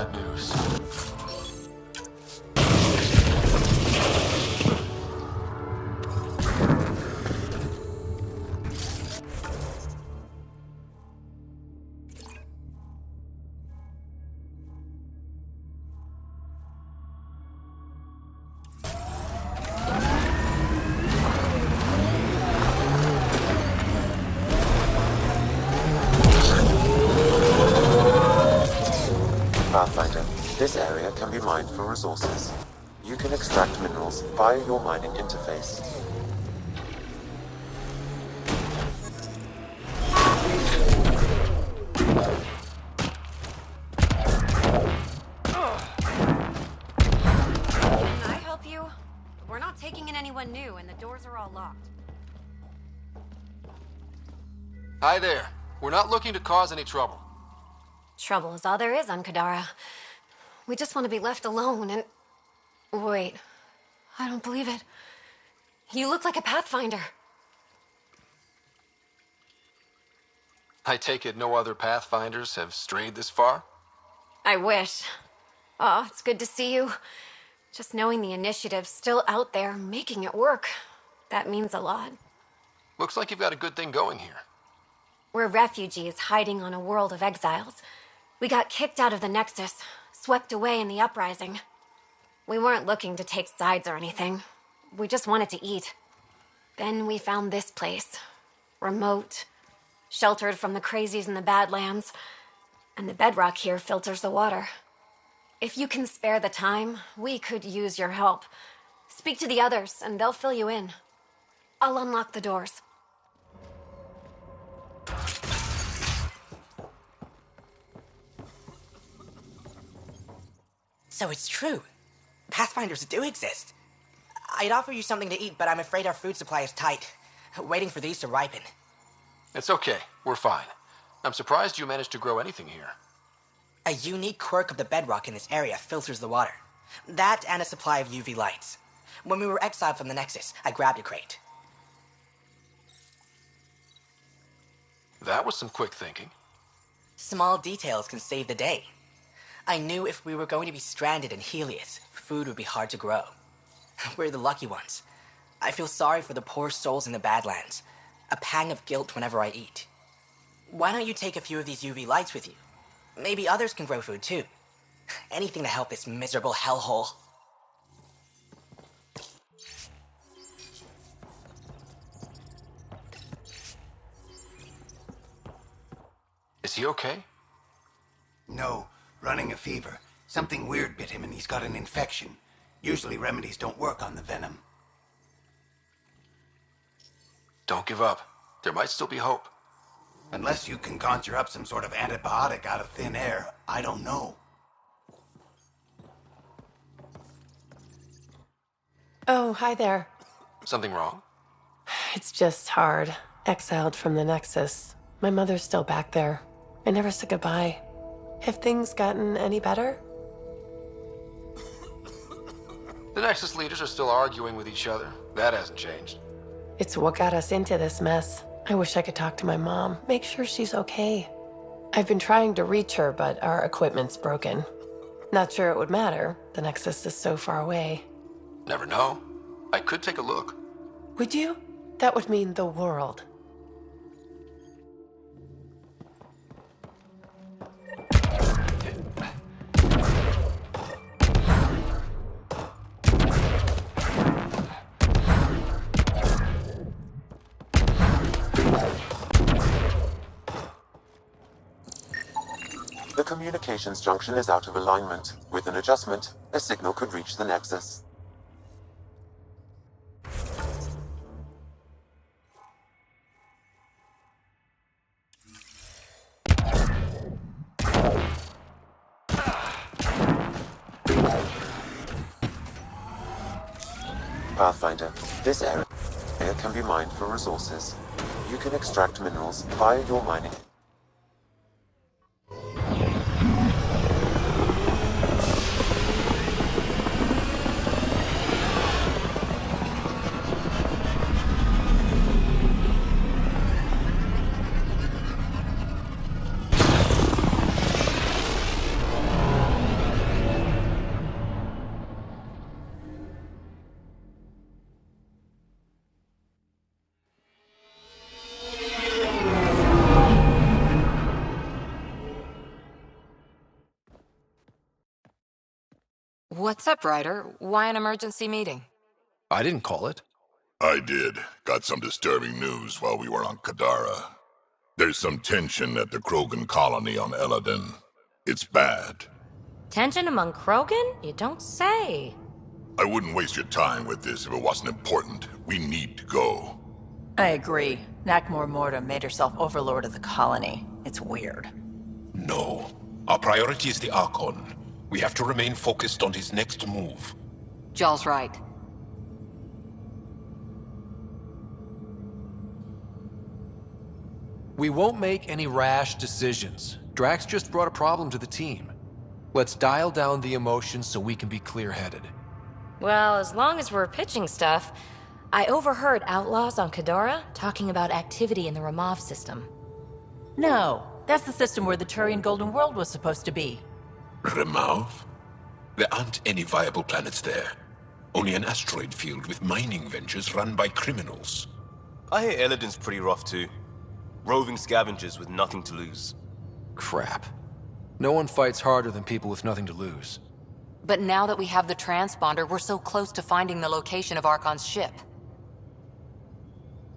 bad news. Pathfinder, this area can be mined for resources. You can extract minerals via your mining interface. Can I help you? We're not taking in anyone new, and the doors are all locked. Hi there. We're not looking to cause any trouble. Trouble is all there is on Kadara. We just want to be left alone and... Wait. I don't believe it. You look like a Pathfinder. I take it no other Pathfinders have strayed this far? I wish. Oh, it's good to see you. Just knowing the initiative's still out there, making it work. That means a lot. Looks like you've got a good thing going here. We're refugees hiding on a world of exiles. We got kicked out of the Nexus, swept away in the uprising. We weren't looking to take sides or anything. We just wanted to eat. Then we found this place. Remote, sheltered from the crazies in the Badlands, and the bedrock here filters the water. If you can spare the time, we could use your help. Speak to the others, and they'll fill you in. I'll unlock the doors. So it's true. Pathfinders do exist. I'd offer you something to eat, but I'm afraid our food supply is tight. Waiting for these to ripen. It's okay. We're fine. I'm surprised you managed to grow anything here. A unique quirk of the bedrock in this area filters the water. That and a supply of UV lights. When we were exiled from the Nexus, I grabbed a crate. That was some quick thinking. Small details can save the day. I knew if we were going to be stranded in Helios, food would be hard to grow. We're the lucky ones. I feel sorry for the poor souls in the Badlands. A pang of guilt whenever I eat. Why don't you take a few of these UV lights with you? Maybe others can grow food too. Anything to help this miserable hellhole. Is he okay? No, running a fever. Something weird bit him and he's got an infection. Usually remedies don't work on the venom. Don't give up. There might still be hope. Unless you can conjure up some sort of antibiotic out of thin air, I don't know. Oh, hi there. Something wrong? It's just hard. Exiled from the Nexus. My mother's still back there. I never said goodbye. Have things gotten any better? The Nexus leaders are still arguing with each other. That hasn't changed. It's what got us into this mess. I wish I could talk to my mom, make sure she's okay. I've been trying to reach her, but our equipment's broken. Not sure it would matter. The Nexus is so far away. Never know. I could take a look. Would you? That would mean the world. The communications junction is out of alignment. With an adjustment, a signal could reach the Nexus. Pathfinder, this area can be mined for resources. You can extract minerals via your mining. What's up, Ryder? Why an emergency meeting? I didn't call it. I did. Got some disturbing news while we were on Kadara. There's some tension at the Krogan colony on Eladin. It's bad. Tension among Krogan? You don't say. I wouldn't waste your time with this if it wasn't important. We need to go. I agree. Nakmor Morta made herself overlord of the colony. It's weird. No. Our priority is the Archon. We have to remain focused on his next move. Jaal's right. We won't make any rash decisions. Drax just brought a problem to the team. Let's dial down the emotions so we can be clear-headed. Well, as long as we're pitching stuff, I overheard outlaws on Kadara talking about activity in the Ramov system. No, that's the system where the Turian Golden World was supposed to be. Ramov? There aren't any viable planets there. Only an asteroid field with mining ventures run by criminals. I hear Eladin's pretty rough too. Roving scavengers with nothing to lose. Crap. No one fights harder than people with nothing to lose. But now that we have the transponder, we're so close to finding the location of Archon's ship.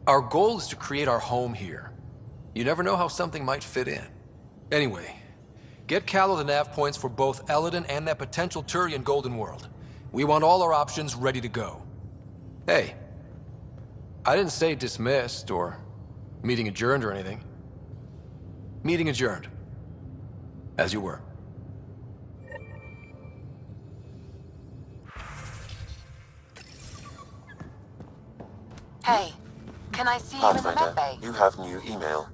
Our goal is to create our home here. You never know how something might fit in. Anyway, get Callow the nav points for both Eladin and that potential Turian Golden World. We want all our options ready to go. Hey, I didn't say dismissed or meeting adjourned or anything. Meeting adjourned. As you were. Hey, can I see you in the Pathfinder, medbay? you have new email.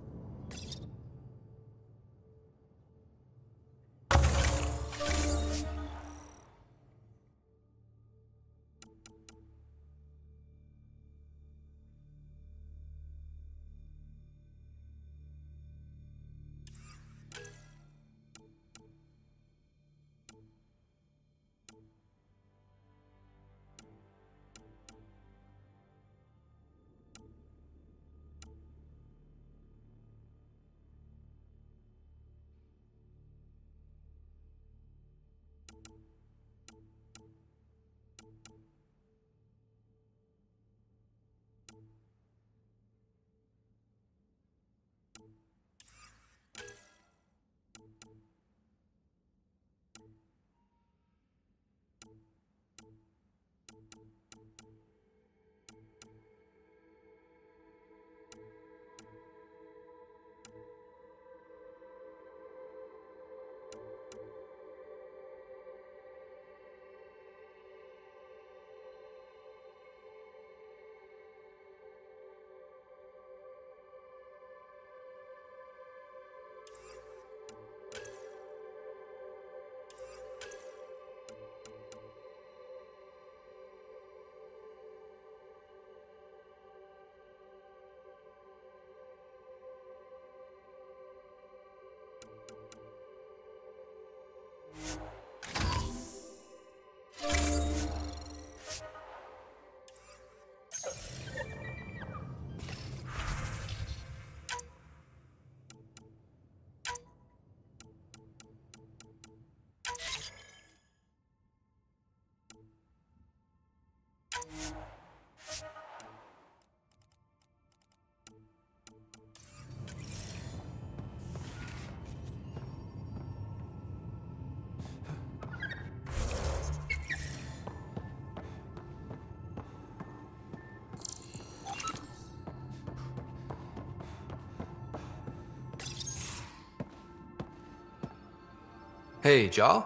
Hey, Jaal?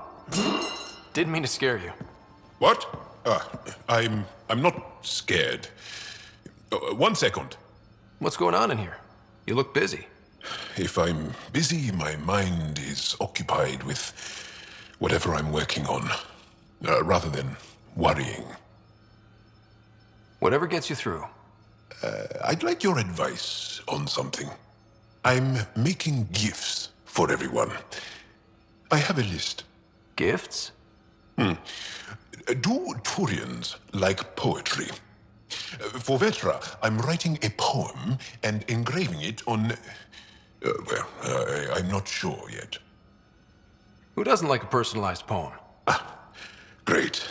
Didn't mean to scare you. What? I'm not scared. 1 second. What's going on in here? You look busy. If I'm busy, my mind is occupied with whatever I'm working on, rather than worrying. Whatever gets you through. I'd like your advice on something. I'm making gifts for everyone. I have a list. Gifts? Do Turians like poetry? For Vetra, I'm writing a poem and engraving it on... I'm not sure yet. Who doesn't like a personalized poem? Great.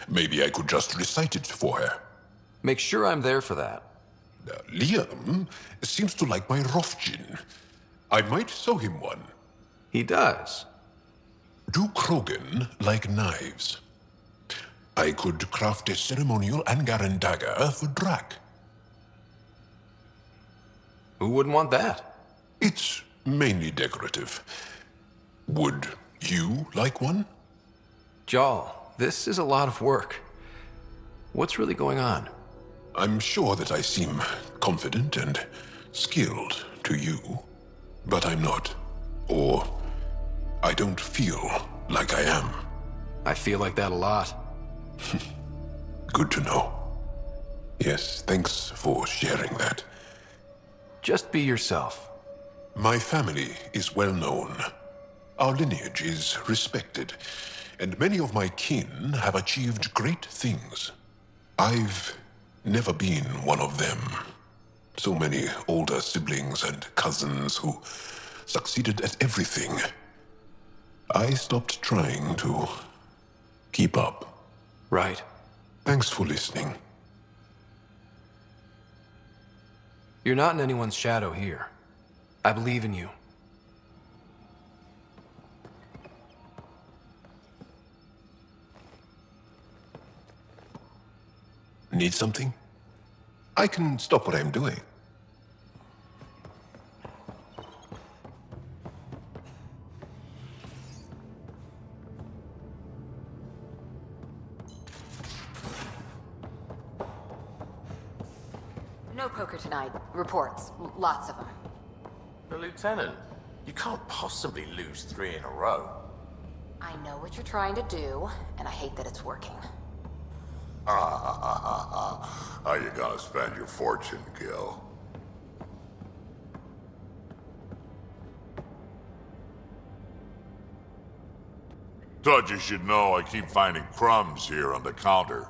Maybe I could just recite it for her. Make sure I'm there for that. Liam seems to like my Rofgin. I might sew him one. He does. Do Krogan like knives? I could craft a ceremonial Angaran dagger for Drac. Who wouldn't want that? It's mainly decorative. Would you like one? Jarl, this is a lot of work. What's really going on? I'm sure that I seem confident and skilled to you, but I'm not. Or I don't feel like I am. I feel like that a lot. Good to know. Yes, thanks for sharing that. Just be yourself. My family is well known. Our lineage is respected, and many of my kin have achieved great things. I've never been one of them. So many older siblings and cousins who succeeded at everything. I stopped trying to keep up. Right. Thanks for listening. You're not in anyone's shadow here. I believe in you. Need something? I can stop what I'm doing. No poker tonight. Reports. Lots of them. But Lieutenant, you can't possibly lose 3 in a row. I know what you're trying to do, and I hate that it's working. How you gonna spend your fortune, Gil? Thought you should know I keep finding crumbs here on the counter.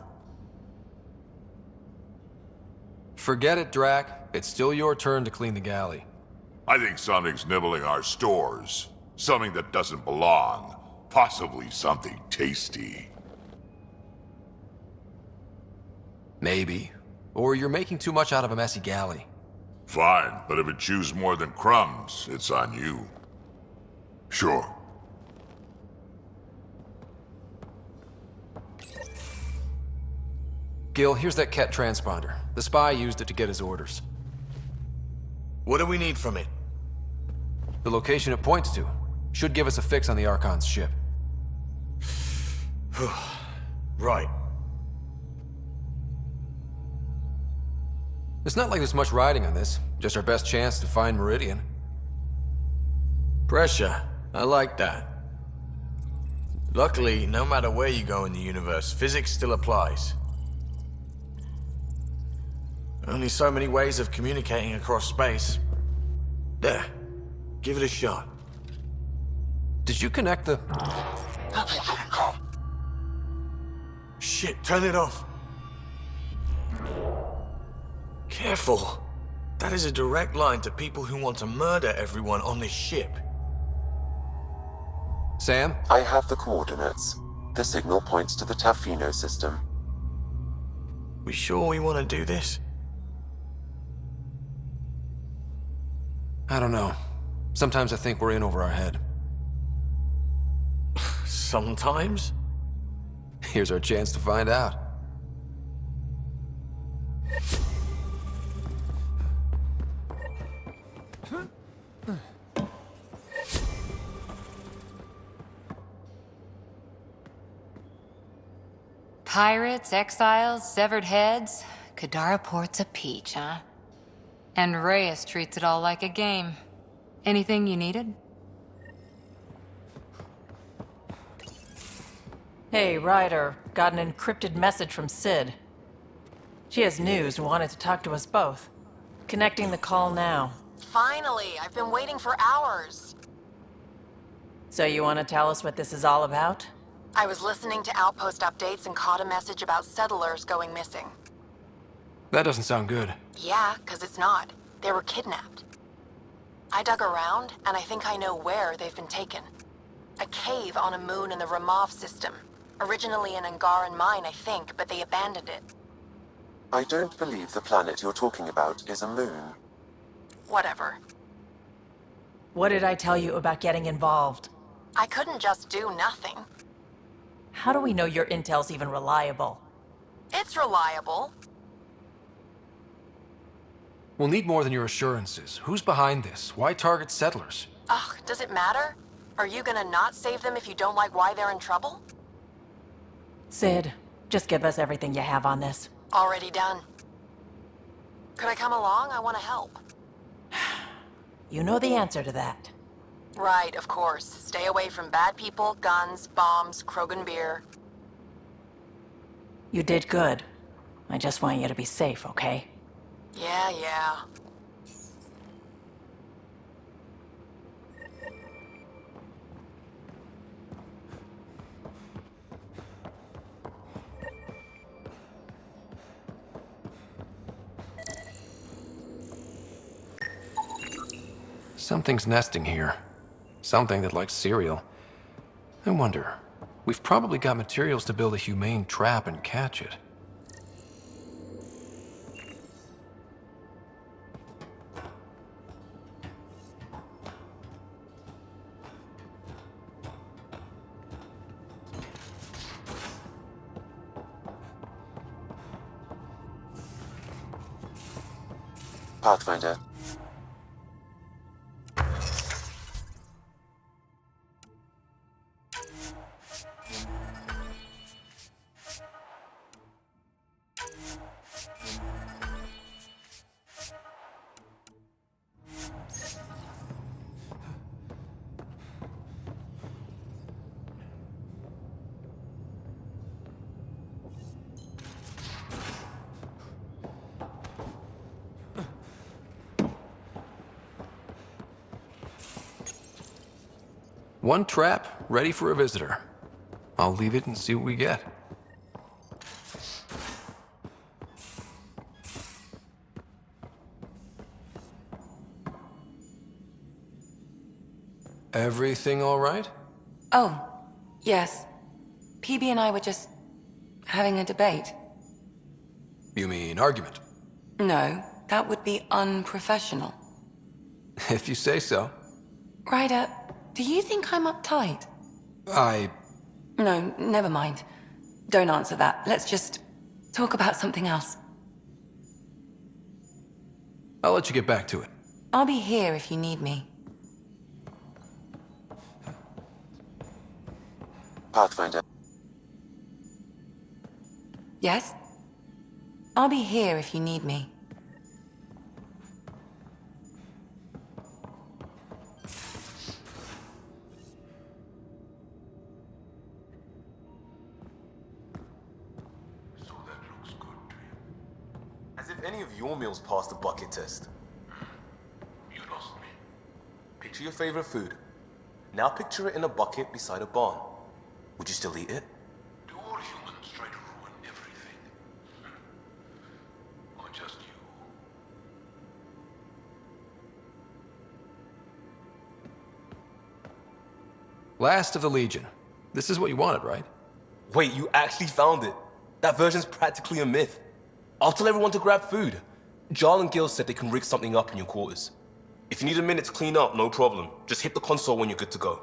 Forget it, Drac. It's still your turn to clean the galley. I think something's nibbling our stores. Something that doesn't belong. Possibly something tasty. Maybe. Or you're making too much out of a messy galley. Fine, but if it chews more than crumbs, it's on you. Sure. Gil, here's that Ket transponder. The spy used it to get his orders. What do we need from it? The location it points to. Should give us a fix on the Archon's ship. Right. It's not like there's much riding on this. Just our best chance to find Meridian. Pressure. I like that. Luckily, no matter where you go in the universe, physics still applies. Only so many ways of communicating across space. There. Give it a shot. Did you connect the... Shit, turn it off. Careful. That is a direct line to people who want to murder everyone on this ship. Sam? I have the coordinates. The signal points to the Tafino system. We sure we want to do this? I don't know. Sometimes I think we're in over our head. Sometimes? Here's our chance to find out. Pirates, exiles, severed heads. Kadara port's a peach, huh? And Reyes treats it all like a game. Anything you needed? Hey, Ryder. Got an encrypted message from Sid. She has news and wanted to talk to us both. Connecting the call now. Finally! I've been waiting for hours. So you want to tell us what this is all about? I was listening to Outpost updates and caught a message about settlers going missing. That doesn't sound good. Yeah, 'cause it's not. They were kidnapped. I dug around, and I think I know where they've been taken. A cave on a moon in the Ramov system. Originally an Angaran mine, I think, but they abandoned it. I don't believe the planet you're talking about is a moon. Whatever. What did I tell you about getting involved? I couldn't just do nothing. How do we know your intel's even reliable? It's reliable. We'll need more than your assurances. Who's behind this? Why target settlers? Ugh, does it matter? Are you gonna not save them if you don't like why they're in trouble? Sid, just give us everything you have on this. Already done. Could I come along? I want to help. You know the answer to that. Right, of course. Stay away from bad people, guns, bombs, Krogan beer. You did good. I just want you to be safe, okay? Yeah. Something's nesting here. Something that likes cereal. I wonder, we've probably got materials to build a humane trap and catch it. Pathfinder. One trap, ready for a visitor. I'll leave it and see what we get. Everything all right? Oh, yes. PB and I were just having a debate. You mean argument? No, that would be unprofessional. If you say so. Ryder, do you think I'm uptight? No, never mind. Don't answer that. Let's just talk about something else. I'll let you get back to it. I'll be here if you need me. Pathfinder. Yes? I'll be here if you need me. As if any of your meals passed the bucket test. You lost me. Picture your favorite food. Now picture it in a bucket beside a barn. Would you still eat it? Do all humans try to ruin everything? Or just you? Last of the Legion. This is what you wanted, right? Wait, you actually found it? That version's practically a myth. I'll tell everyone to grab food. Jarl and Gil said they can rig something up in your quarters. If you need a minute to clean up, no problem. Just hit the console when you're good to go.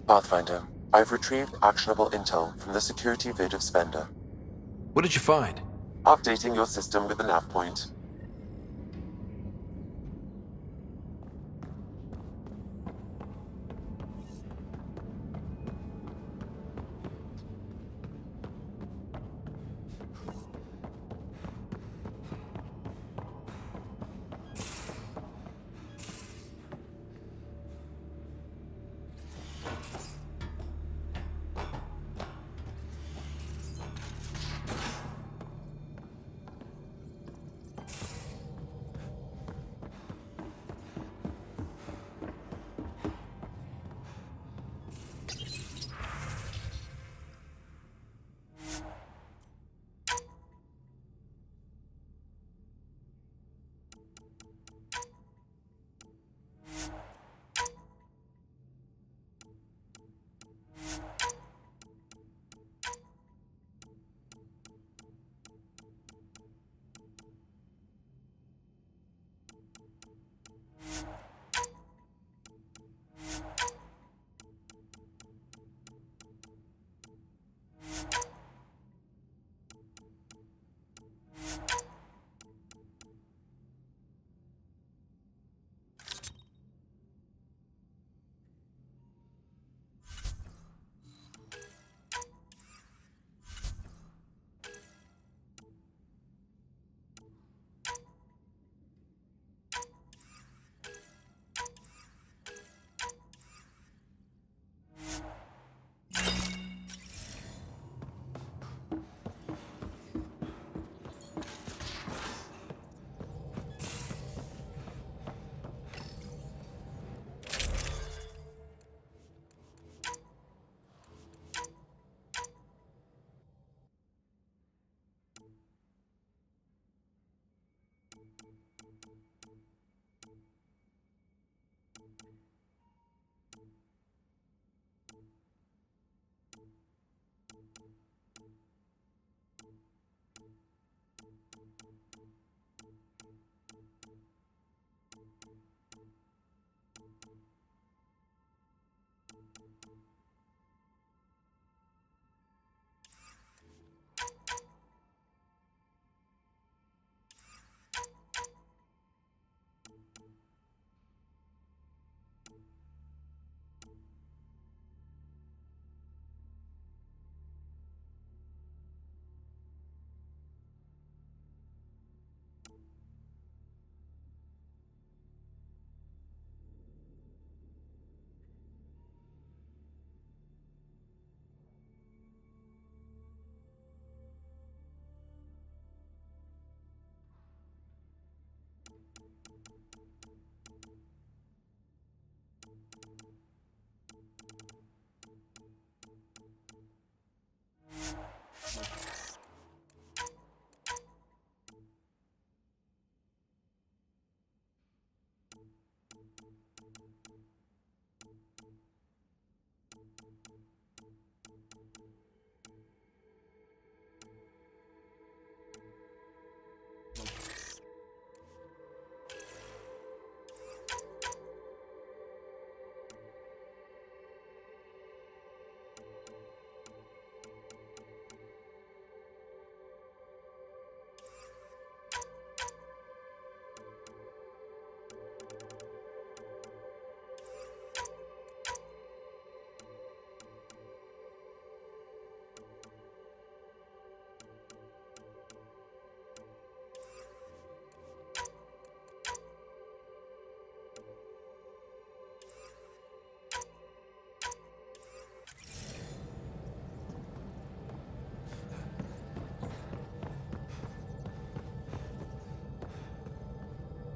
Pathfinder, I've retrieved actionable intel from the security vid of Spender. What did you find? Updating your system with the nav point.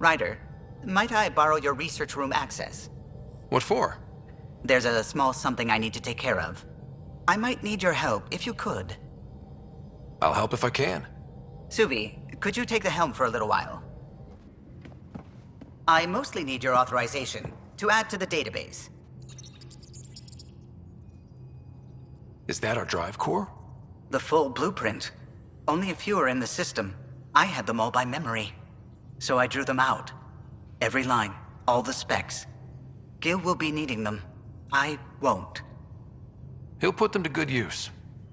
Ryder, might I borrow your research room access? What for? There's a small something I need to take care of. I might need your help, if you could. I'll help if I can. Suvi, could you take the helm for a little while? I mostly need your authorization to add to the database. Is that our drive core? The full blueprint. Only a few are in the system. I had them all by memory. So I drew them out. Every line, all the specs. Gil will be needing them. I won't. He'll put them to good use,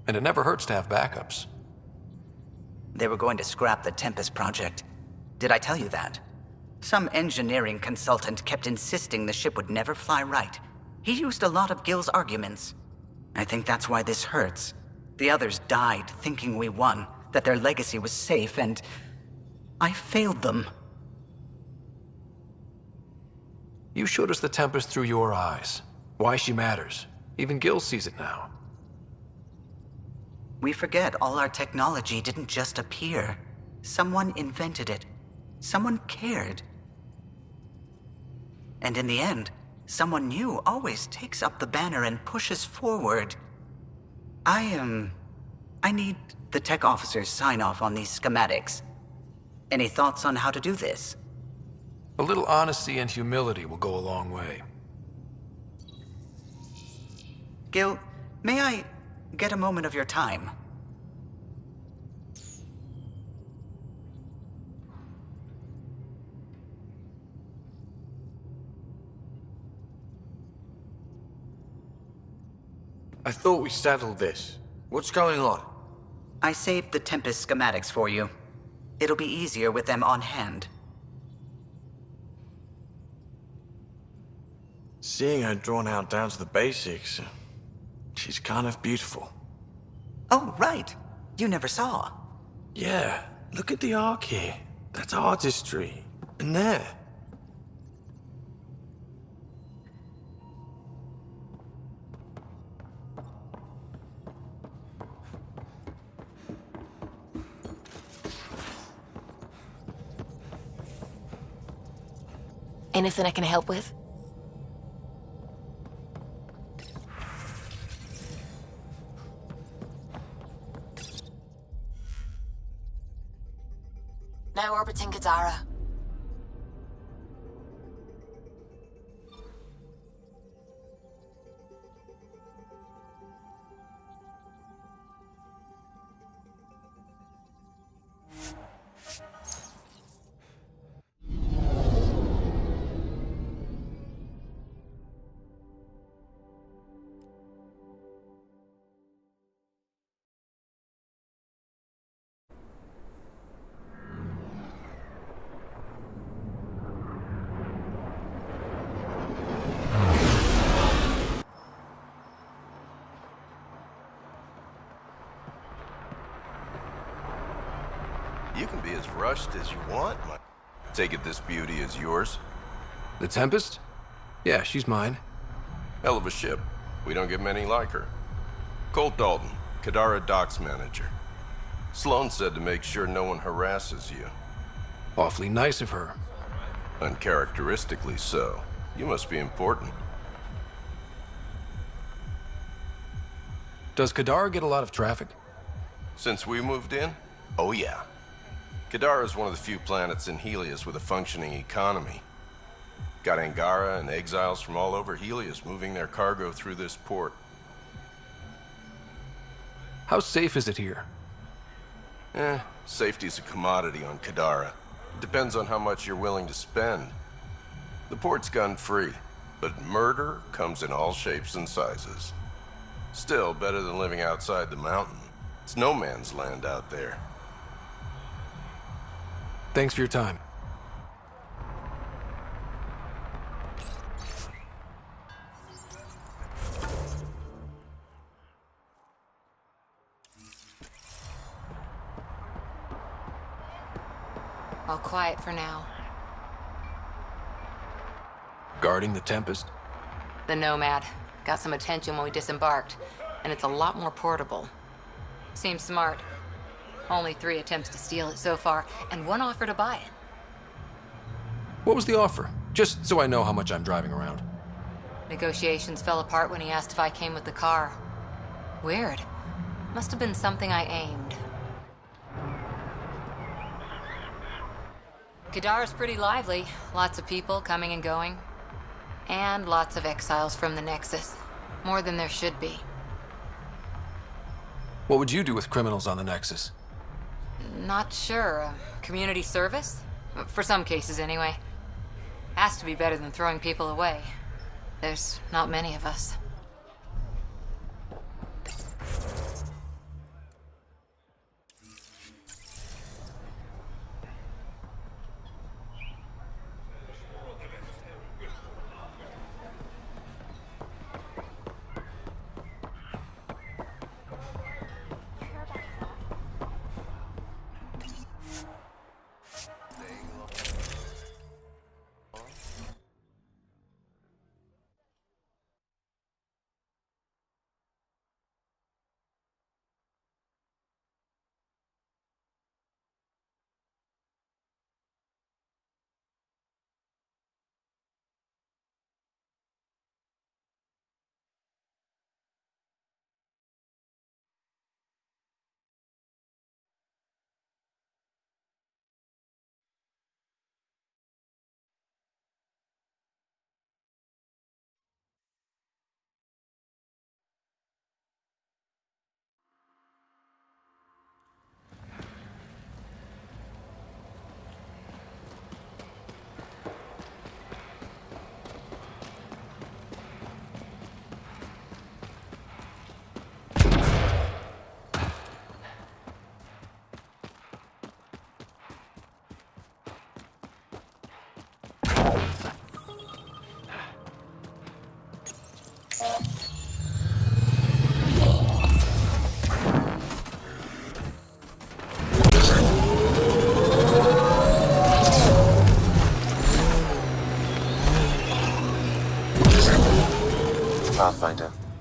and it never hurts to have backups. They were going to scrap the Tempest project. Did I tell you that? Some engineering consultant kept insisting the ship would never fly right. He used a lot of Gil's arguments. I think that's why this hurts. The others died thinking we won, that their legacy was safe, and I failed them. You showed us the Tempest through your eyes. Why she matters. Even Gil sees it now. We forget all our technology didn't just appear. Someone invented it. Someone cared. And in the end, someone new always takes up the banner and pushes forward. I need the tech officer's sign-off on these schematics. Any thoughts on how to do this? A little honesty and humility will go a long way. Gil, may I get a moment of your time? I thought we settled this. What's going on? I saved the Tempest schematics for you. It'll be easier with them on hand. Seeing her drawn out down to the basics, she's kind of beautiful. Oh, right. You never saw. Yeah, look at the arc here. That's artistry. And there. Anything I can help with? Now orbiting Kadara. You can be as rushed as you want. Take it this beauty is yours. The Tempest? Yeah, she's mine. Hell of a ship. We don't get many like her. Colt Dalton, Kadara docks manager. Sloan said to make sure no one harasses you. Awfully nice of her. Uncharacteristically so. You must be important. Does Kadara get a lot of traffic? Since we moved in? Oh yeah. Kadara is one of the few planets in Helios with a functioning economy. Got Angara and exiles from all over Helios moving their cargo through this port. How safe is it here? Safety's a commodity on Kadara. It depends on how much you're willing to spend. The port's gun-free, but murder comes in all shapes and sizes. Still, better than living outside the mountain. It's no man's land out there. Thanks for your time. All quiet for now. Guarding the Tempest? The Nomad. Got some attention when we disembarked, and it's a lot more portable. Seems smart. Only 3 attempts to steal it so far, and 1 offer to buy it. What was the offer? Just so I know how much I'm driving around. Negotiations fell apart when he asked if I came with the car. Weird. Must have been something I aimed. Kadara's pretty lively. Lots of people coming and going. And lots of exiles from the Nexus. More than there should be. What would you do with criminals on the Nexus? Not sure. Community service? For some cases, anyway. Has to be better than throwing people away. There's not many of us.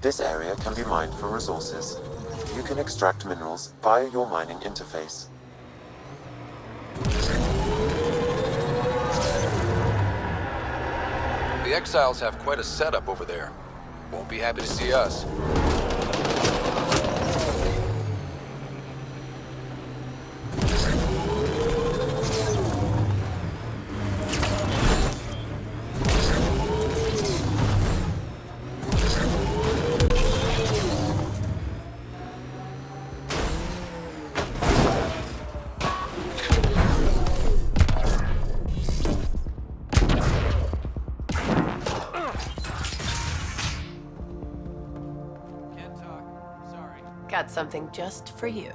This area can be mined for resources. You can extract minerals via your mining interface. The Exiles have quite a setup over there. Won't be happy to see us. Got something just for you.